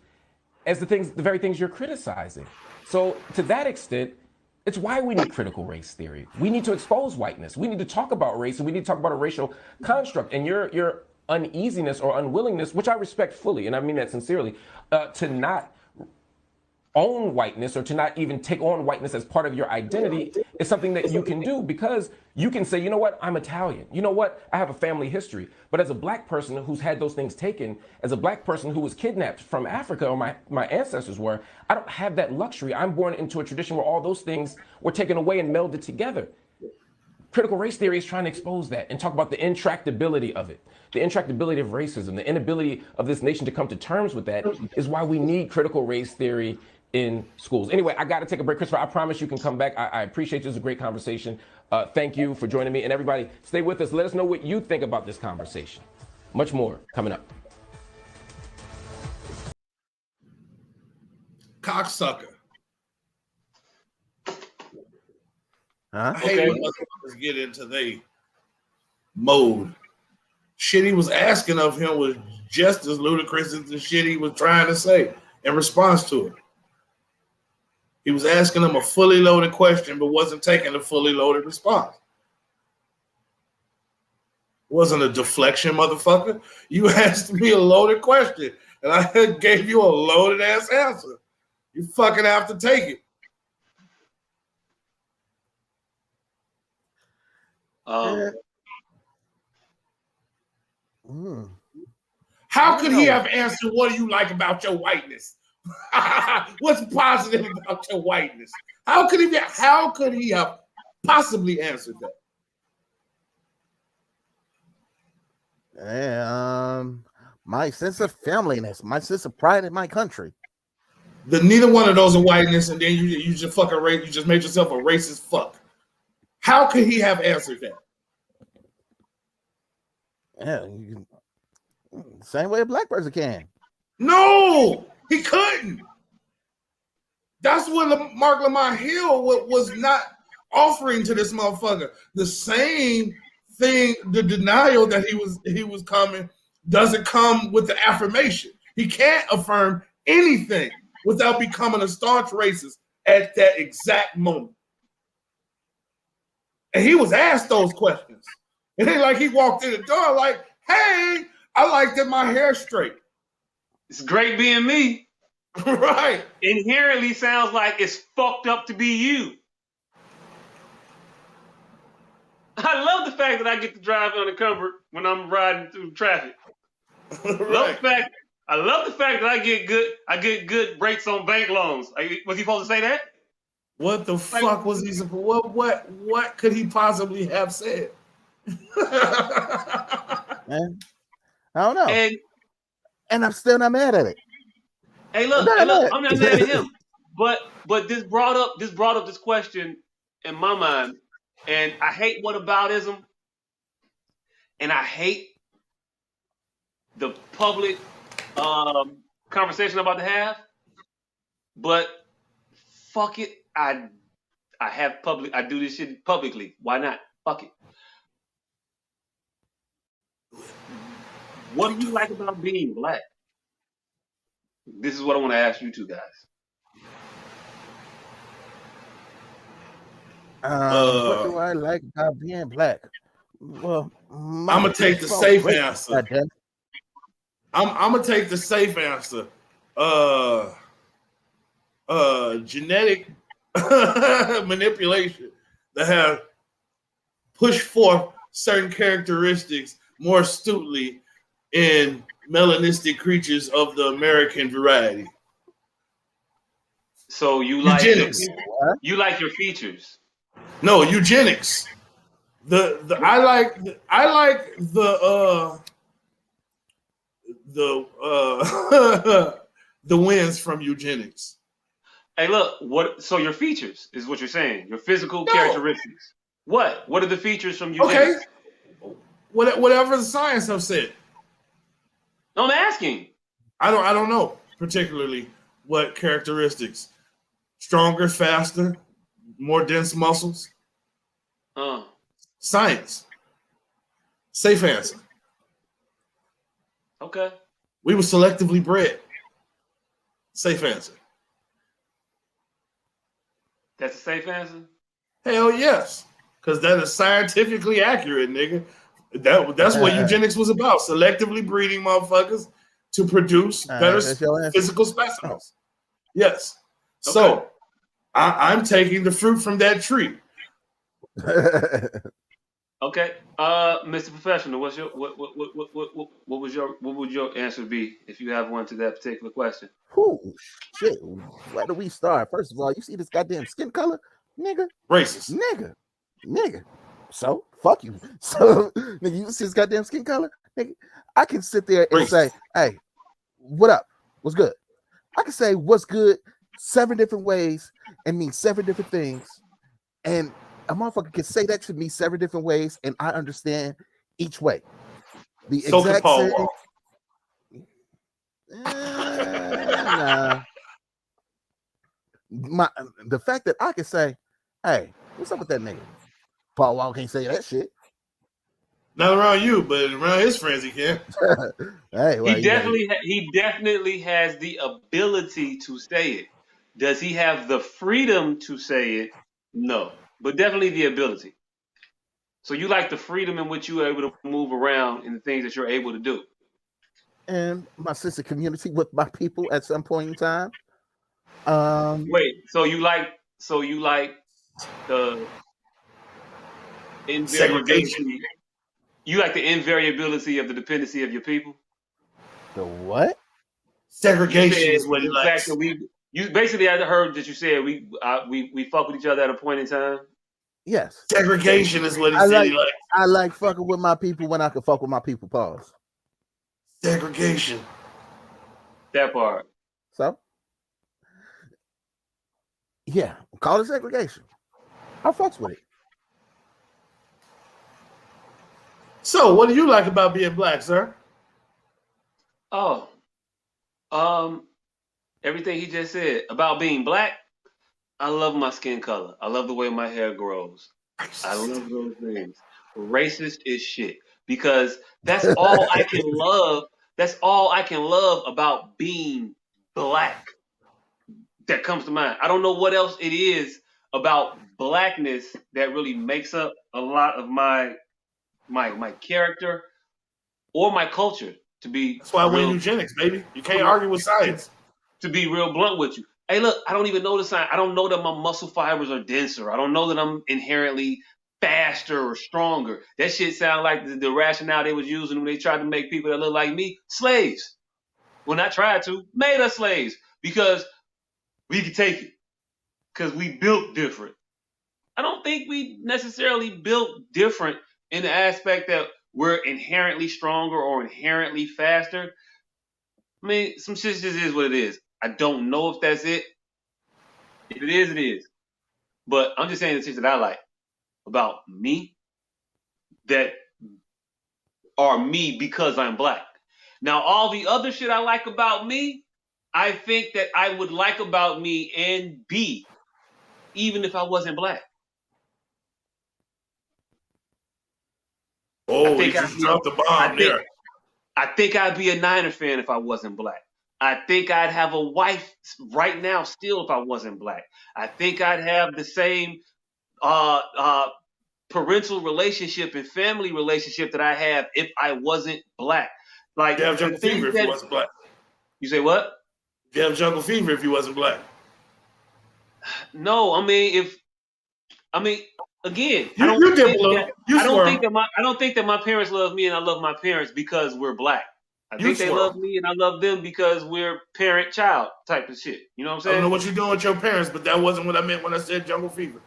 as the very things you're criticizing. So to that extent, it's why we need critical race theory. We need to expose whiteness. We need to talk about race, and we need to talk about a racial construct. And your uneasiness or unwillingness, which I respect fully, and I mean that sincerely, to not own whiteness or to not even take on whiteness as part of your identity is something that you can do, because you can say, you know what, I'm Italian. You know what, I have a family history. But as a black person who's had those things taken, as a black person who was kidnapped from Africa, or my ancestors were, I don't have that luxury. I'm born into a tradition where all those things were taken away and melded together. Critical race theory is trying to expose that and talk about the intractability of it. The intractability of racism, the inability of this nation to come to terms with that is why we need critical race theory in schools. Anyway, I got to take a break. Christopher, I promise you can come back. I appreciate you. It was a great conversation. Thank you for joining me. And everybody, stay with us. Let us know what you think about this conversation. Much more coming up. Cocksucker. Huh? I hate when motherfuckers get into their mode. Shit he was asking of him was just as ludicrous as the shit he was trying to say in response to it. He was asking him a fully loaded question, but wasn't taking a fully loaded response. It wasn't a deflection, motherfucker. You asked me a loaded question, and I gave you a loaded ass answer. You fucking have to take it. How could he have answered, what do you like about your whiteness? What's positive about your whiteness? How could he have possibly answered that? My sense of familyness, my sense of pride in my country. Neither one of those are whiteness, and then you just fucking you just made yourself a racist fuck. How could he have answered that? Yeah, same way a black person can. No, he couldn't. That's what Mark Lamont Hill was not offering to this motherfucker. The same thing, the denial that he was coming doesn't come with the affirmation. He can't affirm anything without becoming a staunch racist at that exact moment. And he was asked those questions. It ain't like he walked in the door like, hey, I like that my hair's straight. It's great being me. Right. Inherently sounds like it's fucked up to be you. I love the fact that I get to drive unencumbered when I'm riding through traffic. Right. I love the fact that I get good rates on bank loans. Was he supposed to say that? What the fuck was he supposed? What could he possibly have said? Man, I don't know. And I'm still not mad at it. Hey, look, I'm not mad at him. But this brought up this question in my mind, and I hate whataboutism, and I hate the public conversation I'm about to have. But fuck it, I do this shit publicly. Why not? Fuck it. What do you like about being black? This is what I want to ask you two guys. What do I like about being black? Well, I'm gonna take the safe answer. I'm gonna take the safe answer. Genetic manipulation that have pushed forth certain characteristics more astutely in melanistic creatures of the American variety. So you like eugenics? You like your features? No, eugenics. I like the wins from eugenics. Hey, look, so your features is what you're saying. Your physical characteristics. What are the features from eugenics? Okay. Whatever the science have said. No, I'm asking. I don't know particularly what characteristics. Stronger, faster, more dense muscles. Science. Safe answer. Okay. We were selectively bred. Safe answer. That's a safe answer? Hell yes. Because that is scientifically accurate, nigga. That's what eugenics was about. Selectively breeding motherfuckers to produce better physical specimens. Yes. Okay. So I'm taking the fruit from that tree. Okay. Mr. Professional, what would your answer be if you have one to that particular question? Ooh, shit. Where do we start? First of all, you see this goddamn skin color? Nigga. Racist. Nigga. So, fuck you. So, nigga, you see this goddamn skin color? Nigga, I can sit there and say, hey, what up? What's good? I can say what's good 7 different ways and mean 7 different things. And a motherfucker can say that to me several different ways, and I understand each way. The So can exact Paul same. Wall. Nah. The fact that I can say, "Hey, what's up with that nigga?" Paul Wall can't say that shit. Not around you, but around his friends he can. Hey, well, he definitely has the ability to say it. Does he have the freedom to say it? No, but definitely the ability. So you like the freedom in which you are able to move around and the things that you're able to do. And my sense of community with my people at some point in time. Wait, so you like the invariability? You like the invariability of the dependency of your people? The what? Segregation is what he likes. You basically, I heard that you said we fuck with each other at a point in time. Yes. Segregation is what he said he likes. I like fucking with my people when I can fuck with my people. Pause. Segregation. That part. So, yeah, call it segregation. I fucks with it. So, what do you like about being black, sir? Oh, everything he just said about being black. I love my skin color. I love the way my hair grows. I love those things. Racist is shit because that's all I can love. That's all I can love about being black. That comes to mind. I don't know what else it is about blackness that really makes up a lot of my character or my culture. To be that's why I win eugenics, baby. You can't argue with science. To be real blunt with you. Hey, look, I don't even know the sign. I don't know that my muscle fibers are denser. I don't know that I'm inherently faster or stronger. That shit sound like the rationale they was using when they tried to make people that look like me slaves. When I tried to, made us slaves because we could take it because we built different. I don't think we necessarily built different in the aspect that we're inherently stronger or inherently faster. I mean, some shit just is what it is. I don't know if that's it. If it is, it is. But I'm just saying the things that I like about me that are me because I'm black. Now, all the other shit I like about me, I think that I would like about me and be, even if I wasn't black. Oh, you just dropped the bomb there. I think I'd be a Niner fan if I wasn't black. I think I'd have a wife right now still if I wasn't black. I think I'd have the same parental relationship and family relationship that I have if I wasn't black. Like you have jungle fever if you wasn't black. You say what? You have jungle fever if you wasn't black. No, again, I don't think that my parents love me and I love my parents because we're black. I think they love me and I love them because we're parent-child type of shit. You know what I'm saying? I don't know what you're doing with your parents, but that wasn't what I meant when I said jungle fever.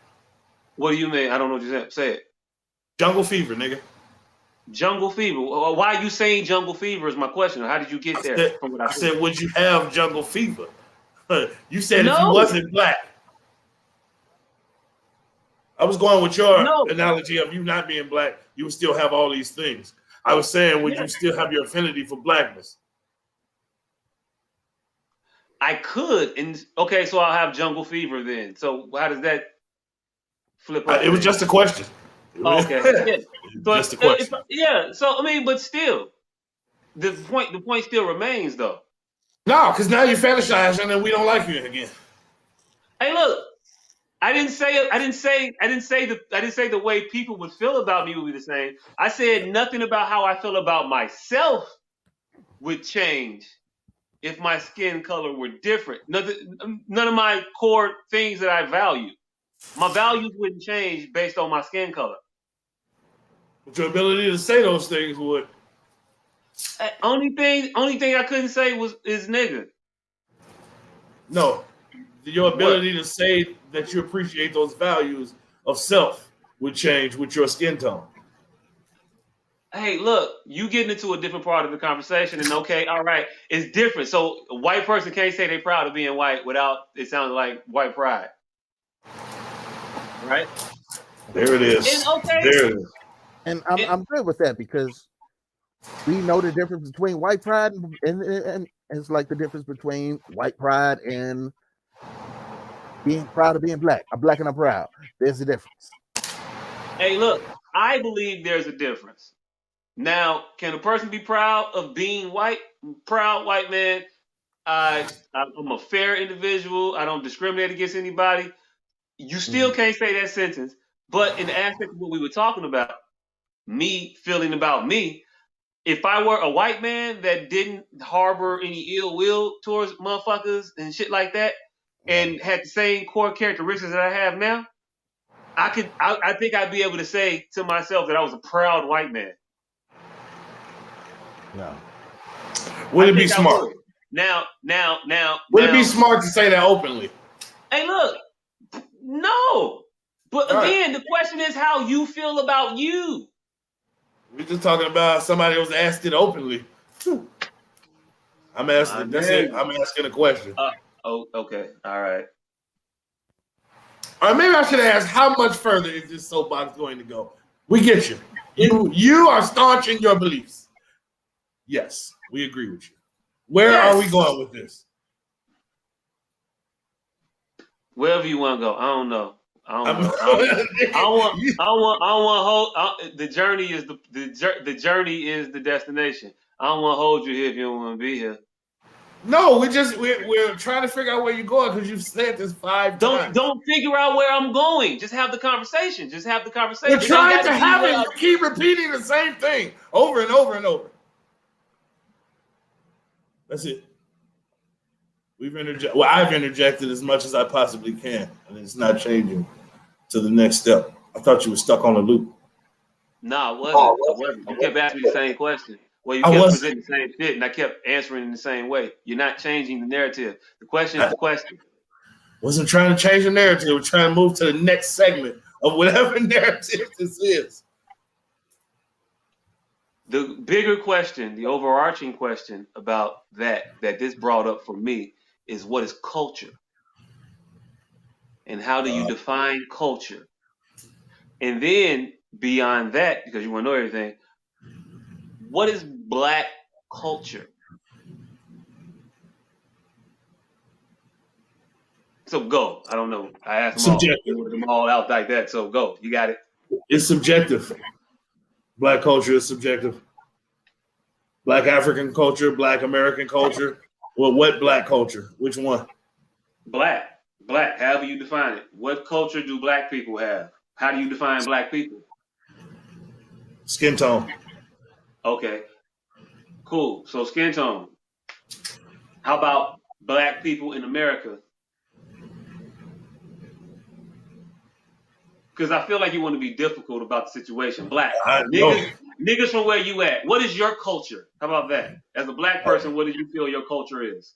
What do you mean? I don't know what you said. Say it. Jungle fever, nigga. Jungle fever. Why are you saying jungle fever is my question. How did you get there? I said, would you have jungle fever? You said if you wasn't black. I was going with your analogy of you not being black, you would still have all these things. I was saying, would you still have your affinity for blackness? I could. And okay, so I'll have jungle fever then. So how does that flip up? It was just a question. Okay. Yeah. Just a question. So but still, the point still remains though. No, because now you fantasize and then we don't like you again. Hey, look. I didn't say the way people would feel about me would be the same. I said nothing about how I feel about myself would change if my skin color were different. None of my core things that I value. My values wouldn't change based on my skin color. But your ability to say those things would. Only thing I couldn't say is nigga. No. Your ability to say that you appreciate those values of self would change with your skin tone. Hey, look, you getting into a different part of the conversation, and okay, all right, it's different. So a white person can't say they're proud of being white without it sounding like white pride, right? There it is. And okay. There it is. And I'm good with that because we know the difference between white pride and it's like the difference between white pride and being proud of being black. I'm black and I'm proud. There's a difference. Hey, look, I believe there's a difference. Now, can a person be proud of being white? Proud white man. I'm a fair individual. I don't discriminate against anybody. You still can't say that sentence. But in the aspect of what we were talking about, me feeling about me, if I were a white man that didn't harbor any ill will towards motherfuckers and shit like that, and had the same core characteristics that I have now, I think I'd be able to say to myself that I was a proud white man. No. Would it be smart? Now. Would it be smart to say that openly? Hey, look, no. But again, the question is how you feel about you. We're just talking about somebody was asked it openly. I'm asking. That's it. I'm asking a question. Okay. All right. Or maybe I should ask, how much further is this soapbox going to go? We get you. You are staunch in your beliefs. Yes, we agree with you. Where are we going with this? Wherever you want to go. I don't know. The journey is the journey is the destination. I don't want to hold you here if you don't want to be here. No, we're trying to figure out where you're going because you've said this 5 times. Don't figure out where I'm going. Just have the conversation. We're trying to have it. You keep repeating the same thing over and over and over. That's it. I've interjected as much as I possibly can, and it's not changing to the next step. I thought you were stuck on a loop. No, I wasn't. You kept asking me the same question. Well, you kept presenting the same shit, and I kept answering in the same way. You're not changing the narrative. The question is the question. Wasn't trying to change the narrative. We're trying to move to the next segment of whatever narrative this is. The bigger question, the overarching question about that this brought up for me is what is culture? And how do you define culture? And then beyond that, because you want to know everything, what is black culture? So go. I don't know. I asked them all out like that. So go. You got it. It's subjective. Black culture is subjective. Black African culture, Black American culture. Well, what black culture? Which one? Black. However you define it. What culture do black people have? How do you define black people? Skin tone. Okay. Cool. So skin tone. How about black people in America? Because I feel like you want to be difficult about the situation. Black. Niggas from where you at. What is your culture? How about that? As a black person, what do you feel your culture is?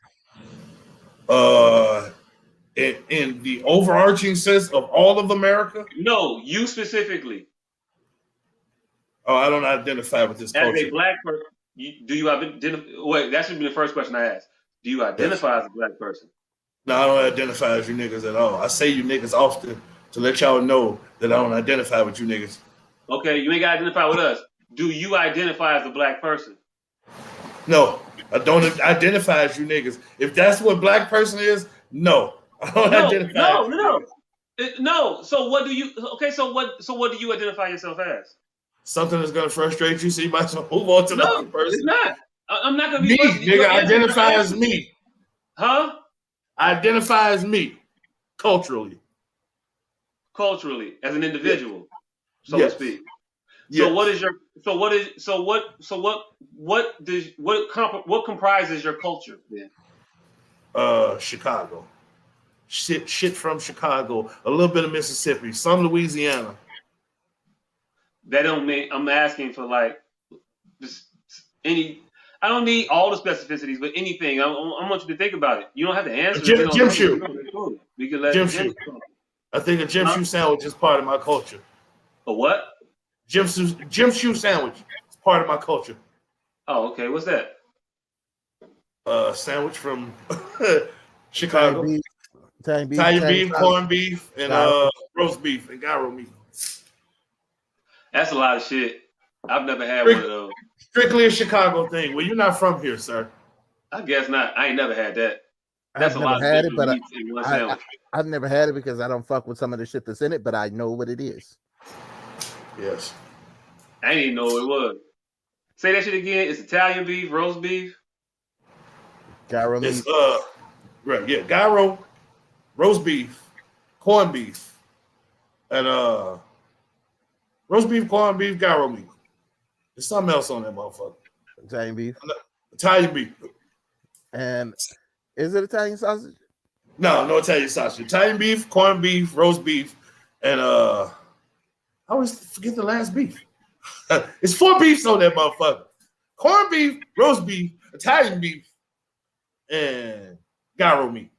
In the overarching sense of all of America? No, you specifically. Oh, I don't identify with this culture. As a black person, do you identify? Wait, that should be the first question I ask. Do you identify as a black person? No, I don't identify as you niggas at all. I say you niggas often to let y'all know that I don't identify with you niggas. Okay, you ain't got to identify with us. Do you identify as a black person? No, I don't identify as you niggas. If that's what black person is, no. I don't identify. No. So what do you? Okay, so what do you identify yourself as? Something that's gonna frustrate you, so you might as well move on to the other person. It's not. I'm not gonna be. Me, nigga, identify as me. Huh? I identify as me, culturally. Culturally, as an individual, so to speak. Yes. What comprises your culture then? Chicago. Shit from Chicago, a little bit of Mississippi, some Louisiana. That don't mean I'm asking for like just any. I don't need all the specificities, but anything. I want you to think about it. You don't have to answer. Gym shoe. We can let gym shoe. I think a gym shoe sandwich is part of my culture. A what? Gym shoe sandwich is part of my culture. Oh, okay. What's that? Sandwich from Chicago. Italian beef, corned beef, and roast beef and gyro meat. That's a lot of shit. I've never had one of those. Strictly a Chicago thing. Well, you're not from here, sir. I guess not. I ain't never had that. That's I've a never lot of had it, different but meats in one sandwich. I've never had it because I don't fuck with some of the shit that's in it, but I know what it is. Yes. I didn't even know what it was. Say that shit again. It's Italian beef, roast beef. Gyro It's meat. right, yeah, gyro, roast beef, corned beef, and roast beef, corned beef, gyro meat. There's something else on that motherfucker. Italian beef. Italian beef. And is it Italian sausage? No Italian sausage. Italian beef, corned beef, roast beef, and I always forget the last beef. It's 4 beefs on that motherfucker. Corned beef, roast beef, Italian beef, and gyro meat.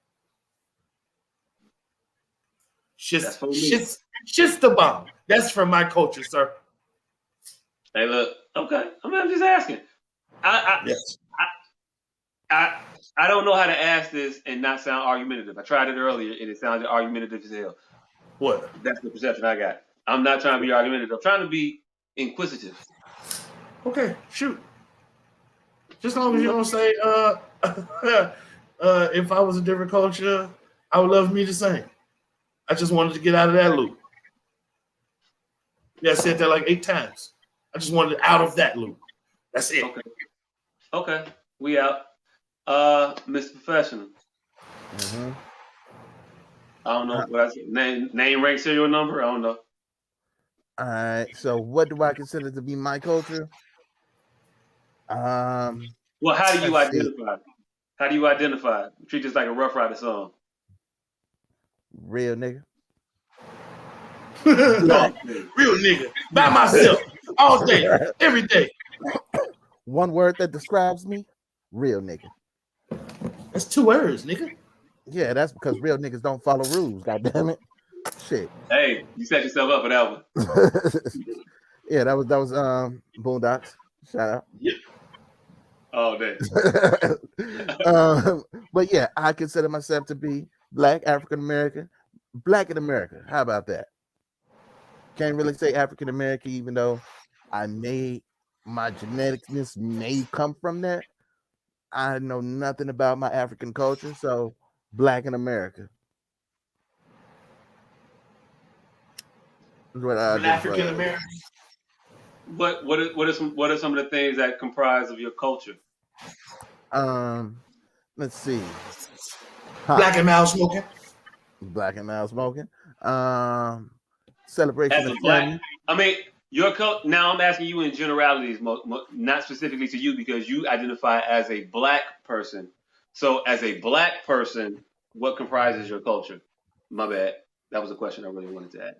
Shit's the bomb. That's from my culture, sir. Hey, look. Okay. I'm just asking. Yes. I don't know how to ask this and not sound argumentative. I tried it earlier and it sounded argumentative as hell. What? That's the perception I got. I'm not trying to be argumentative. I'm trying to be inquisitive. Okay, shoot. Just as long as you don't say, if I was a different culture, I would love me the same. I just wanted to get out of that loop. Yeah, I said that like 8 times. I just wanted out of that loop. That's it. Okay. We out. Mr. Professional. Mm-hmm. I don't know what I said. Name, rank, serial number. I don't know. All right. So, what do I consider to be my culture? Well, how do you identify? How do you identify? Treat this like a Rough Rider song. Real nigga. Real nigga. By myself. All day. Every day. One word that describes me. Real nigga. That's 2 words, nigga. Yeah, that's because real niggas don't follow rules. God damn it. Shit. Hey, you set yourself up for that one. Yeah, that was Boondocks. Shout out. Yeah. Oh, damn. But yeah, I consider myself to be Black, African American, Black in America. How about that? Can't really say African American, even though my geneticness may come from that. I know nothing about my African culture, so Black in America. African American. What are some of the things that comprise of your culture? Let's see. Black and mild smoking. Black and mild smoking. Celebration As a of Black, family. I mean, your culture. Now I'm asking you in generalities, not specifically to you, because you identify as a Black person. So, as a Black person, what comprises your culture? My bad. That was a question I really wanted to ask.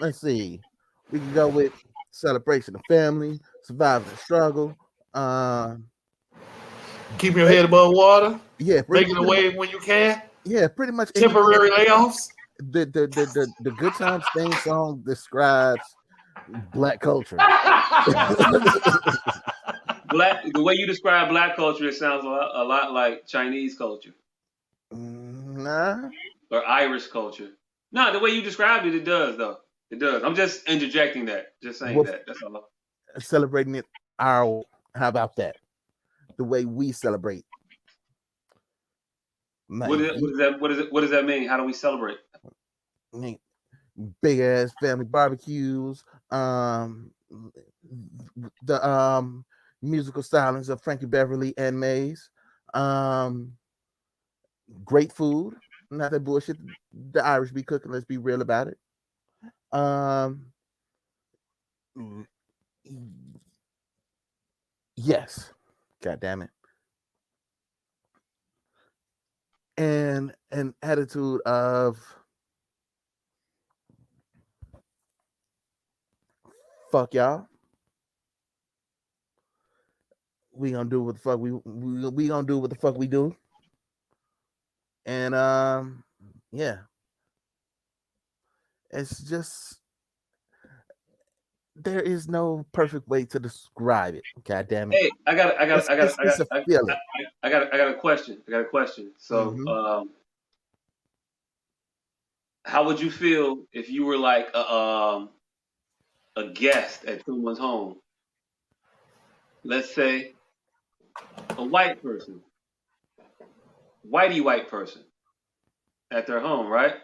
Let's see. We can go with celebration of family, survival and struggle. Keep your head above water. Yeah, making a wave when you can. Yeah, pretty much. Temporary layoffs. The Good Times theme song describes Black culture. The way you describe Black culture, it sounds a lot like Chinese culture. Nah. Or Irish culture. No, the way you described it, it does though. It does. I'm just interjecting that. Just saying that. That's all. Celebrating it how about that? The way we celebrate. What does that mean? How do we celebrate? Big ass family barbecues, the musical stylings of Frankie Beverly and Mays, great food, not that bullshit the Irish be cooking, let's be real about it. Yes, god damn it. And an attitude of fuck y'all. We gonna do what the fuck we gonna do what the fuck we do. And yeah. It's just there is no perfect way to describe it. God damn it. Hey, I got a question. So how would you feel if you were like a a guest at someone's home, let's say a white person, white person at their home, right?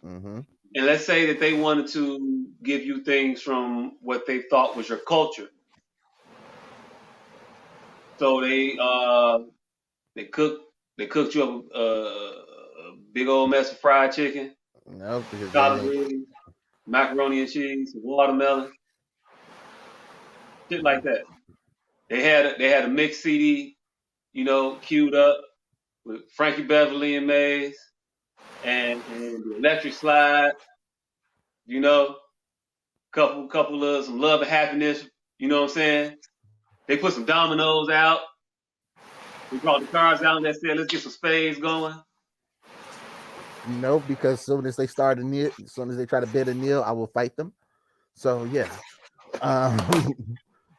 Mm-hmm. And let's say that they wanted to give you things from what they thought was your culture. So they cooked you up a big old mess of fried chicken, No, because collard greens, macaroni and cheese, watermelon, shit like that. They had a mixed CD, queued up with Frankie Beverly and Mays and the Electric Slide, couple of some Love and Happiness, you know what I'm saying? They put some dominoes out. We brought the cars out and they said, let's get some spades going. No, because as soon as they start a kneel, as soon as they try to bet a kneel, I will fight them. So yeah.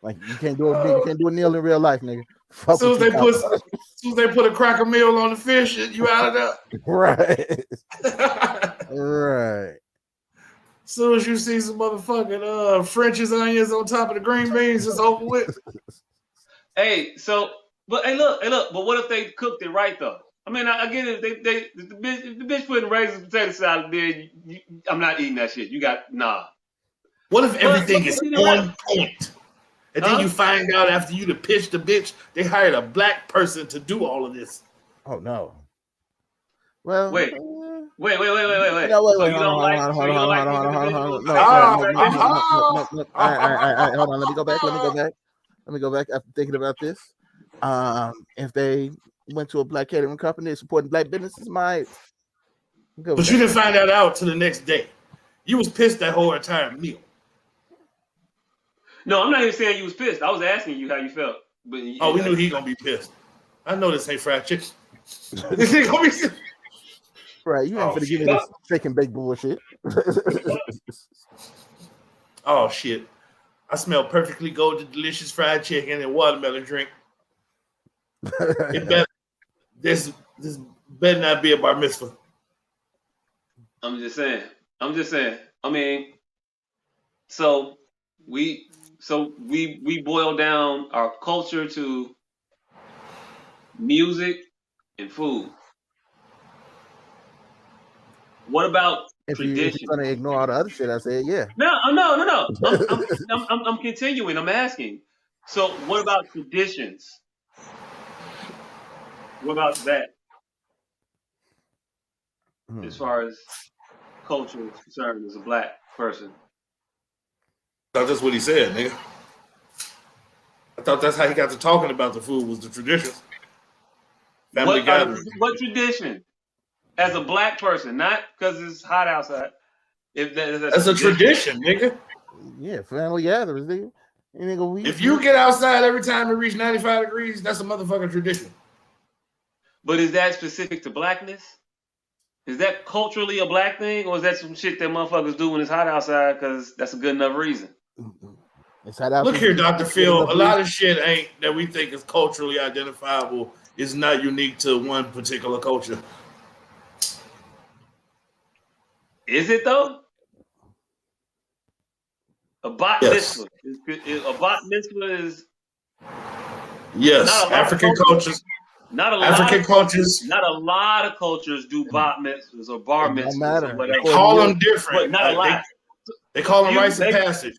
Like you can't do a kneel in real life, nigga. As soon as they put a cracker meal on the fish, you out of there. Right. Right. As soon as you see some motherfucking French's onions on top of the green beans, it's over with. Hey, but what if they cooked it right though? I mean, I get it. The bitch putting raisins and potato salad there. I'm not eating that shit. What if everything is on point? And then you find out after you to pitch the bitch, they hired a black person to do all of this. Oh no. Well, wait. No, wait. wait, So you don't like hold on. Let me go back after thinking about this. If they went to a black catering company supporting black businesses, but you didn't find that out till the next day. You was pissed that whole entire meal. No, I'm not even saying you was pissed. I was asking you how you felt. But we knew he gonna be pissed. I know this ain't fried chicken. Right, you ain't finna give me this steak and bake bullshit. Oh shit! I smell perfectly golden, delicious fried chicken and watermelon drink. This better not be a bar mitzvah. I'm just saying. I mean, so we boil down our culture to music and food. What about tradition? If you're gonna ignore all the other shit I said, yeah. No. I'm continuing. I'm asking. So what about traditions? What about that? As far as culture is concerned, as a black person. I thought that's what he said, nigga. I thought that's how he got to talking about the food was the traditions. Family gathering. What tradition? As a black person, not because it's hot outside. That's a tradition, nigga. Yeah, family gatherings, nigga. If you get outside every time it reach 95 degrees, that's a motherfucking tradition. But is that specific to blackness? Is that culturally a black thing, or is that some shit that motherfuckers do when it's hot outside because that's a good enough reason? It's hot outside. Look here, Dr. Phil. A lot of shit ain't that we think is culturally identifiable is not unique to one particular culture. Is it though? A bat mitzvah. A bat mitzvah is. Yes, African cultures. Not a lot of cultures do bat mitzvahs or bar mitzvahs. They call them different. But not a lot. They call them rites of passage.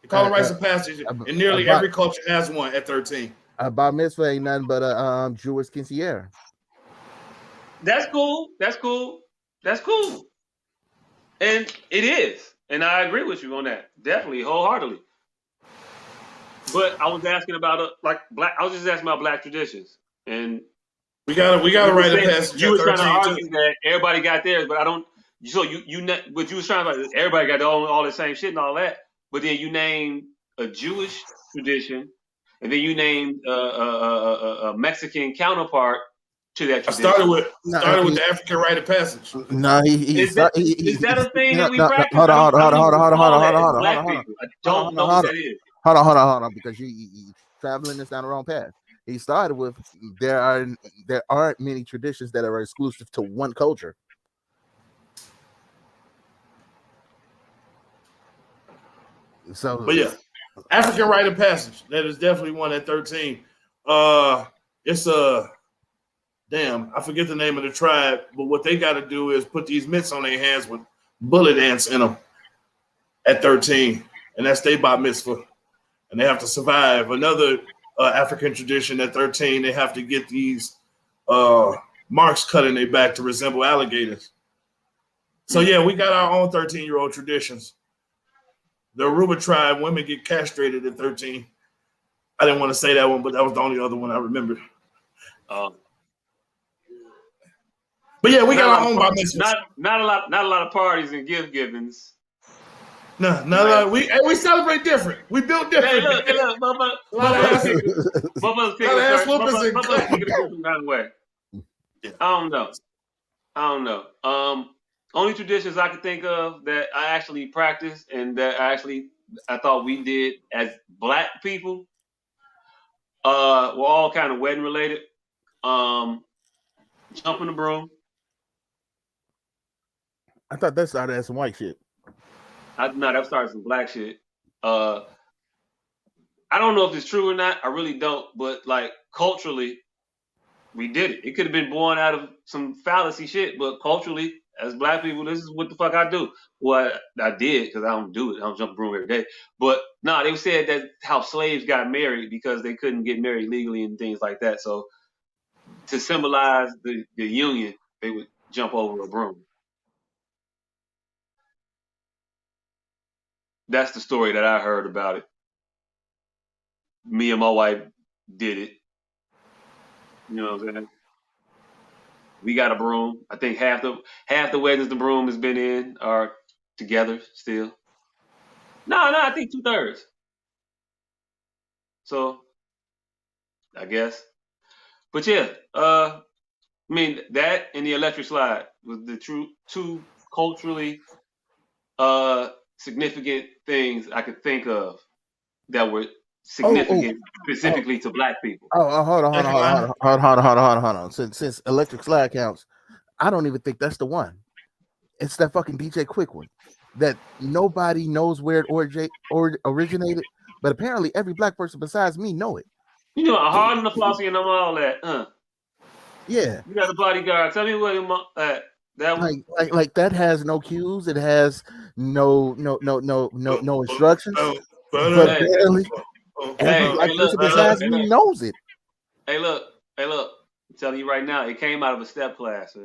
They call them rites of passage, and nearly every culture has one at 13. A bar mitzvah ain't nothing but a Jewish quinceañera. That's cool. And it is. And I agree with you on that. Definitely, wholeheartedly. But I was asking about I was just asking about black traditions. And we gotta write a passage. You were trying to argue that everybody got theirs, but I don't. So but you was trying to everybody got all the same shit and all that. But then you named a Jewish tradition, and then you named a Mexican counterpart to that tradition. I started with the African rite of passage. No, is that a thing that we practice? Hold on. I don't know what that is. Hold on, because you traveling this down the wrong path. He started with there aren't many traditions that are exclusive to one culture. So, but yeah, African rite of passage. That is definitely one at 13. It's a damn. I forget the name of the tribe, but what they got to do is put these mitts on their hands with bullet ants in them at 13, and that's their bat mitzvah, and they have to survive. Another African tradition at 13, they have to get these marks cut in their back to resemble alligators. So yeah, we got our own 13-year-old traditions. The Aruba tribe, women get castrated at 13. I didn't want to say that one, but that was the only other one I remembered. But yeah, we got our own bar mitzvahs. Not a lot of parties and gift givings. No, no, we celebrate different. We built different. Hey, look, motherfuckers. I don't know. Only traditions I could think of that I actually practiced and that I thought we did as Black people were all kind of wedding related. Jumping the broom. I thought that started as some white shit. No, that started some Black shit. I don't know if it's true or not. I really don't. But like culturally, we did it. It could have been born out of some fallacy shit, but culturally, as Black people, this is what the fuck I do. Well, I did because I don't do it. I don't jump the broom every day. But no, they said that how slaves got married because they couldn't get married legally and things like that. So to symbolize the union, they would jump over a broom. That's the story that I heard about it. Me and my wife did it. You know what I'm saying? We got a broom. I think half the weddings the broom has been in are together still. No, I think 2/3. So I guess. But yeah, I mean that and the electric slide was the two culturally significant things I could think of that were significant specifically to Black people. Hold on. Since electric slide counts, I don't even think that's the one. It's that fucking DJ Quick one that nobody knows where it originated, but apparently every Black person besides me know it. You know, hard on the flossy and all that, Yeah. You got the bodyguard. Tell me what that was. Like that has no cues. It has no instructions. But apparently, every Black person besides me knows it. Hey, look. I'm telling you right now, it came out of a step class.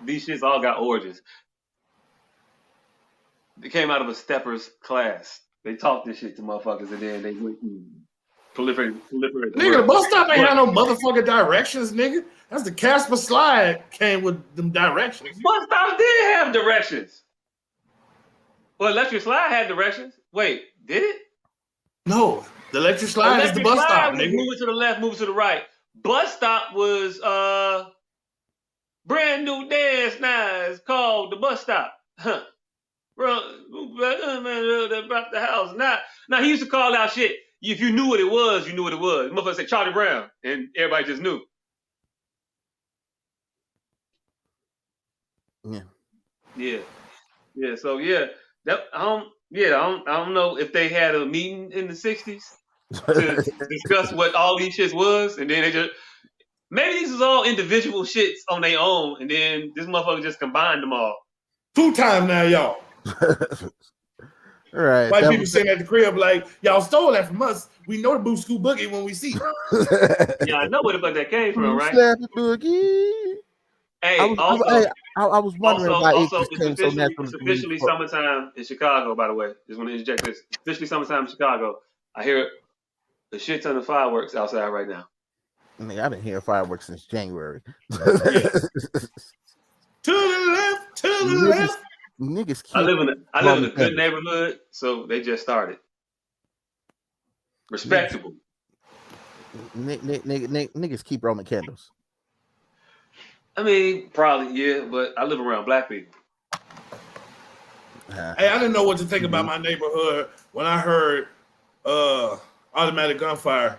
These shits all got origins. It came out of a steppers class. They taught this shit to motherfuckers, and then they went proliferate. Nigga, the bus stop ain't had no motherfucking directions, nigga. That's the Casper slide came with them directions. Bus stops did have directions. Well, electric slide had directions. Wait, did it? No, the electric slide is the bus stop, nigga. Moving to the left, moving to the right. Bus stop was brand new dance now. It's called the bus stop. Huh. Bro, about the house. Now he used to call out shit. If you knew what it was, you knew what it was. Motherfucker said Charlie Brown, and everybody just knew. Yeah. So yeah, I don't know if they had a meeting in the '60s to discuss what all these shits was, and then they just maybe these is all individual shits on their own, and then this motherfucker just combined them all. 2 times now, y'all. All right. White people sitting at the crib like, y'all stole that from us. We know the Boo School Boogie when we see it. Yeah, I know where the fuck that came from, right? Boogie. Hey, I was wondering why it came so natural. It's officially summertime in Chicago, by the way. Just want to interject this. It's officially summertime in Chicago. I hear a shit ton of fireworks outside right now. I mean, I've been hearing fireworks since January. To the left. Niggas I live in a good neighborhood, so they just started. Respectable. Niggas keep Roman candles. I mean, probably, yeah, but I live around Black people. Hey, I didn't know what to think about my neighborhood when I heard automatic gunfire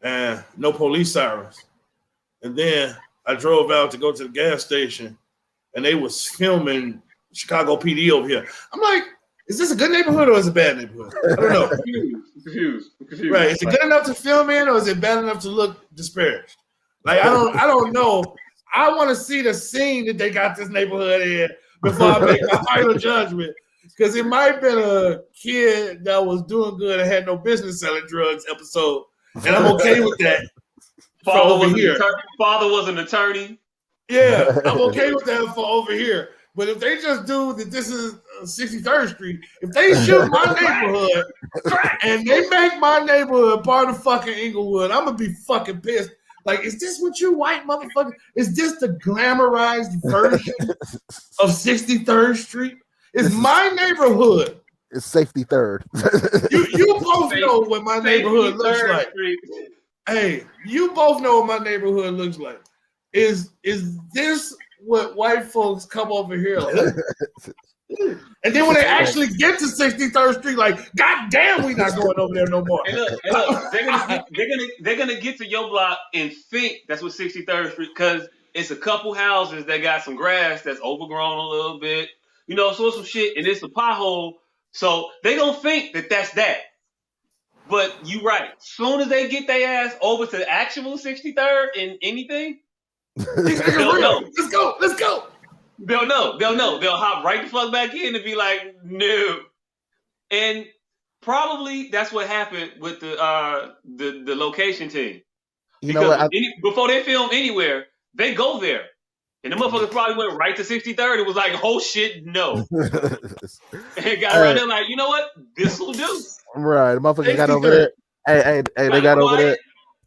and no police sirens. And then I drove out to go to the gas station and they was filming Chicago PD over here. I'm like, Is this a good neighborhood or is it a bad neighborhood? I don't know. Confused. Right? Is it good enough to film in or is it bad enough to look disparaged? Like I don't know. I want to see the scene that they got this neighborhood in before I make my final judgment. Because it might have been a kid that was doing good and had no business selling drugs episode, and I'm okay with that. Father was an attorney. Yeah, I'm okay with that for over here. But if they just do that, this is 63rd Street. If they shoot my neighborhood and they make my neighborhood part of fucking Inglewood, I'm gonna be fucking pissed. Like, is this what you white motherfucker? Is this the glamorized version of 63rd Street? It's my neighborhood. It's safety third. You both know what my neighborhood looks like. Hey, you both know what my neighborhood looks like. Is this what white folks come over here like? And then when they actually get to 63rd Street, like, God damn, we not going over there no more. Hey, look, they're gonna get to your block and think that's what 63rd Street, because it's a couple houses that got some grass that's overgrown a little bit, you know, so some shit, and it's a pothole. So they gonna think that that's that. But you right. Soon as they get their ass over to the actual 63rd and anything, they'll know. Let's go. They'll know. They'll hop right the fuck back in and be like, no. And probably that's what happened with the location team. You know what? Before they film anywhere, they go there. And the motherfuckers probably went right to 63rd and was like, oh shit, no. And got around there like, you know what? This will do. Right. The motherfuckers got over there. Hey, they got over there.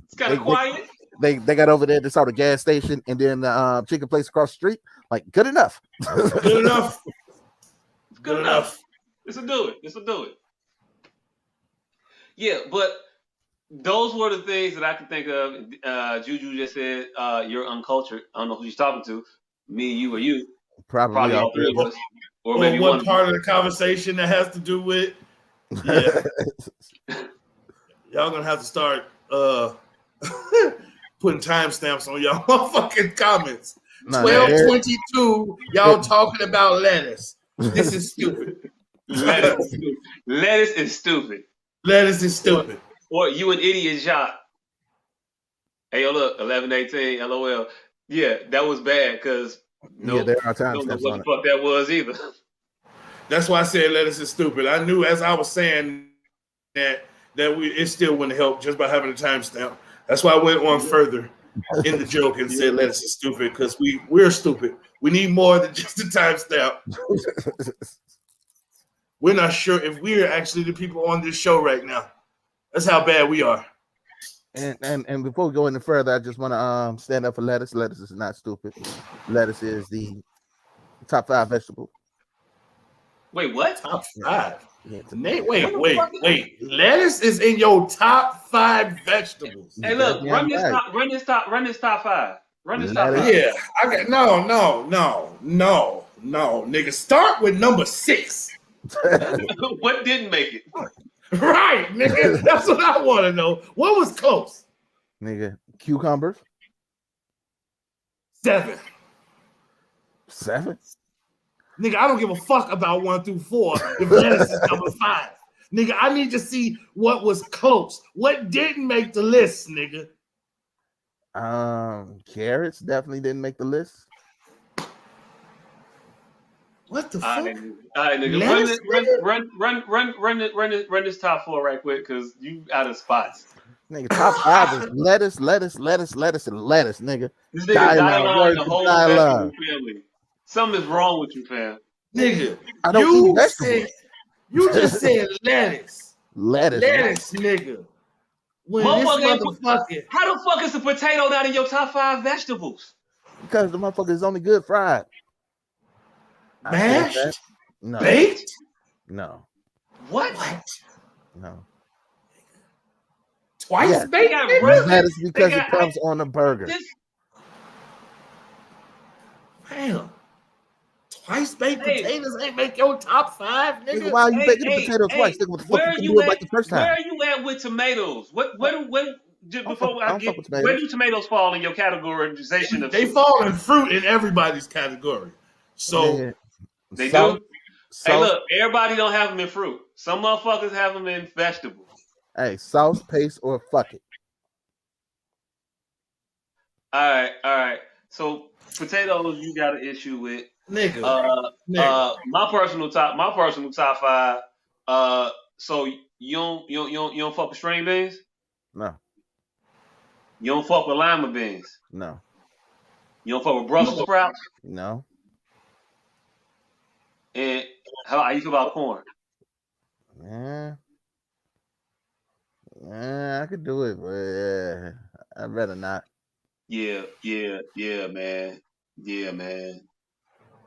It's kind of quiet. They got over there. They saw the gas station and then the chicken place across the street. Like, good enough. Good enough. Good enough. This will do it. Yeah, but those were the things that I could think of. Juju just said, you're uncultured. I don't know who she's talking to. Me, you, or you. Probably all three of us. Or maybe one part of the conversation that has to do with, yeah. Y'all gonna have to start putting timestamps on y'all motherfucking comments. 12:22, y'all talking about lettuce. This is stupid. Lettuce is stupid. Lettuce is stupid. Or you an idiot shot. Hey, yo, look, 11:18, LOL. Yeah, that was bad because there are don't know what the fuck that was either. That's why I said lettuce is stupid. I knew as I was saying that it still wouldn't help just by having a timestamp. That's why I went on further in the joke and said lettuce is stupid because we're stupid. We need more than just a timestamp. We're not sure if we're actually the people on this show right now. That's how bad we are. And before we go any further, I just want to stand up for lettuce. Lettuce is not stupid. Lettuce is the top 5 vegetable. Wait, what? Top 5? Yeah, wait. Lettuce is in your top 5 vegetables. Hey, look, run this top 5. Run this top 5. Yeah, I got no, nigga. Start with number 6. What didn't make it? Right, nigga. That's what I want to know. What was close? Nigga, cucumbers. 7. Nigga, I don't give a fuck about 1 through 4 if lettuce is number 5. Nigga, I need to see what was close. What didn't make the list, nigga? Carrots definitely didn't make the list. What the fuck? All right, nigga. Run this top 4 right quick because you out of spots. Nigga, top 5 is lettuce, and lettuce, nigga. This nigga dialogue the whole family. Something is wrong with you, fam. Nigga, I don't eat vegetables. You just said lettuce. Lettuce, nigga. When this motherfucker. How the fuck is the potato not in your top 5 vegetables? Because the motherfucker is only good fried. Mashed? No. Baked? No. What? No. Twice baked? That is because it comes on a burger. Damn. Twice baked potatoes ain't make your top 5, nigga. Why are you baking the potatoes twice? What the fuck you do it like the first time? Where are you at with tomatoes? Where do tomatoes fall in your categorization of? They fall in fruit in everybody's category. So they do. Hey, look, everybody don't have them in fruit. Some motherfuckers have them in vegetables. Hey, sauce, paste, or fuck it. All right. So potatoes, you got an issue with, nigga. My personal top five. So you don't fuck with string beans? No. You don't fuck with lima beans? No. You don't fuck with Brussels sprouts? No. And how you feel about corn? I could do it, but I'd rather not. Yeah, man. Yeah, man.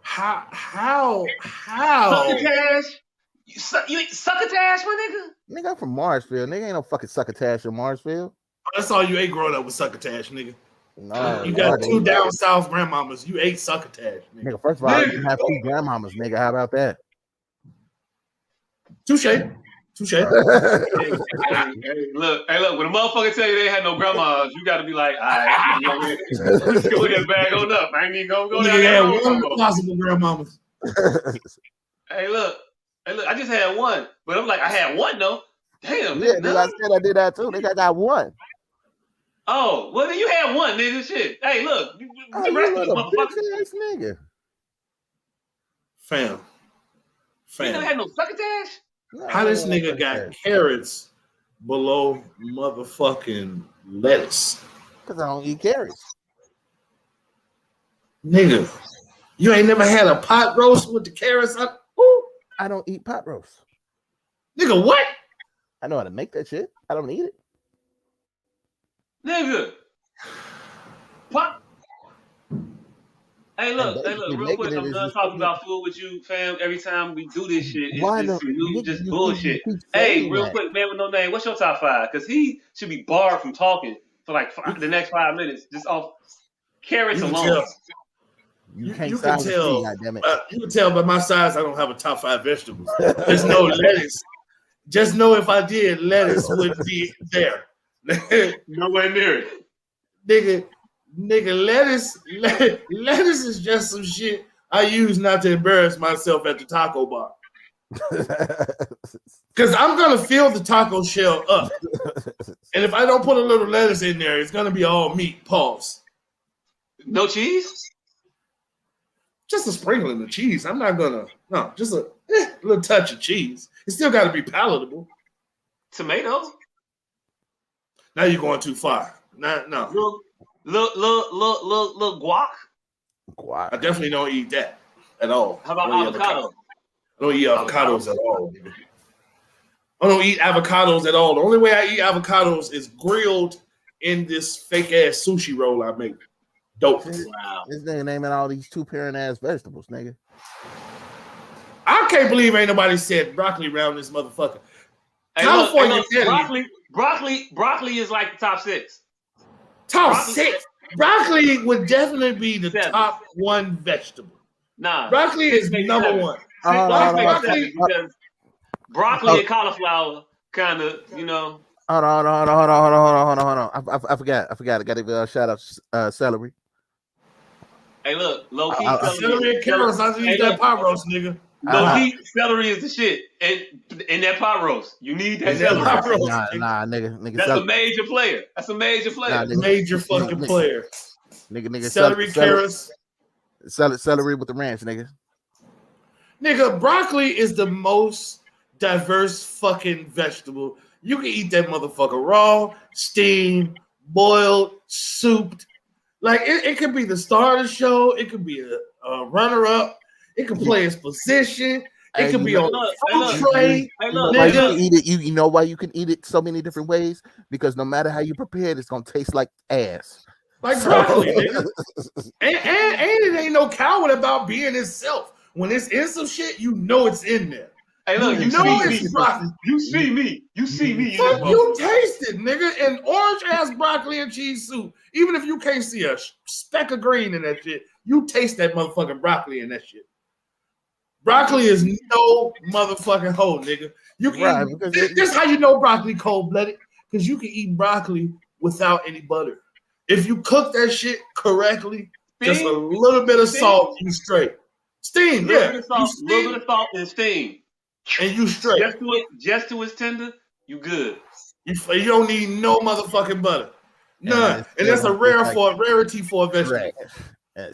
How? Succotash? You eat succotash, my nigga? Nigga, I'm from Marsfield. Nigga ain't no fucking succotash in Marsfield. That's all you ate growing up with succotash, nigga. No, you got two down south grandmamas. You ate succotash, nigga. First of all, you have two grandmamas, nigga. How about that? Touche. Hey, look, when a motherfucker tell you they had no grandmas, you got to be like, all right, go ahead, bag on up. I ain't even gonna go down there. One possible grandmamas. Hey, look, I just had one, but I'm like, I had one though. Damn, yeah, nigga, I said I did that too. Nigga, I got one. Oh, well then you had one, nigga. Shit. Hey, look, the rest of the motherfuckers. Nigga. Fam. You never had no succotash? How this nigga got carrots below motherfucking lettuce? Because I don't eat carrots. Nigga, you ain't never had a pot roast with the carrots up? Ooh. I don't eat pot roast. Nigga, what? I know how to make that shit. I don't eat it. Nigga. What? Hey, look, real quick. I'm done talking about food with you, fam. Every time we do this shit, it's just bullshit. Hey, real quick, man with no name, what's your top five? Because he should be barred from talking for like the next 5 minutes, just off carrots alone. You can tell. You can tell by my size I don't have a top 5 vegetables. There's no lettuce. Just know if I did, lettuce would be there. Nowhere near it. Nigga, lettuce is just some shit I use not to embarrass myself at the taco bar. Because I'm going to fill the taco shell up. And if I don't put a little lettuce in there, it's going to be all meat. Pause. No cheese? Just a sprinkling of cheese. I'm not going to. No, just a little touch of cheese. It still got to be palatable. Tomato? Now you're going too far. No. Look, guac? Guac. I definitely don't eat that at all. How about avocado? I don't eat avocados at all. Nigga. I don't eat avocados at all. The only way I eat avocados is grilled in this fake ass sushi roll I make. Dope. Wow. This nigga naming all these 2-parent ass vegetables, nigga. I can't believe ain't nobody said broccoli around this motherfucker. Hey, California broccoli is like the top 6. Top 6. Broccoli would definitely be the top 1 vegetable. Nah. Broccoli is number 1. Broccoli and cauliflower kind of, you know. Hold on. I forgot. I got to give a shout out celery. Hey, look, low key celery and carrots. I use that pot roast, nigga. Low key celery is the shit, and in that pot roast, you need that celery. Nah, nigga. That's a major player. Nah, major fucking player. Nigga. Celery, carrots. Celery with the ranch, nigga. Nigga, broccoli is the most diverse fucking vegetable. You can eat that motherfucker raw, steamed, boiled, souped. Like it could be the star of the show. It could be a runner-up. It could play its position. It could be on a tray. You know why you can eat it so many different ways? Because no matter how you prepare it, it's gonna taste like ass. Like broccoli, nigga. And it ain't no coward about being itself. When it's in some shit, you know it's in there. Hey, look, you see me. Fuck, you taste it, nigga. And orange ass broccoli and cheese soup. Even if you can't see a speck of green in that shit, you taste that motherfucking broccoli in that shit. Broccoli is no motherfucking hoe, nigga. You can this is how you know broccoli cold-blooded, because you can eat broccoli without any butter. If you cook that shit correctly, just a little bit of salt, you straight. Steam, Little yeah. bit of salt, little bit of salt and steam. And you straight. Just to its tender, you good. You don't need no motherfucking butter. None. And that's a rarity for a vegetable.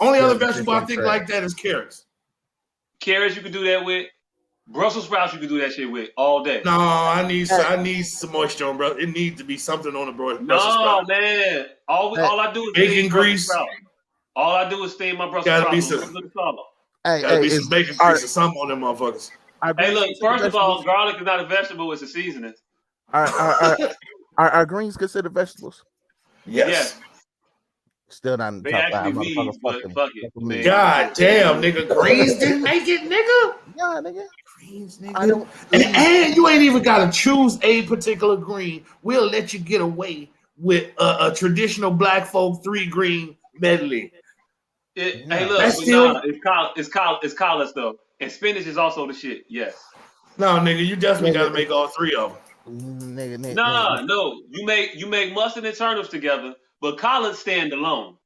Only other vegetable I think like that is carrots. Carrots you can do that with. Brussels sprouts you can do that shit with all day. No, I need some moisture on, bro. It needs to be something on the Brussels sprout. No, man. All I do is bacon grease. All I do is steam my Brussels sprouts. Gotta be some bacon grease or something on them motherfuckers. Hey, look. First of all, garlic is not a vegetable; it's a seasoning. Are greens considered vegetables? Yes. Still not in the they top five. actually mean, but fuck it. Man. God damn, nigga. Greens didn't make it, nigga. Yeah, nigga. Greens, nigga. And you ain't even gotta choose a particular green. We'll let you get away with a traditional black folk 3 green medley. Hey, look, it's collards though, and spinach is also the shit. Yes. No, nigga, you definitely gotta make all 3 of them. No. You make mustard and turnips together, but collards stand alone.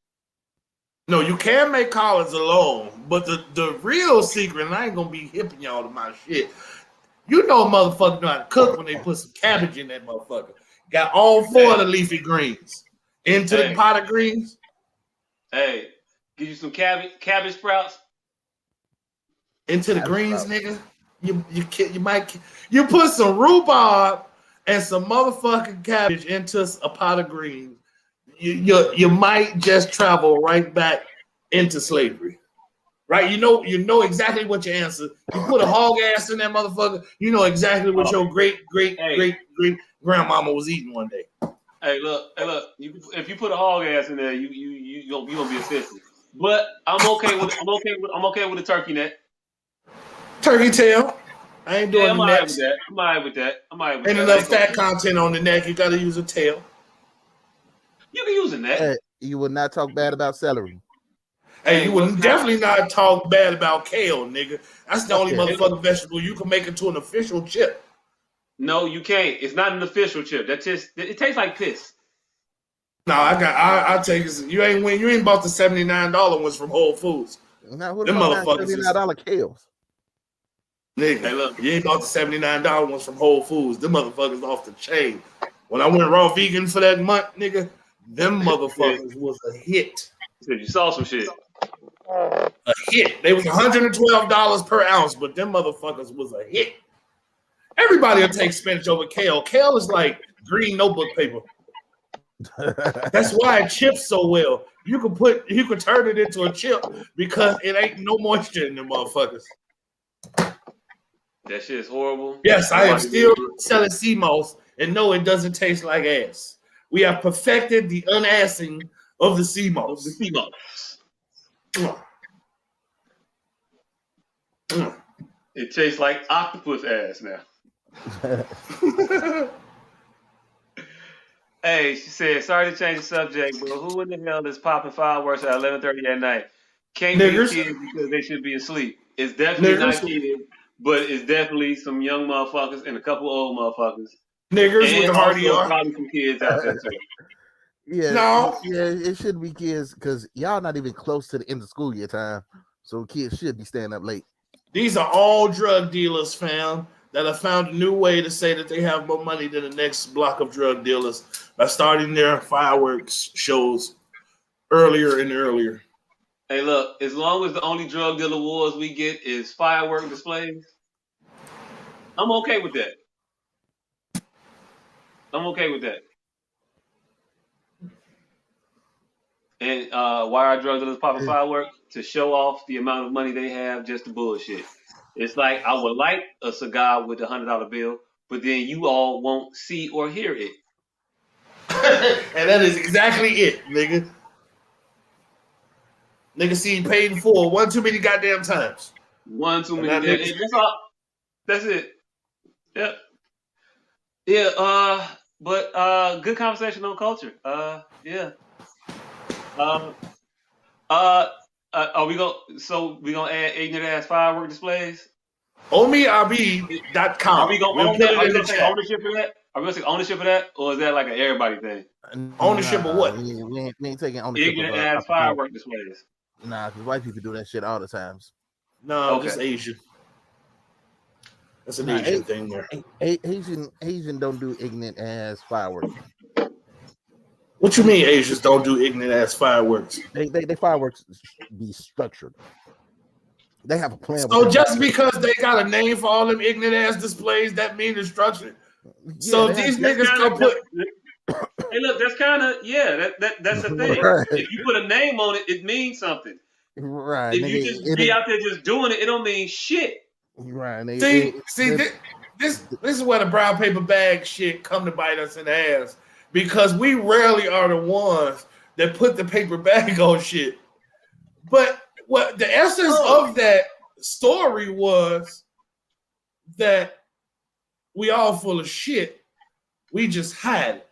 No, you can make collards alone, but the real secret, and I ain't gonna be hipping y'all to my shit. You know, a motherfucker know how to cook when they put some cabbage in that motherfucker. Got all 4 of the leafy greens into the pot of greens. Hey, give you some cabbage sprouts into the greens, nigga. You put some rhubarb and some motherfucking cabbage into a pot of greens. You might just travel right back into slavery, right? You know exactly what your answer. You put a hog ass in that motherfucker. You know exactly what your great grandmama was eating one day. Hey, look. If you put a hog ass in there, you gonna be offensive. But I'm okay with the turkey neck. Turkey tail. I ain't doing the neck. I'm all right with that. Ain't enough fat content on the neck. You gotta use a tail. You can use a neck. Hey, you would not talk bad about celery. Hey, you would definitely not talk bad about kale, nigga. That's the only motherfucking vegetable you can make into an official chip. No, you can't. It's not an official chip. It tastes like piss. No, I'll tell you, you ain't bought the $79 ones from Whole Foods. Now, what about $79 kales? Nigga, hey, look, you ain't bought the $79 ones from Whole Foods. Them motherfuckers off the chain. When I went raw vegan for that month, nigga, them motherfuckers was a hit. You saw some shit. A hit. They was $112 per ounce, but them motherfuckers was a hit. Everybody will take spinach over kale. Kale is like green notebook paper. That's why it chips so well. You could turn it into a chip because it ain't no moisture in them motherfuckers. That shit is horrible. Yes, I am still selling sea moss, and no, it doesn't taste like ass. We have perfected the unassing of the sea moss. It tastes like octopus ass now. Hey, she said, sorry to change the subject, but who in the hell is popping fireworks at 11:30 at night? Can't be kids because they should be asleep. It's definitely not kids, but it's definitely some young motherfuckers and a couple old motherfuckers. Niggers with the hardy are. Probably some kids out there too. Yeah, it should be kids because y'all not even close to the end of school year time, so kids should be staying up late. These are all drug dealers, fam, that have found a new way to say that they have more money than the next block of drug dealers by starting their fireworks shows earlier and earlier. Hey, look, as long as the only drug dealer wars we get is firework displays, I'm okay with that. And why are drug dealers popping fireworks? To show off the amount of money they have just to bullshit. It's like, I would like a cigar with a $100 bill, but then you all won't see or hear it. And that is exactly it, nigga. Nigga see you paid in full one too many goddamn times. One too many. That's all. That's it. Yep. Yeah. But good conversation on culture. Yeah. Are we gonna add ignorant ass firework displays? OmeRB.com. Are we gonna take ownership of that? Are we gonna take ownership of that, or is that like an everybody thing? Ownership of what? We ain't taking ownership. Ignorant ass firework displays. Nah, because white people do that shit all the times. No, just Asian. That's an Asian thing there. Asian don't do ignorant ass fireworks. What you mean Asians don't do ignorant ass fireworks? They fireworks be structured. They have a plan. So just because they got a name for all them ignorant ass displays, that means it's structured. Yeah, so these niggas can put. Hey, look, that's kind of that's the thing. Right. If you put a name on it, it means something. Right. If you just be out there just doing it, it don't mean shit. Right. This is where the brown paper bag shit come to bite us in the ass, because we rarely are the ones that put the paper bag on shit. But what the essence of that story was that we all full of shit. We just hide it.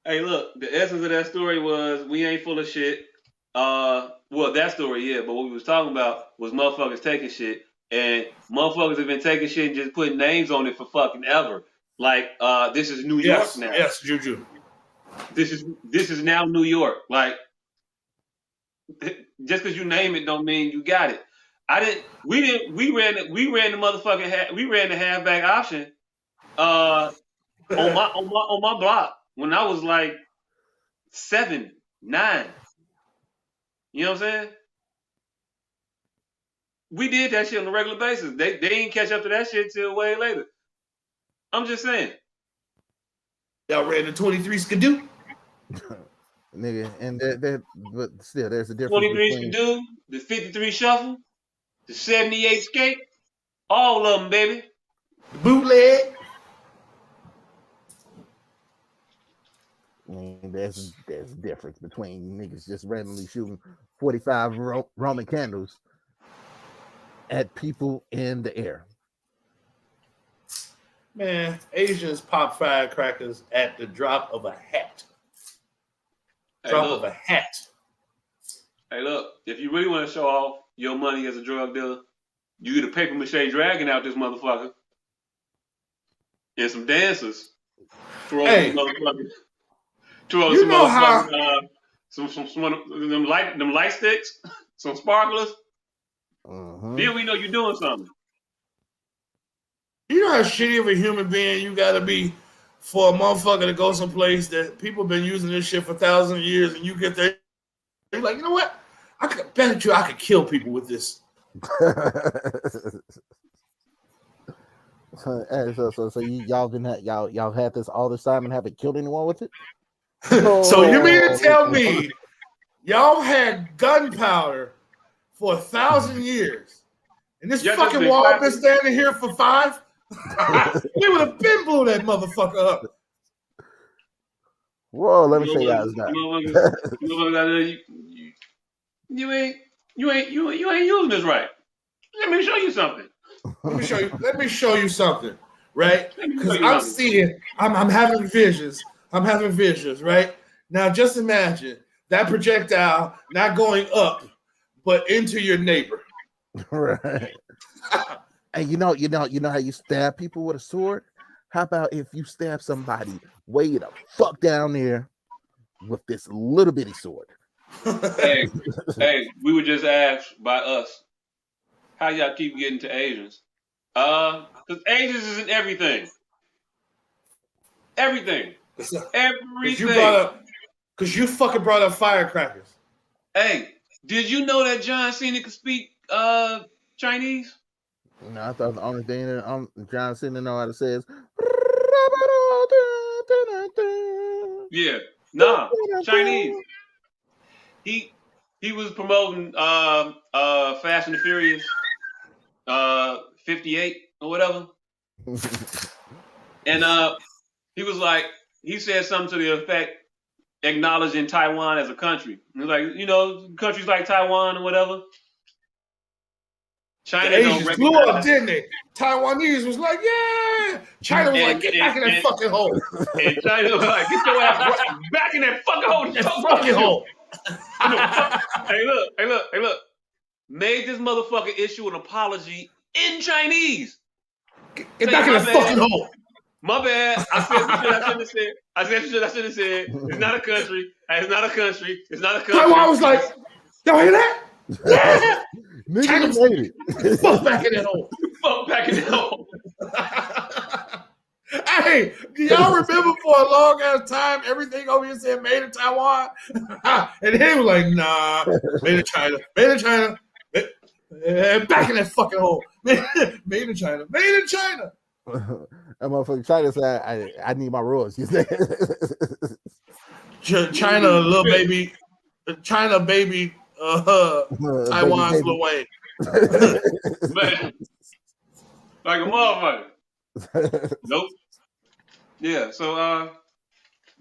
Hey, look, the essence of that story was we ain't full of shit. Well, that story, yeah, but what we was talking about was motherfuckers taking shit, and motherfuckers have been taking shit and just putting names on it for fucking ever. Like, this is New York now. Yes, Juju. This is now New York. Like, just because you name it don't mean you got it. We ran the motherfucking we ran the halfback option on my block when I was like 7, 9. You know what I'm saying? We did that shit on a regular basis. They didn't catch up to that shit till way later. I'm just saying. Y'all ran the 23 skidoo? Nigga, and that, but still, there's a difference. 23 skidoo, the 53 shuffle, the 78 skate, all of them, baby. The bootleg. I mean, there's a difference between niggas just randomly shooting 45 Roman candles at people in the air. Man, Asians pop firecrackers at the drop of a hat. Of a hat. Hey, look, if you really want to show off your money as a drug dealer, you get a paper mache dragon out this motherfucker and some dancers. Throw some them light sticks, some sparklers. Then we know you're doing something. You know how shitty of a human being you gotta be for a motherfucker to go someplace that people have been using this shit for thousands of years, and you get there, you're like, you know what? I could bet you I could kill people with this. So y'all had this all this time and haven't killed anyone with it? So you mean to tell me y'all had gunpowder for 1,000 years, and this fucking wall been standing here for 5? We would have been blew that motherfucker up. Whoa, let me show you guys now. You ain't using this right. Let me show you something. Let me show you something, right? Because I'm having visions. I'm having visions, right? Now just imagine that projectile not going up, but into your neighbor. Right. And you know how you stab people with a sword? How about if you stab somebody way the fuck down there with this little bitty sword? Hey, we were just asked by us, how y'all keep getting to Asians? Because Asians isn't everything. Everything. Because you fucking brought up firecrackers. Hey, did you know that John Cena could speak Chinese? No, I thought the only thing that John Cena know how to say is yeah, nah, Chinese. He was promoting Fast and the Furious 58 or whatever. And he said something to the effect acknowledging Taiwan as a country. He was like, countries like Taiwan or whatever. China the Asians blew up, didn't they? Taiwanese was like, yeah. China was like, get back in that fucking hole. And China was like, get your ass back in that fucking hole. Fucking hole. Hey, look. Made this motherfucker issue an apology in Chinese. Get back in that fucking hole. My bad. I said some shit I shouldn't have said. I shouldn't have said. It's not a country. It's not a country. Taiwan was like, y'all hear that? Nigga made it. Fuck back in that hole. Fuck back in that hole. Hey, do y'all remember for a long ass time everything over here said made in Taiwan? And he was like, nah, made in China, made in China. Back in that fucking hole. Made in China, made in China. That motherfucker China said, I need my royalties. China, little baby, China baby, Taiwan's little way. Man, like a motherfucker. Nope. Yeah, so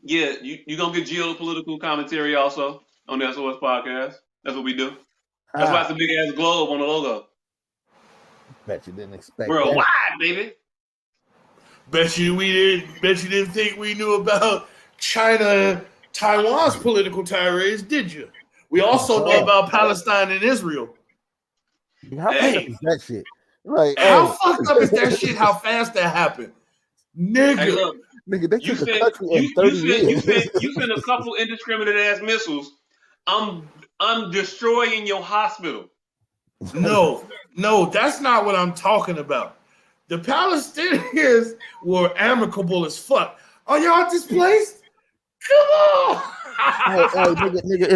yeah, you gonna get geopolitical commentary also on the S.O.S podcast. That's what we do. That's why it's a big ass globe on the logo. Bet you didn't expect worldwide, baby. Bet you didn't think we knew about China, Taiwan's political tirades, did you? We also know about Palestine and Israel. How fucked up is that shit? Like, how fucked up is that shit? How fast that happened, nigga? Hey, look, nigga, they took the country in 30 years. You send a couple indiscriminate ass missiles. I'm destroying your hospital. No, that's not what I'm talking about. The Palestinians were amicable as fuck. Are y'all displaced? Come on. nigga,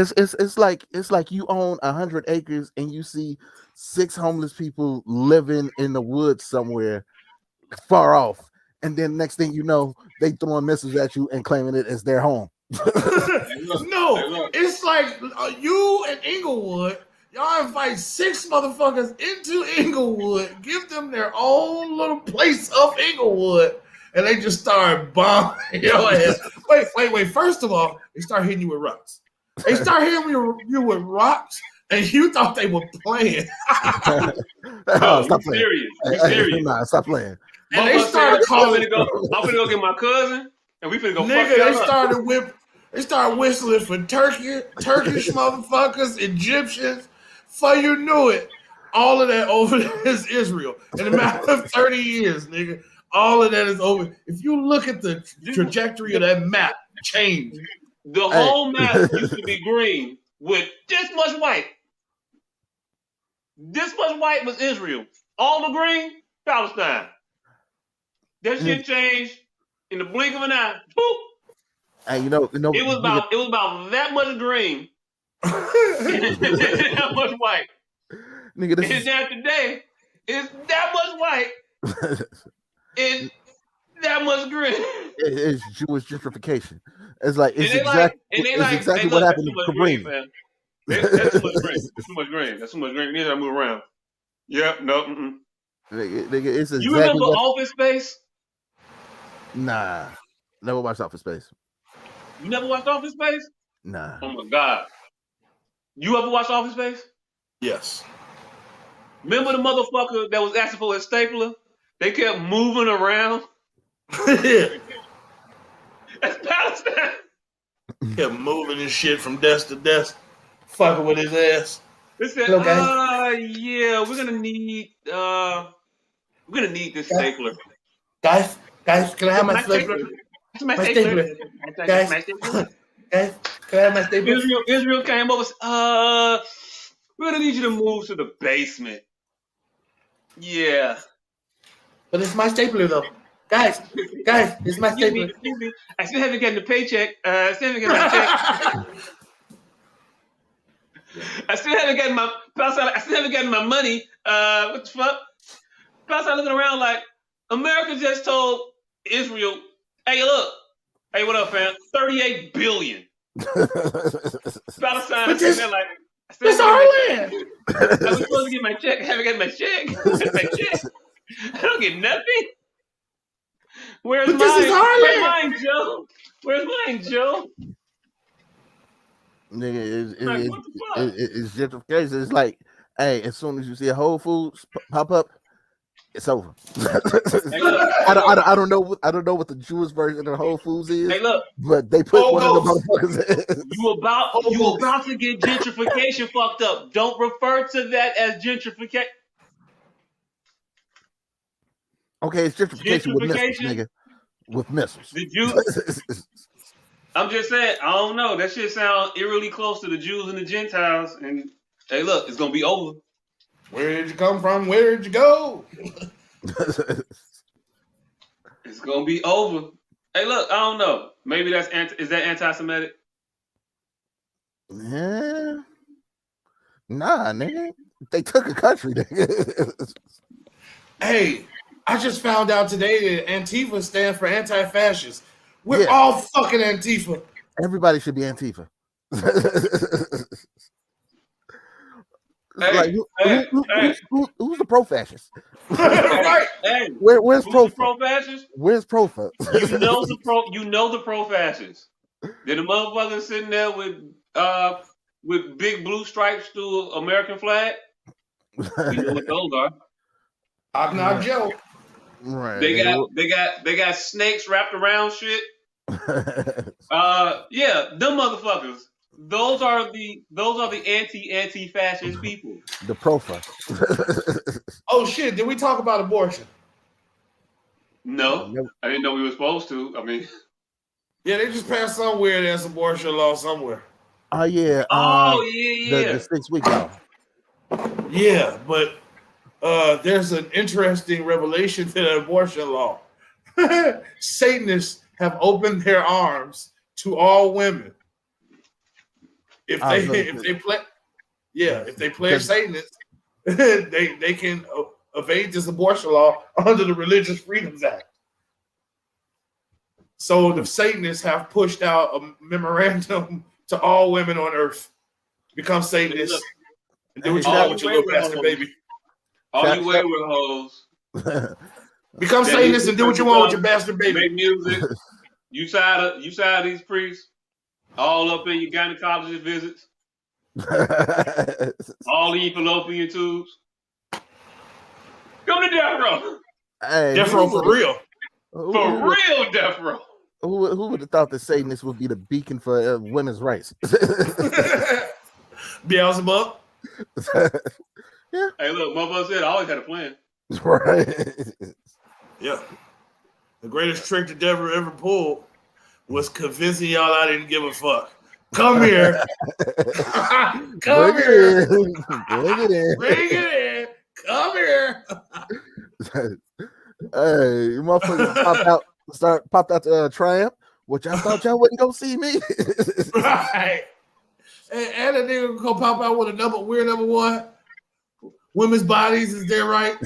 it's like you own 100 acres and you see 6 homeless people living in the woods somewhere far off, and then next thing you know, they throwing missiles at you and claiming it as their home. No, it's like you and Inglewood. Y'all invite 6 motherfuckers into Inglewood, give them their own little place of Inglewood, and they just start bombing your ass. Wait. First of all, they start hitting you with rocks. They start hitting you with rocks, and you thought they were playing. Stop playing. Serious. Nah, stop playing. And they started calling. I'm finna go get my cousin, and we finna go. Nigga, they started whistling for Turkish motherfuckers, Egyptians. Before you knew it, all of that over there is Israel. In a matter of 30 years, nigga, all of that is over. If you look at the trajectory of that map, change. The whole map used to be green with this much white. This much white was Israel. All the green, Palestine. That shit changed in the blink of an eye. Boop. Hey, you know, it was about that much green. That much white. Nigga, and now today it's that much white. It's that much green. It's Jewish gentrification. It's like exactly what happened to Cabrini. That's too much green. That's too much green. That's too much green. We need to move around. Yep. No. Nigga, it's exactly. You remember Office Space? Nah, never watched Office Space. You never watched Office Space? Nah. Oh my God. You ever watched Office Space? Yes. Remember the motherfucker that was asking for a stapler? They kept moving around. Yeah. That's Palestine. Kept moving his shit from desk to desk, fucking with his ass. They said, yeah, we're gonna need this stapler. Guys, can I have my stapler? My stapler. Guys, can I have my stapler? Israel came over. We're gonna need you to move to the basement. Yeah. But it's my stapler though. Guys, it's my stapler. I still haven't gotten the paycheck. I still haven't gotten my check. I still haven't gotten my money. What the fuck? Palestine looking around like America just told Israel, hey, look. Hey, what up, fam? 38 billion. Palestine is there like, it's our land. I was supposed to get my check. I haven't got my check. I don't get nothing. Where's mine, Joe? Where's mine, Joe? Nigga, it's gentrification. It's like, hey, as soon as you see a Whole Foods pop up, it's over. I don't know what the Jewish version of Whole Foods is. Hey, look, but they put one of the motherfuckers in. You about to get gentrification fucked up. Don't refer to that as gentrification. Okay, it's gentrification with missiles, nigga. With missiles. The Jews. I'm just saying, I don't know. That shit sounds eerily close to the Jews and the Gentiles, and Hey, look, it's gonna be over. Where did you come from? Where did you go? It's gonna be over. Hey, look, I don't know. Maybe is that anti-Semitic? Yeah. Nah, nigga. They took a country, nigga. Hey, I just found out today that Antifa stands for anti-fascist. We're all fucking Antifa. Everybody should be Antifa. Hey, who's the pro-fascist? Right. Hey, Where's who's the pro-fascist? Where's pro-fa? You know the pro-fascists. They're the motherfuckers sitting there with big blue stripes through an American flag. We know what those are. I'm not Joe. Right. They got snakes wrapped around shit. Yeah, them motherfuckers. Those are the anti-fascist people. The pro-fa. Oh shit! Did we talk about abortion? No, I didn't know we were supposed to. I mean, yeah, they just passed some weird ass abortion law somewhere. Oh yeah. Yeah. The 6 week law. Yeah, but there's an interesting revelation to the abortion law. Satanists have opened their arms to all women. If they pledge Satanists, they can evade this abortion law under the Religious Freedoms Act. So the Satanists have pushed out a memorandum to all women on earth, become Satanists, and do what you want with your little bastard baby. All you wayward hoes. Become Satanists and do what you want with your bastard baby. Make music. You side of these priests, all up in your gynecologist visits. All the fallopian tubes. Come to death row. Hey, death row for real. For real, death row. Who would have thought that Satanists would be the beacon for women's rights? Beelzebub. Yeah. Hey, look, motherfucker said I always had a plan. Right. Yeah. The greatest trick the devil ever pulled was convincing y'all I didn't give a fuck. Come here. Come here. Bring it in. Bring it in. Come here. Hey, you motherfuckers popped out the Triumph. Which I thought y'all wasn't gonna see me. Right. And a nigga gonna pop out with a weird number one. Women's bodies, is there right?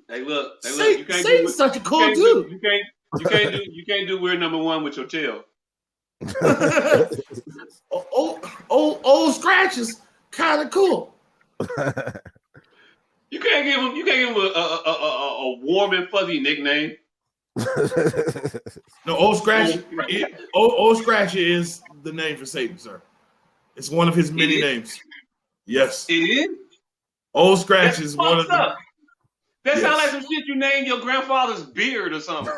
Hey, look. You can't Satan's such a cool dude. You can't do weird number one with your tail. old scratches, kind of cool. You can't give him a warm and fuzzy nickname. No, old scratch. Old scratch is the name for Satan, sir. It's one of his many names. Yes, it is. Old scratch is one of them. That sounds like some shit you named your grandfather's beard or something.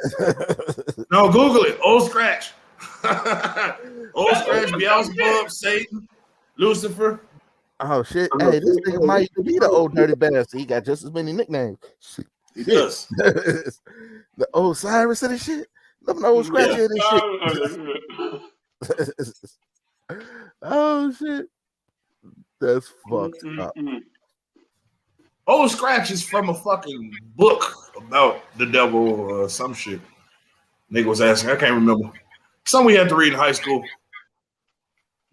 No, Google it. Old scratch. Old scratch. Beelzebub, Satan, Lucifer. Oh shit! Hey, this nigga might be the old dirty bastard. He got just as many nicknames. He does. The old Cyrus and this shit. Them old scratchy and this shit. Oh shit! That's fucked up. Old scratch is from a fucking book about the devil or some shit. Nigga was asking. I can't remember. Something we had to read in high school.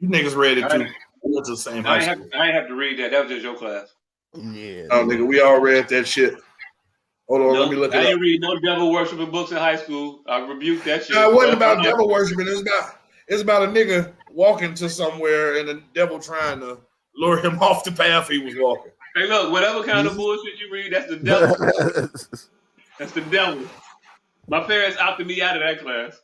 You niggas read it too. We went to the same high school. I ain't have to read that. That was just your class. Yeah. Oh, nigga, we all read that shit. Hold on, let me look it up. I didn't read no devil worshiping books in high school. I rebuked that shit. No, it wasn't about devil worshiping. It's about a nigga walking to somewhere and the devil trying to lure him off the path he was walking. Hey, look, whatever kind of bullshit you read, that's the devil. That's the devil. My parents opted me out of that class.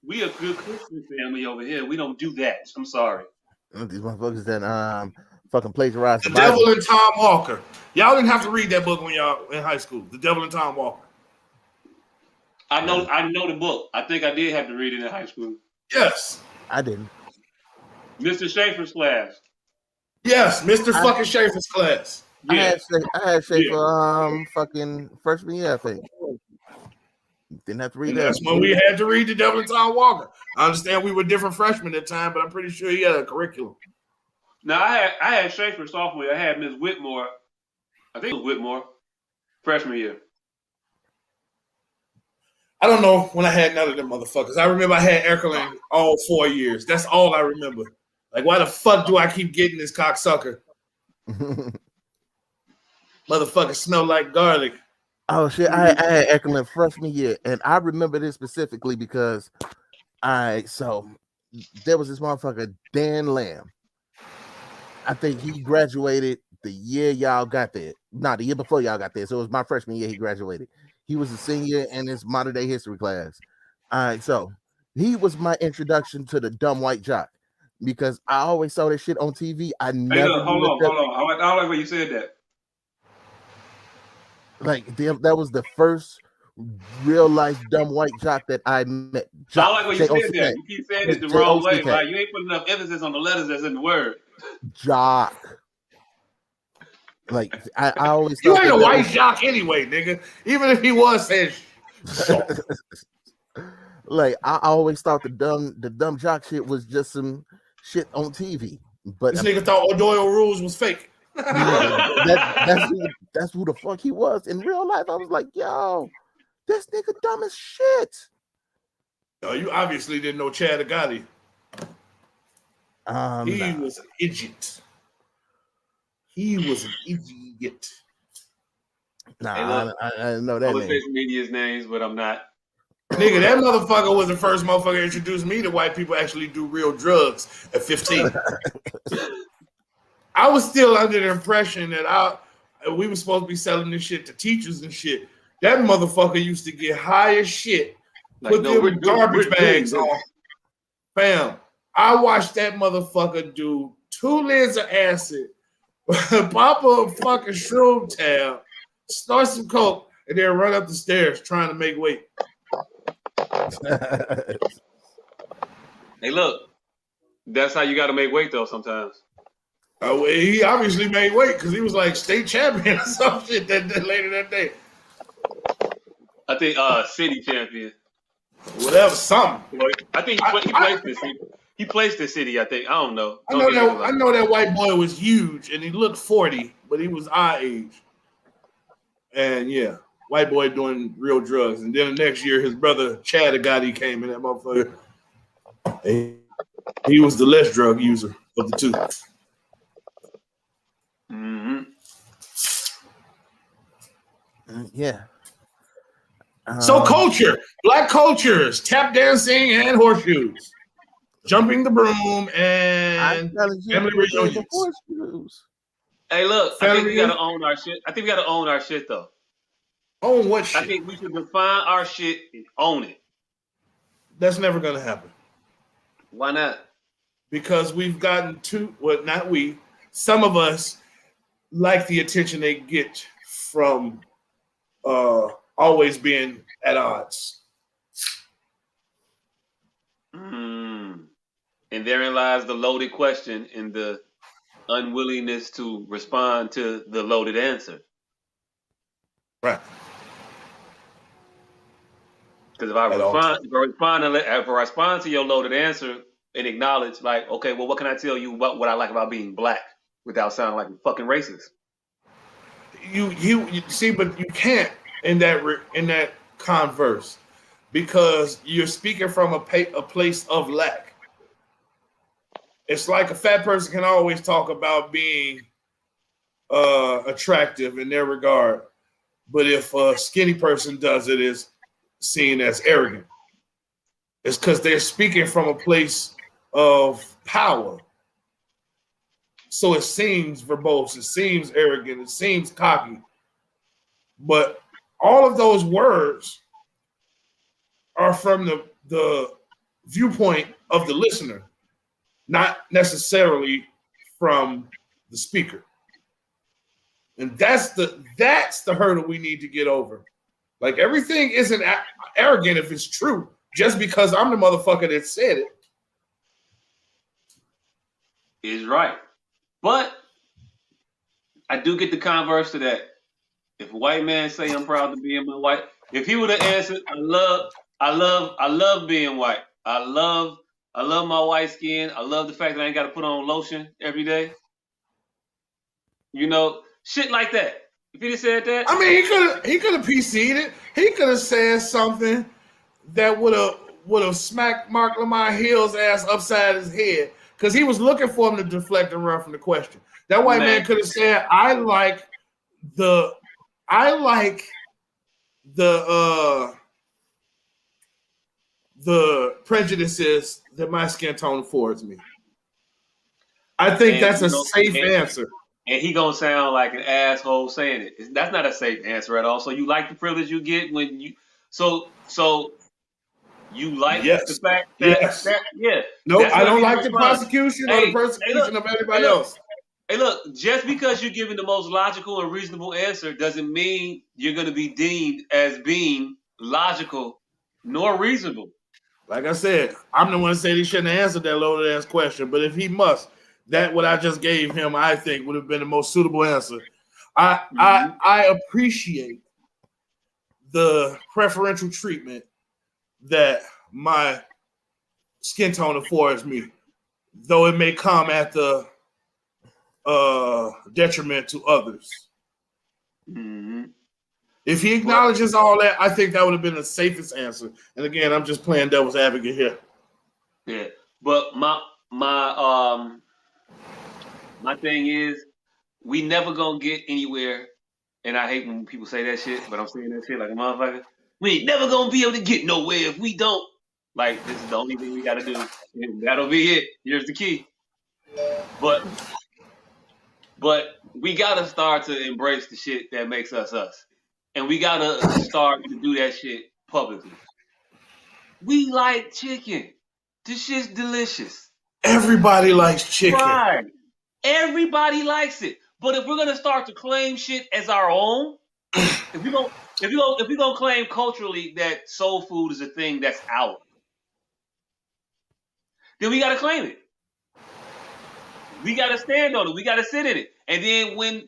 We a good Christian family over here. We don't do that. I'm sorry. These motherfuckers that fucking plagiarized The Devil and Tom Walker. Y'all didn't have to read that book when y'all in high school. The Devil and Tom Walker. I know the book. I think I did have to read it in high school. Yes. I didn't. Mr. Schaefer's class. Yes, Mr. fucking Schaefer's class. Yeah. I had Schaefer fucking freshman year, I think. Didn't have to read And that. that's when we had to read the Devil and Tom Walker. I understand we were different freshmen at the time, but I'm pretty sure he had a curriculum. Now I had Shakespeare sophomore year. I had Miss Whitmore. I think it was Whitmore, freshman year. I don't know when I had none of them motherfuckers. I remember I had Erkeling all 4 years. That's all I remember. Like, why the fuck do I keep getting this cocksucker? Motherfucker smell like garlic. Oh shit! I had Ekelin freshman year, and I remember this specifically because there was this motherfucker Dan Lamb. I think he graduated the year y'all got there. Not the year before y'all got there. So it was my freshman year he graduated. He was a senior in his modern day history class. All right, so he was my introduction to the dumb white jock because I always saw this shit on TV. I never. Hey, look, hold on. I like when you said that. Like that was the first real life dumb white jock that I met. I like when you said that. You keep saying it the wrong way. Like you ain't putting enough emphasis on the letters that's in the word. Jock. Like I always. You ain't a white jock anyway, nigga. Even if he was saying. Like I always thought the dumb jock shit was just some shit on TV. But this nigga thought O'Doyle Rules was fake. That's who the fuck he was in real life. I was like, yo, this nigga dumb as shit. No, you obviously didn't know Chad Agati. He was an idiot. He was an idiot. Nah, hey, look, I didn't know that. I was facing media's names, but I'm not. Nigga, that motherfucker was the first motherfucker introduced me to white people actually do real drugs at 15. I was still under the impression that we were supposed to be selling this shit to teachers and shit. That motherfucker used to get high as shit. Like, put them garbage bags on. Fam, I watched that motherfucker do 2 lids of acid, pop a fucking shroom tab, snort some coke, and then run up the stairs trying to make weight. Hey, look, that's how you got to make weight though. Sometimes. He obviously made weight because he was like state champion or some shit that later that day. I think city champion. Whatever, something. I think he placed this city. He placed this city. I think. I don't know. I know that white boy was huge and he looked 40, but he was our age. And yeah, white boy doing real drugs. And then the next year, his brother Chad Agati came in that motherfucker. He was the less drug user of the two. Mm-hmm. Yeah. So culture, black cultures, tap dancing and horseshoes, jumping the broom and family reunions. Hey, look, I think we gotta own our shit. I think we gotta own our shit though. Own what shit? I think we should define our shit and own it. That's never gonna happen. Why not? Because we've gotten not we, some of us like the attention they get from always being at odds. And therein lies the loaded question and the unwillingness to respond to the loaded answer. Right. Because if I respond to your loaded answer and acknowledge, like, okay, well, what can I tell you about what I like about being black without sounding like a fucking racist? You see, but you can't in that converse because you're speaking from a place of lack. It's like a fat person can always talk about being attractive in their regard, but if a skinny person does it, it's seen as arrogant. It's because they're speaking from a place of power. So it seems verbose, it seems arrogant, it seems cocky. But all of those words are from the viewpoint of the listener, not necessarily from the speaker. And that's the hurdle we need to get over. Like everything isn't arrogant if it's true, just because I'm the motherfucker that said it. Is right. But I do get the converse to that. If a white man say I'm proud to be in my white, If he would have answered, I love being white. I love my white skin. I love the fact that I ain't got to put on lotion every day. You know, shit like that. If he'd have said that, I mean, he could have PC'd it. He could have said something that would have smacked Mark Lamar Hill's ass upside his head because he was looking for him to deflect and run from the question. That white man could have said, I like the prejudices that my skin tone affords me. I think that's a safe answer. And he gonna sound like an asshole saying it. That's not a safe answer at all. So you like the privilege you get when you so you like the fact that yeah. No, I don't like the prosecution or the persecution of everybody else. Hey, look, just because you're giving the most logical and reasonable answer doesn't mean you're going to be deemed as being logical nor reasonable. Like I said, I'm the one that said he shouldn't have answered that loaded ass question. But if he must, that what I just gave him, I think would have been the most suitable answer. I appreciate the preferential treatment that my skin tone affords me, though it may come at the detriment to others. Mm-hmm. If he acknowledges all that, I think that would have been the safest answer. And again, I'm just playing devil's advocate here. Yeah, but my thing is, we never gonna get anywhere. And I hate when people say that shit, but I'm saying that shit like a motherfucker. We ain't never gonna be able to get nowhere if we don't. Like, this is the only thing we gotta do. And that'll be it. Here's the key. But we gotta start to embrace the shit that makes us us. And we gotta start to do that shit publicly. We like chicken. This shit's delicious. Everybody likes chicken. Right. Everybody likes it. But if we're gonna start to claim shit as our own, if we gonna claim culturally that soul food is a thing that's ours, then we gotta claim it. We gotta stand on it. We gotta sit in it. And then when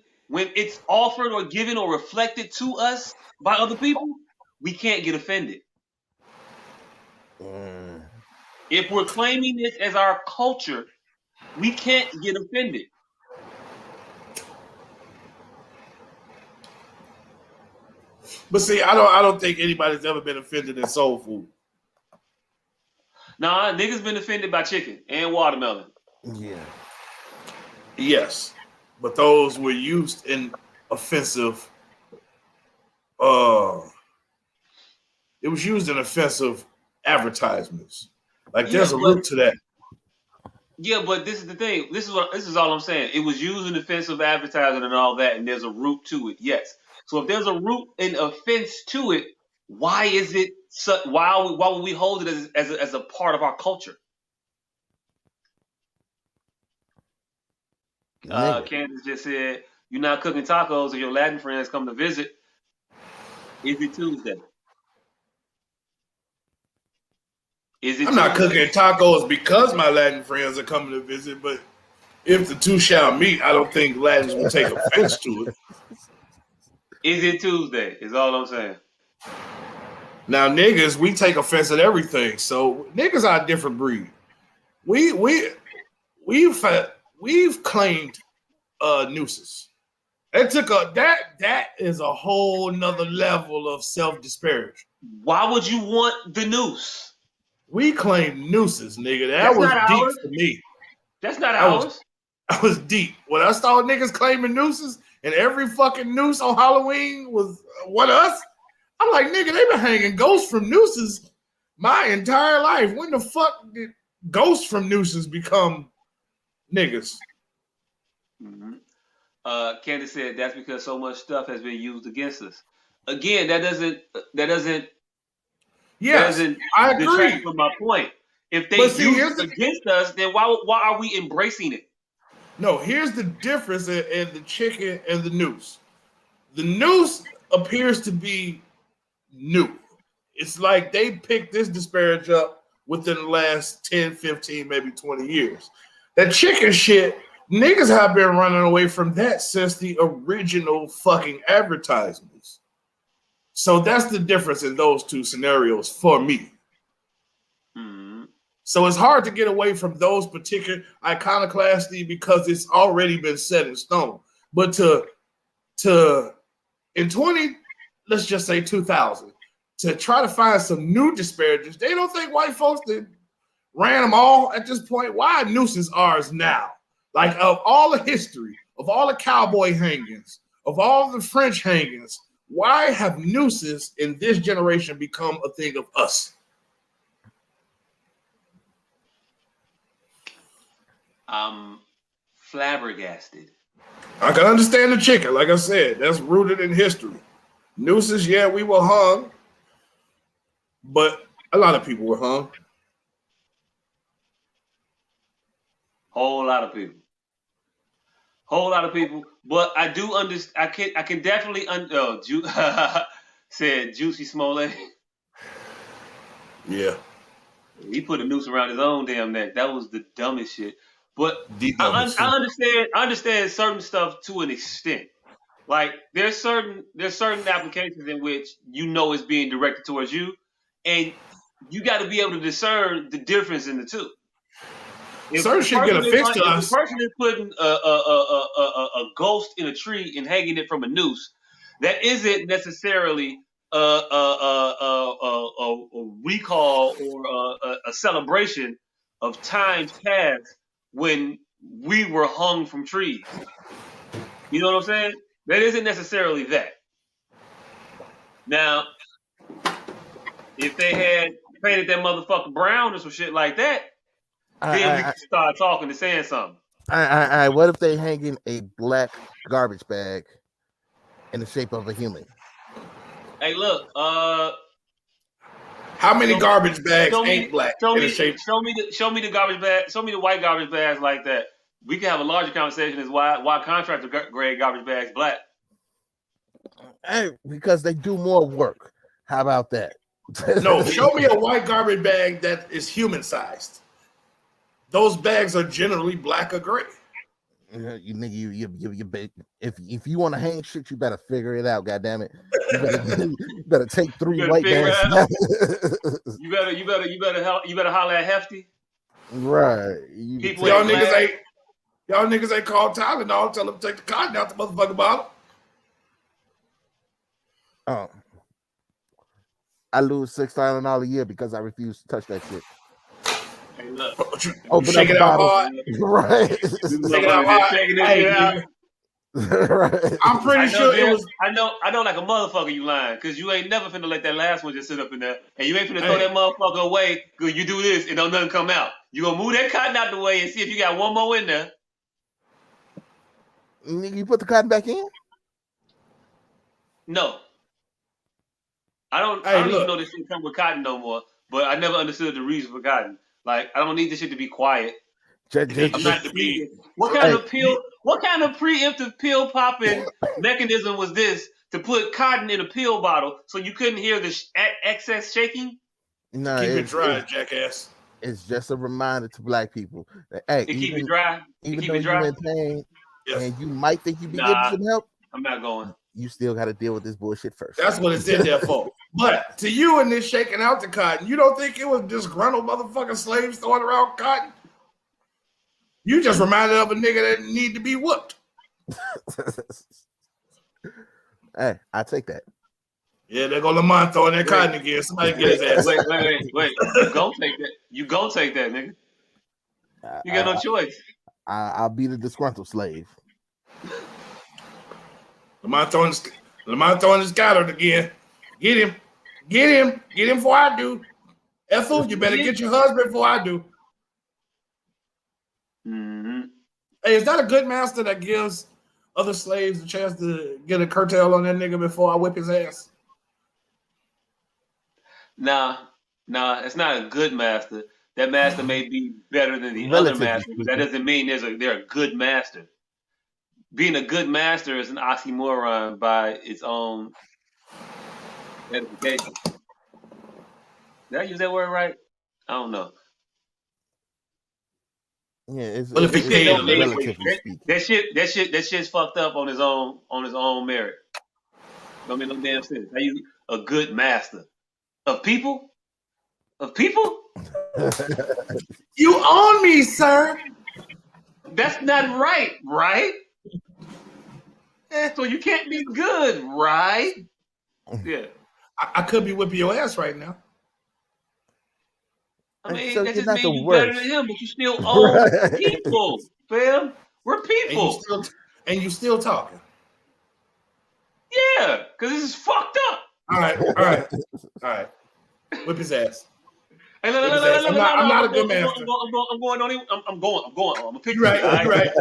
it's offered or given or reflected to us by other people, we can't get offended. If we're claiming this as our culture, we can't get offended. But see, I don't think anybody's ever been offended in soul food. Nah, niggas been offended by chicken and watermelon. Yeah. Yes, but those were used in offensive. It was used in offensive advertisements. Like there's a root to that. Yeah, but this is the thing. This is all I'm saying. It was used in offensive advertising and all that, and there's a root to it. Yes. So if there's a root and offense to it, why is it? Why would we hold it as a part of our culture? Candace just said, "You're not cooking tacos if your Latin friends come to visit. Is it Tuesday? I'm not cooking tacos because my Latin friends are coming to visit, but if the two shall meet, I don't think Latins will take offense to it. Is it Tuesday? Is all I'm saying. Now, niggas, we take offense at everything. So niggas are a different breed. We've claimed nooses. It took that is a whole nother level of self-disparage. Why would you want the noose? We claimed nooses, nigga. That was deep for me. That's not ours. That was deep. When I saw niggas claiming nooses and every fucking noose on Halloween was one of us, I'm like, nigga, they been hanging ghosts from nooses my entire life. When the fuck did ghosts from nooses become niggas? Mm-hmm. Candace said that's because so much stuff has been used against us. Again, that doesn't I agree. Detract from my point. If they use it against us, then why are we embracing it? No, here's the difference in the chicken and the noose. The noose appears to be new. It's like they picked this disparage up within the last 10, 15, maybe 20 years. That chicken shit, niggas have been running away from that since the original fucking advertisements. So that's the difference in those two scenarios for me. So it's hard to get away from those particular iconoclasty because it's already been set in stone. But to in 20, let's just say 2000, to try to find some new disparages, they don't think white folks that ran them all at this point. Why are nooses ours now? Like of all the history, of all the cowboy hangings, of all the French hangings, why have nooses in this generation become a thing of us? I'm flabbergasted. I can understand the chicken. Like I said, that's rooted in history. Nooses, yeah, we were hung, but a lot of people were hung. Whole lot of people. But I do understand. I can definitely said Juicy Smollett. Yeah. He put a noose around his own damn neck. That was the dumbest shit. But I understand certain stuff to an extent. Like there's certain applications in which you know it's being directed towards you, and you got to be able to discern the difference in the two. If certain shit get affixed to us. If a person is putting a ghost in a tree and hanging it from a noose, that isn't necessarily a recall or a celebration of times past when we were hung from trees. You know what I'm saying? That isn't necessarily that. Now, if they had painted that motherfucker brown or some shit like that, then we could start talking and saying something. What if they hanging a black garbage bag in the shape of a human? Hey, look. How many garbage bags ain't black? Show me the garbage bag. Show me the white garbage bags like that. We can have a larger conversation as why contractor grade garbage bags black. Hey, because they do more work. How about that? No, show me a white garbage bag that is human sized. Those bags are generally black or gray. You if you want to hang shit, you better figure it out. God damn it! You better take three white bags. You better holler at Hefty. Right. Y'all niggas ain't called Tylenol. Tell them to take the cotton out the motherfucking bottle. Oh, I lose $6 Tylenol a year because I refuse to touch that shit. Hey, look. Shake it out hard. Right. Shake it out hard. Hey, right. I'm pretty sure it was. I know like a motherfucker you lying because you ain't never finna let that last one just sit up in there, and you ain't finna throw that motherfucker away because you do this and don't nothing come out. You gonna move that cotton out the way and see if you got one more in there. You put the cotton back in? No. I don't even know this shit come with cotton no more. But I never understood the reason for cotton. Like I don't need this shit to be quiet. I'm not defeated. What kind of preemptive pill popping mechanism was this to put cotton in a pill bottle so you couldn't hear the excess shaking? No, keep it dry, jackass. It's just a reminder to black people that hey, keep it dry. Even though you're in pain and you might think you be getting some help, I'm not going. You still got to deal with this bullshit first. That's what it's in there for. But to you in this shaking out the cotton, you don't think it was disgruntled motherfucking slaves throwing around cotton? You just reminded of a nigga that need to be whooped. Hey, I take that. Yeah, they're going to Lamont throwing that cotton again. Somebody get his ass. Wait. You gon' take that. You gon' take that, nigga. You got no choice. I'll be the disgruntled slave. Lamont throwing his Goddard again. Get him before I do. Ethel, you better get your husband before I do. Mm-hmm. Hey, is that a good master that gives other slaves a chance to get a curtail on that nigga before I whip his ass? Nah, it's not a good master. That master may be better than the other master, but that doesn't mean they're a good master. Being a good master is an oxymoron by its own edification. Did I use that word right? I don't know. Yeah, that shit's fucked up on his own merit. Don't make no damn sense. a good master? Of people? Of people? You own me, sir. That's not right, right? So you can't be good, right? Yeah. I could be whipping your ass right now. I mean, So that you're just not means the you better worst. than him, but you still own people, fam. We're people. And you still talking. Yeah, because this is fucked up. All right. Whip his ass. Hey, Whip his ass. I'm not a good master. I'm going on him. I'm gonna pick You're right.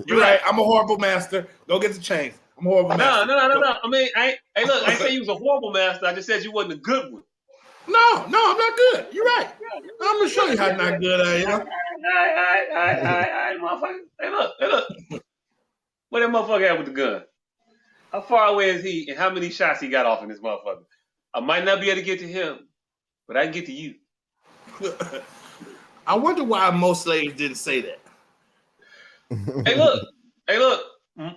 You're right. I'm a horrible master. Go get the chains. I'm a horrible master. No. I mean, hey, look, I ain't say you was a horrible master. I just said you wasn't a good one. No, I'm not good. You're right. I'm gonna show you how not good I am. All right, motherfucker. Hey, look. What that motherfucker had with the gun? How far away is he, and how many shots he got off in this motherfucker? I might not be able to get to him, but I can get to you. I wonder why most slaves didn't say that. Hey, look.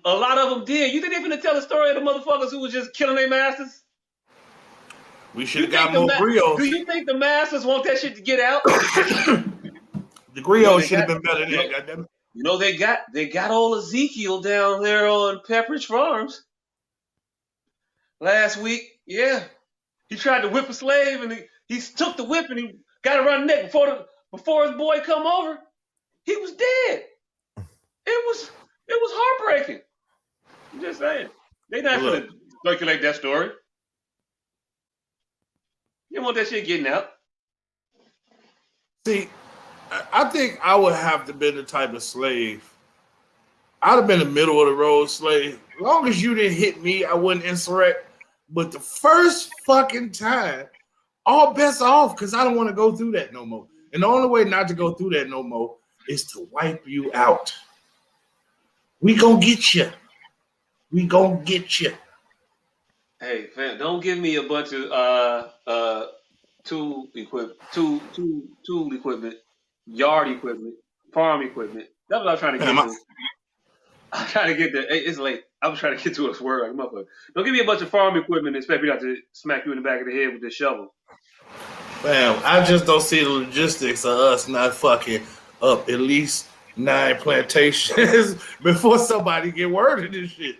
A lot of them did. You think they're gonna tell the story of the motherfuckers who was just killing their masters? We should have got more griots. Do you think the masters want that shit to get out? The griots should have been better than that, goddamn. You know they got old Ezekiel down there on Pepperidge Farms last week. Yeah, he tried to whip a slave and he took the whip and he got around the neck before his boy come over. He was dead. It was heartbreaking. I'm just saying they not gonna circulate that story. You want that shit getting out. See, I think I would have to been the type of slave. I'd have been a middle of the road slave. As long as you didn't hit me, I wouldn't insurrect. But the first fucking time, all bets are off because I don't want to go through that no more. And the only way not to go through that no more is to wipe you out. We gonna get you. We gonna get you. Hey, fam, don't give me a bunch of tool equipment, yard equipment, farm equipment. That's what I'm trying to get to. I'm trying to get there. Hey, it's late. I'm trying to get to a word like motherfucker. Don't give me a bunch of farm equipment and expect me not to smack you in the back of the head with this shovel. Fam, I just don't see the logistics of us not fucking up at least 9 plantations before somebody get word of this shit.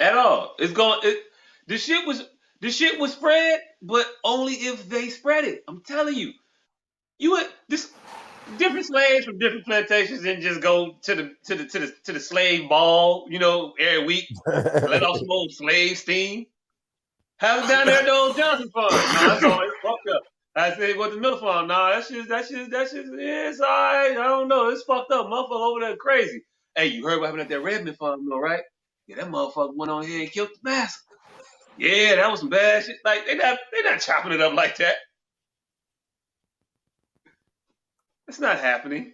At all. The shit was spread, but only if they spread it. I'm telling you. Different slaves from different plantations didn't just go to the slave ball, every week, let off some old slave steam. Have it down there at the old Johnson farm. No, that's all it's fucked up. I said, what the Miller farm? No, that shit, yeah, it's all right. I don't know. It's fucked up. Motherfucker over there crazy. Hey, you heard what happened at that Redmond farm, though, right? Yeah, that motherfucker went on here and killed the master. Yeah, that was some bad shit. Like, they not chopping it up like that. It's not happening.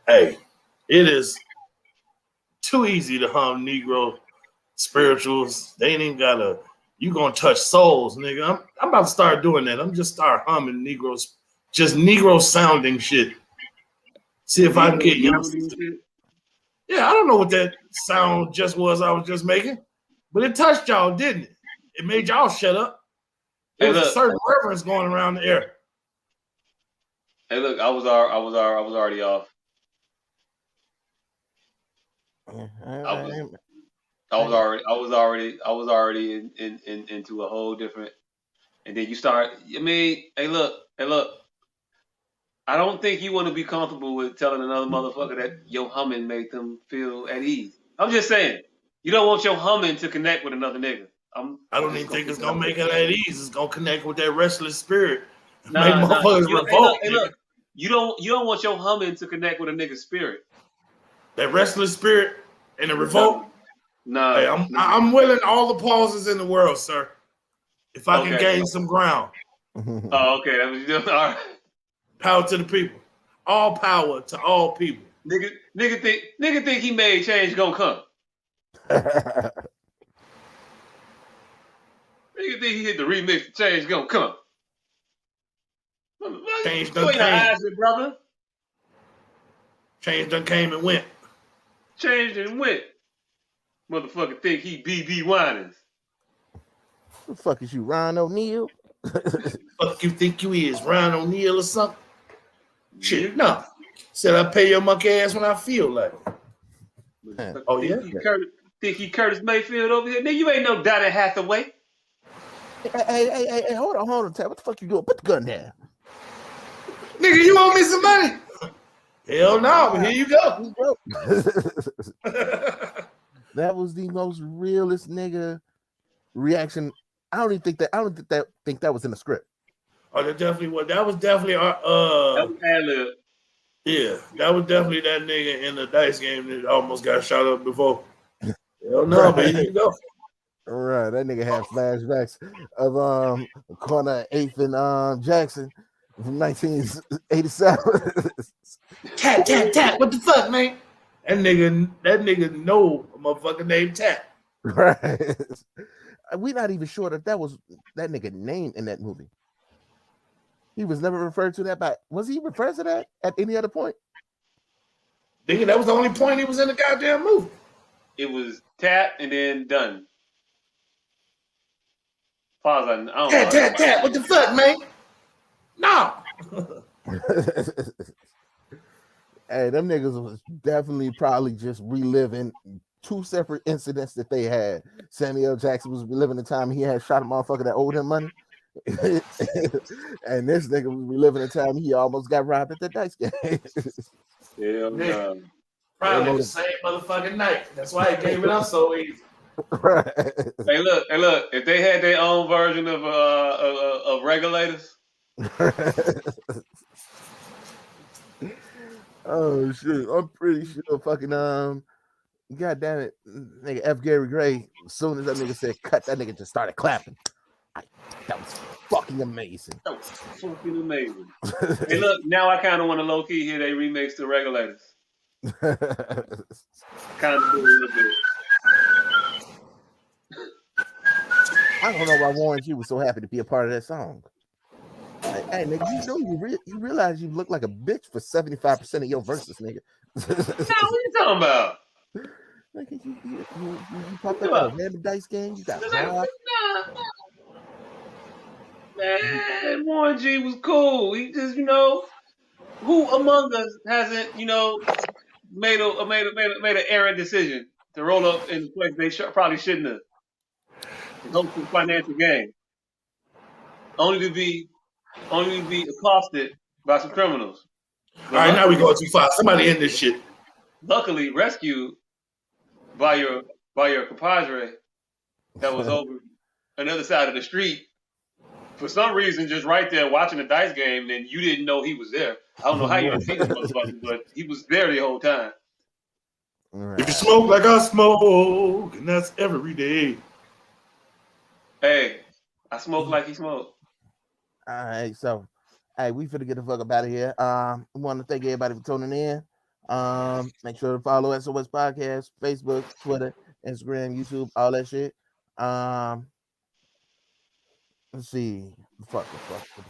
Hey, it is too easy to hum Negro spirituals. They ain't even gotta. You gonna touch souls, nigga. I'm about to start doing that. I'm just start humming Negroes, just Negro sounding shit. See if I can get youngsters. Yeah, I don't know what that sound just was I was just making, but it touched y'all, didn't it? It made y'all shut up. There was a certain reverence going around the air. Hey, look, I was already off. I was already into a whole different, and then you start. I mean, hey, look. I don't think you want to be comfortable with telling another motherfucker that your humming make them feel at ease. I'm just saying, you don't want your humming to connect with another nigga. I don't even think it's gonna make it at ease. It's gonna connect with that restless spirit. Make motherfuckers revolt. Hey, look, you don't want your humming to connect with a nigga's spirit. That restless spirit and the revolt. No. Hey, I'm willing all the pauses in the world, sir. If I can gain some ground. Oh, okay. That was just all right. Power to the people. all power to all people. Nigga think he made change gonna come. Nigga think he hit the remix. Change gonna come. Change You done ain't an came. Isaac, brother. Change done came and went. Changed and went. Motherfucker think he BB Winans. What the fuck is you, Ron O'Neal? Fuck you think you is, Ryan O'Neal or something? Shit, no. Said I pay your monkey ass when I feel like it. Oh yeah. Think he Curtis Mayfield over here? Nigga, you ain't no Donny Hathaway. Hey, hold on, Tab. What the fuck you doing? Put the gun down. Nigga, you owe me some money? Hell no, but here you go. That was the most realest nigga reaction. I don't think that was in the script. Oh, that definitely was. That was definitely our That was ad-lib. Yeah, that was definitely that nigga in the dice game that almost got shot up before. Hell no, but here you go. All right, that nigga had flashbacks of corner 8th and Jackson from 1987. Tap. What the fuck, man? That nigga know a motherfucker named Tap. Right. We're not even sure that was that nigga name in that movie. He was never referred to that by. Was he referred to that at any other point? Nigga, that was the only point he was in the goddamn movie. It was Tap and then done. Tap. What the fuck, man? No. Hey, them niggas was definitely probably just reliving two separate incidents that they had. Samuel Jackson was reliving the time he had shot a motherfucker that owed him money. And this nigga was reliving the time he almost got robbed at the dice game. Hell no. Probably the same motherfucking night. That's why he gave it up so easy. Right. Hey, look. If they had their own version of regulators. Oh shit! I'm pretty sure fucking God damn it, nigga F. Gary Gray. As soon as that nigga said cut, that nigga just started clapping. That was fucking amazing. That was fucking amazing. Hey, look, now I kind of want to low key hear they remix the regulators. Kind of do a little bit. I don't know why Warren G was so happy to be a part of that song. Like, hey, nigga, you know you realize you look like a bitch for 75% of your verses, nigga. Now, what you talking about? Like, you popped up a random dice game. You got robbed. Man, Warren G was cool. He just, who among us hasn't, made an errant decision to roll up in the place they probably shouldn't have. To go to financial gain, only to be accosted by some criminals. All right, now we going too far. Somebody end this shit. Luckily, rescued by your compadre that was over on the other side of the street. For some reason, just right there watching the dice game, and you didn't know he was there. I don't know how you didn't see this motherfucker, but he was there the whole time. Right. If you smoke like I smoke, and that's every day. Hey, I smoke like he smoked. All right, so we finna get the fuck up out of here. I want to thank everybody for tuning in. Make sure to follow S.O.S Podcast, Facebook, Twitter, Instagram, YouTube, all that shit. Let's see. What the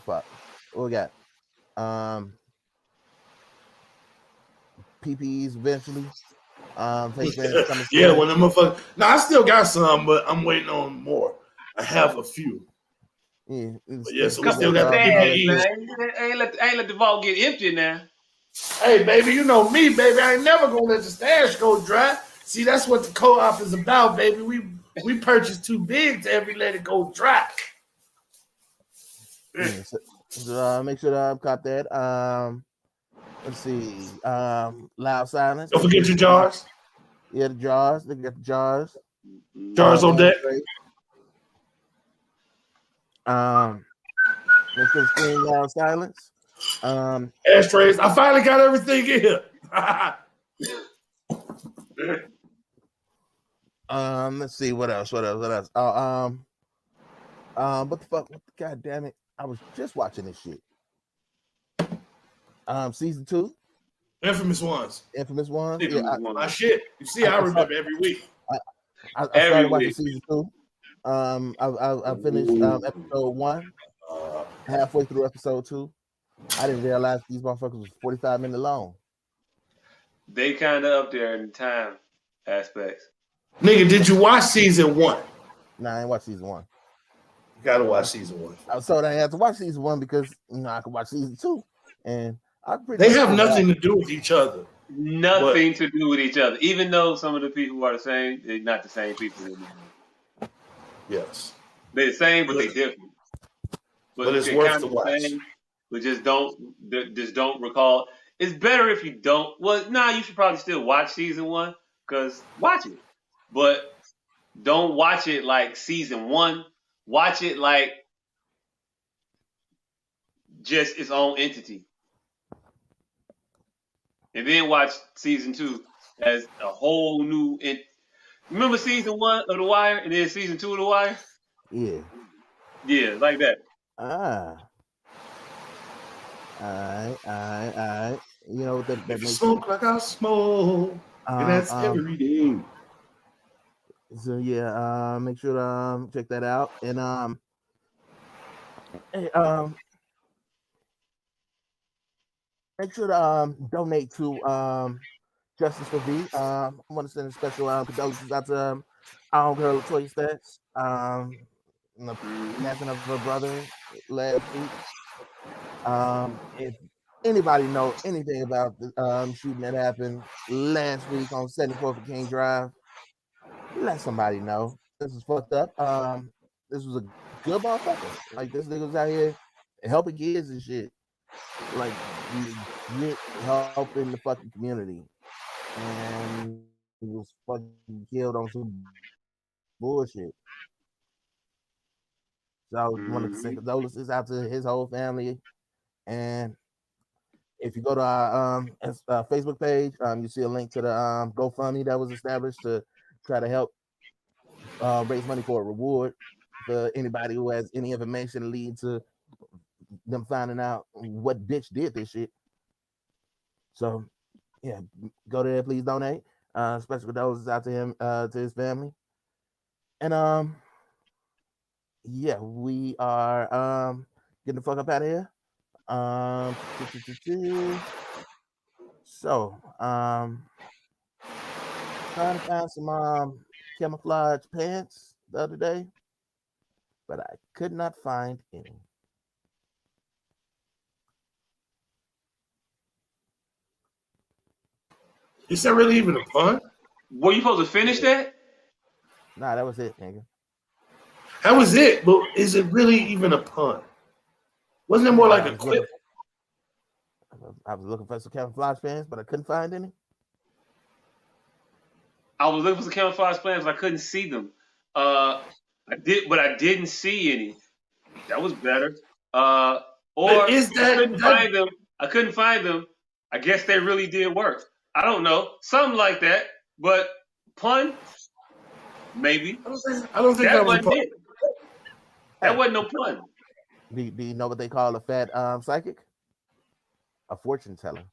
fuck? What we got? PPEs eventually. Yeah, when the motherfucker. No, I still got some, but I'm waiting on more. I have a few. Yeah, so we still got the PPEs. I ain't let the vault get empty now. Hey, baby, you know me, baby. I ain't never gonna let the stash go dry. See, that's what the co-op is about, baby. We purchased too big to ever let it go dry. Yeah, so make sure to cop that. Let's see. Loud silence. Don't forget your jars. Yeah, the jars. They got the jars. Jars on deck. Make sure to screen loud silence. Ashtrays. I finally got everything in here. Let's see what else. What the fuck? God damn it! I was just watching this shit. Season 2. Infamous Ones. Infamous Ones. Infamous Yeah, Ones. My shit. You see, I remember every week. I Every started watching week. season 2. I finished episode 1 halfway through episode 2. I didn't realize these motherfuckers was 45 minutes long. They kind of up there in the time aspects. Nigga, did you watch season 1? Nah, I ain't watched season 1. You gotta watch season 1. I was told I had to watch season 1 because I could watch season 2, and they have nothing to do with each other. Nothing to do with each other. Even though some of the people are the same, they're not the same people anymore. Yes, they're the same, but they're different. But it's worth to watch. But just don't recall. It's better if you don't. Well, you should probably still watch season 1 because watch it, but don't watch it like season 1. Watch it like just its own entity. And then watch season 2 as a whole new. Remember season 1 of The Wire and then season 2 of The Wire? Yeah. Yeah, like that. All right. You know that If you makes smoke like I smoke, and that's every day. So yeah, make sure to check that out, and make sure to donate to Justice for V. I want to send a special condolences out to our girl Latoya Stats, the passing of her brother last week. If anybody know anything about the shooting that happened last week on 74th and King Drive, let somebody know. This is fucked up. This was a good motherfucker. Like, this nigga was out here helping kids and shit. Like, helping the fucking community. And he was fucking killed on some bullshit. So I wanted to say condolences out to his whole family. And if you go to our Facebook page, you see a link to the GoFundMe that was established to try to help raise money for a reward for anybody who has any information to lead to them finding out what bitch did this shit. So yeah, go there, please donate. Special condolences out to him, to his family. And yeah, we are getting the fuck up out of here. So trying to find some camouflage pants the other day, but I could not find any. Is that really even a pun? Were you supposed to finish that? Nah, that was it, nigga. That was it, but is it really even a pun? Wasn't it more like a quip? I was looking for some camouflage pants, but I couldn't find any. I was looking for some camouflage plans, but I couldn't see them. I didn't see any. That was better. Or is that, I couldn't find them. I couldn't find them. I guess they really did work. I don't know, something like that. But pun, maybe. I don't think that was wasn't it. That wasn't no pun. Do you know what they call a fat psychic? A fortune teller.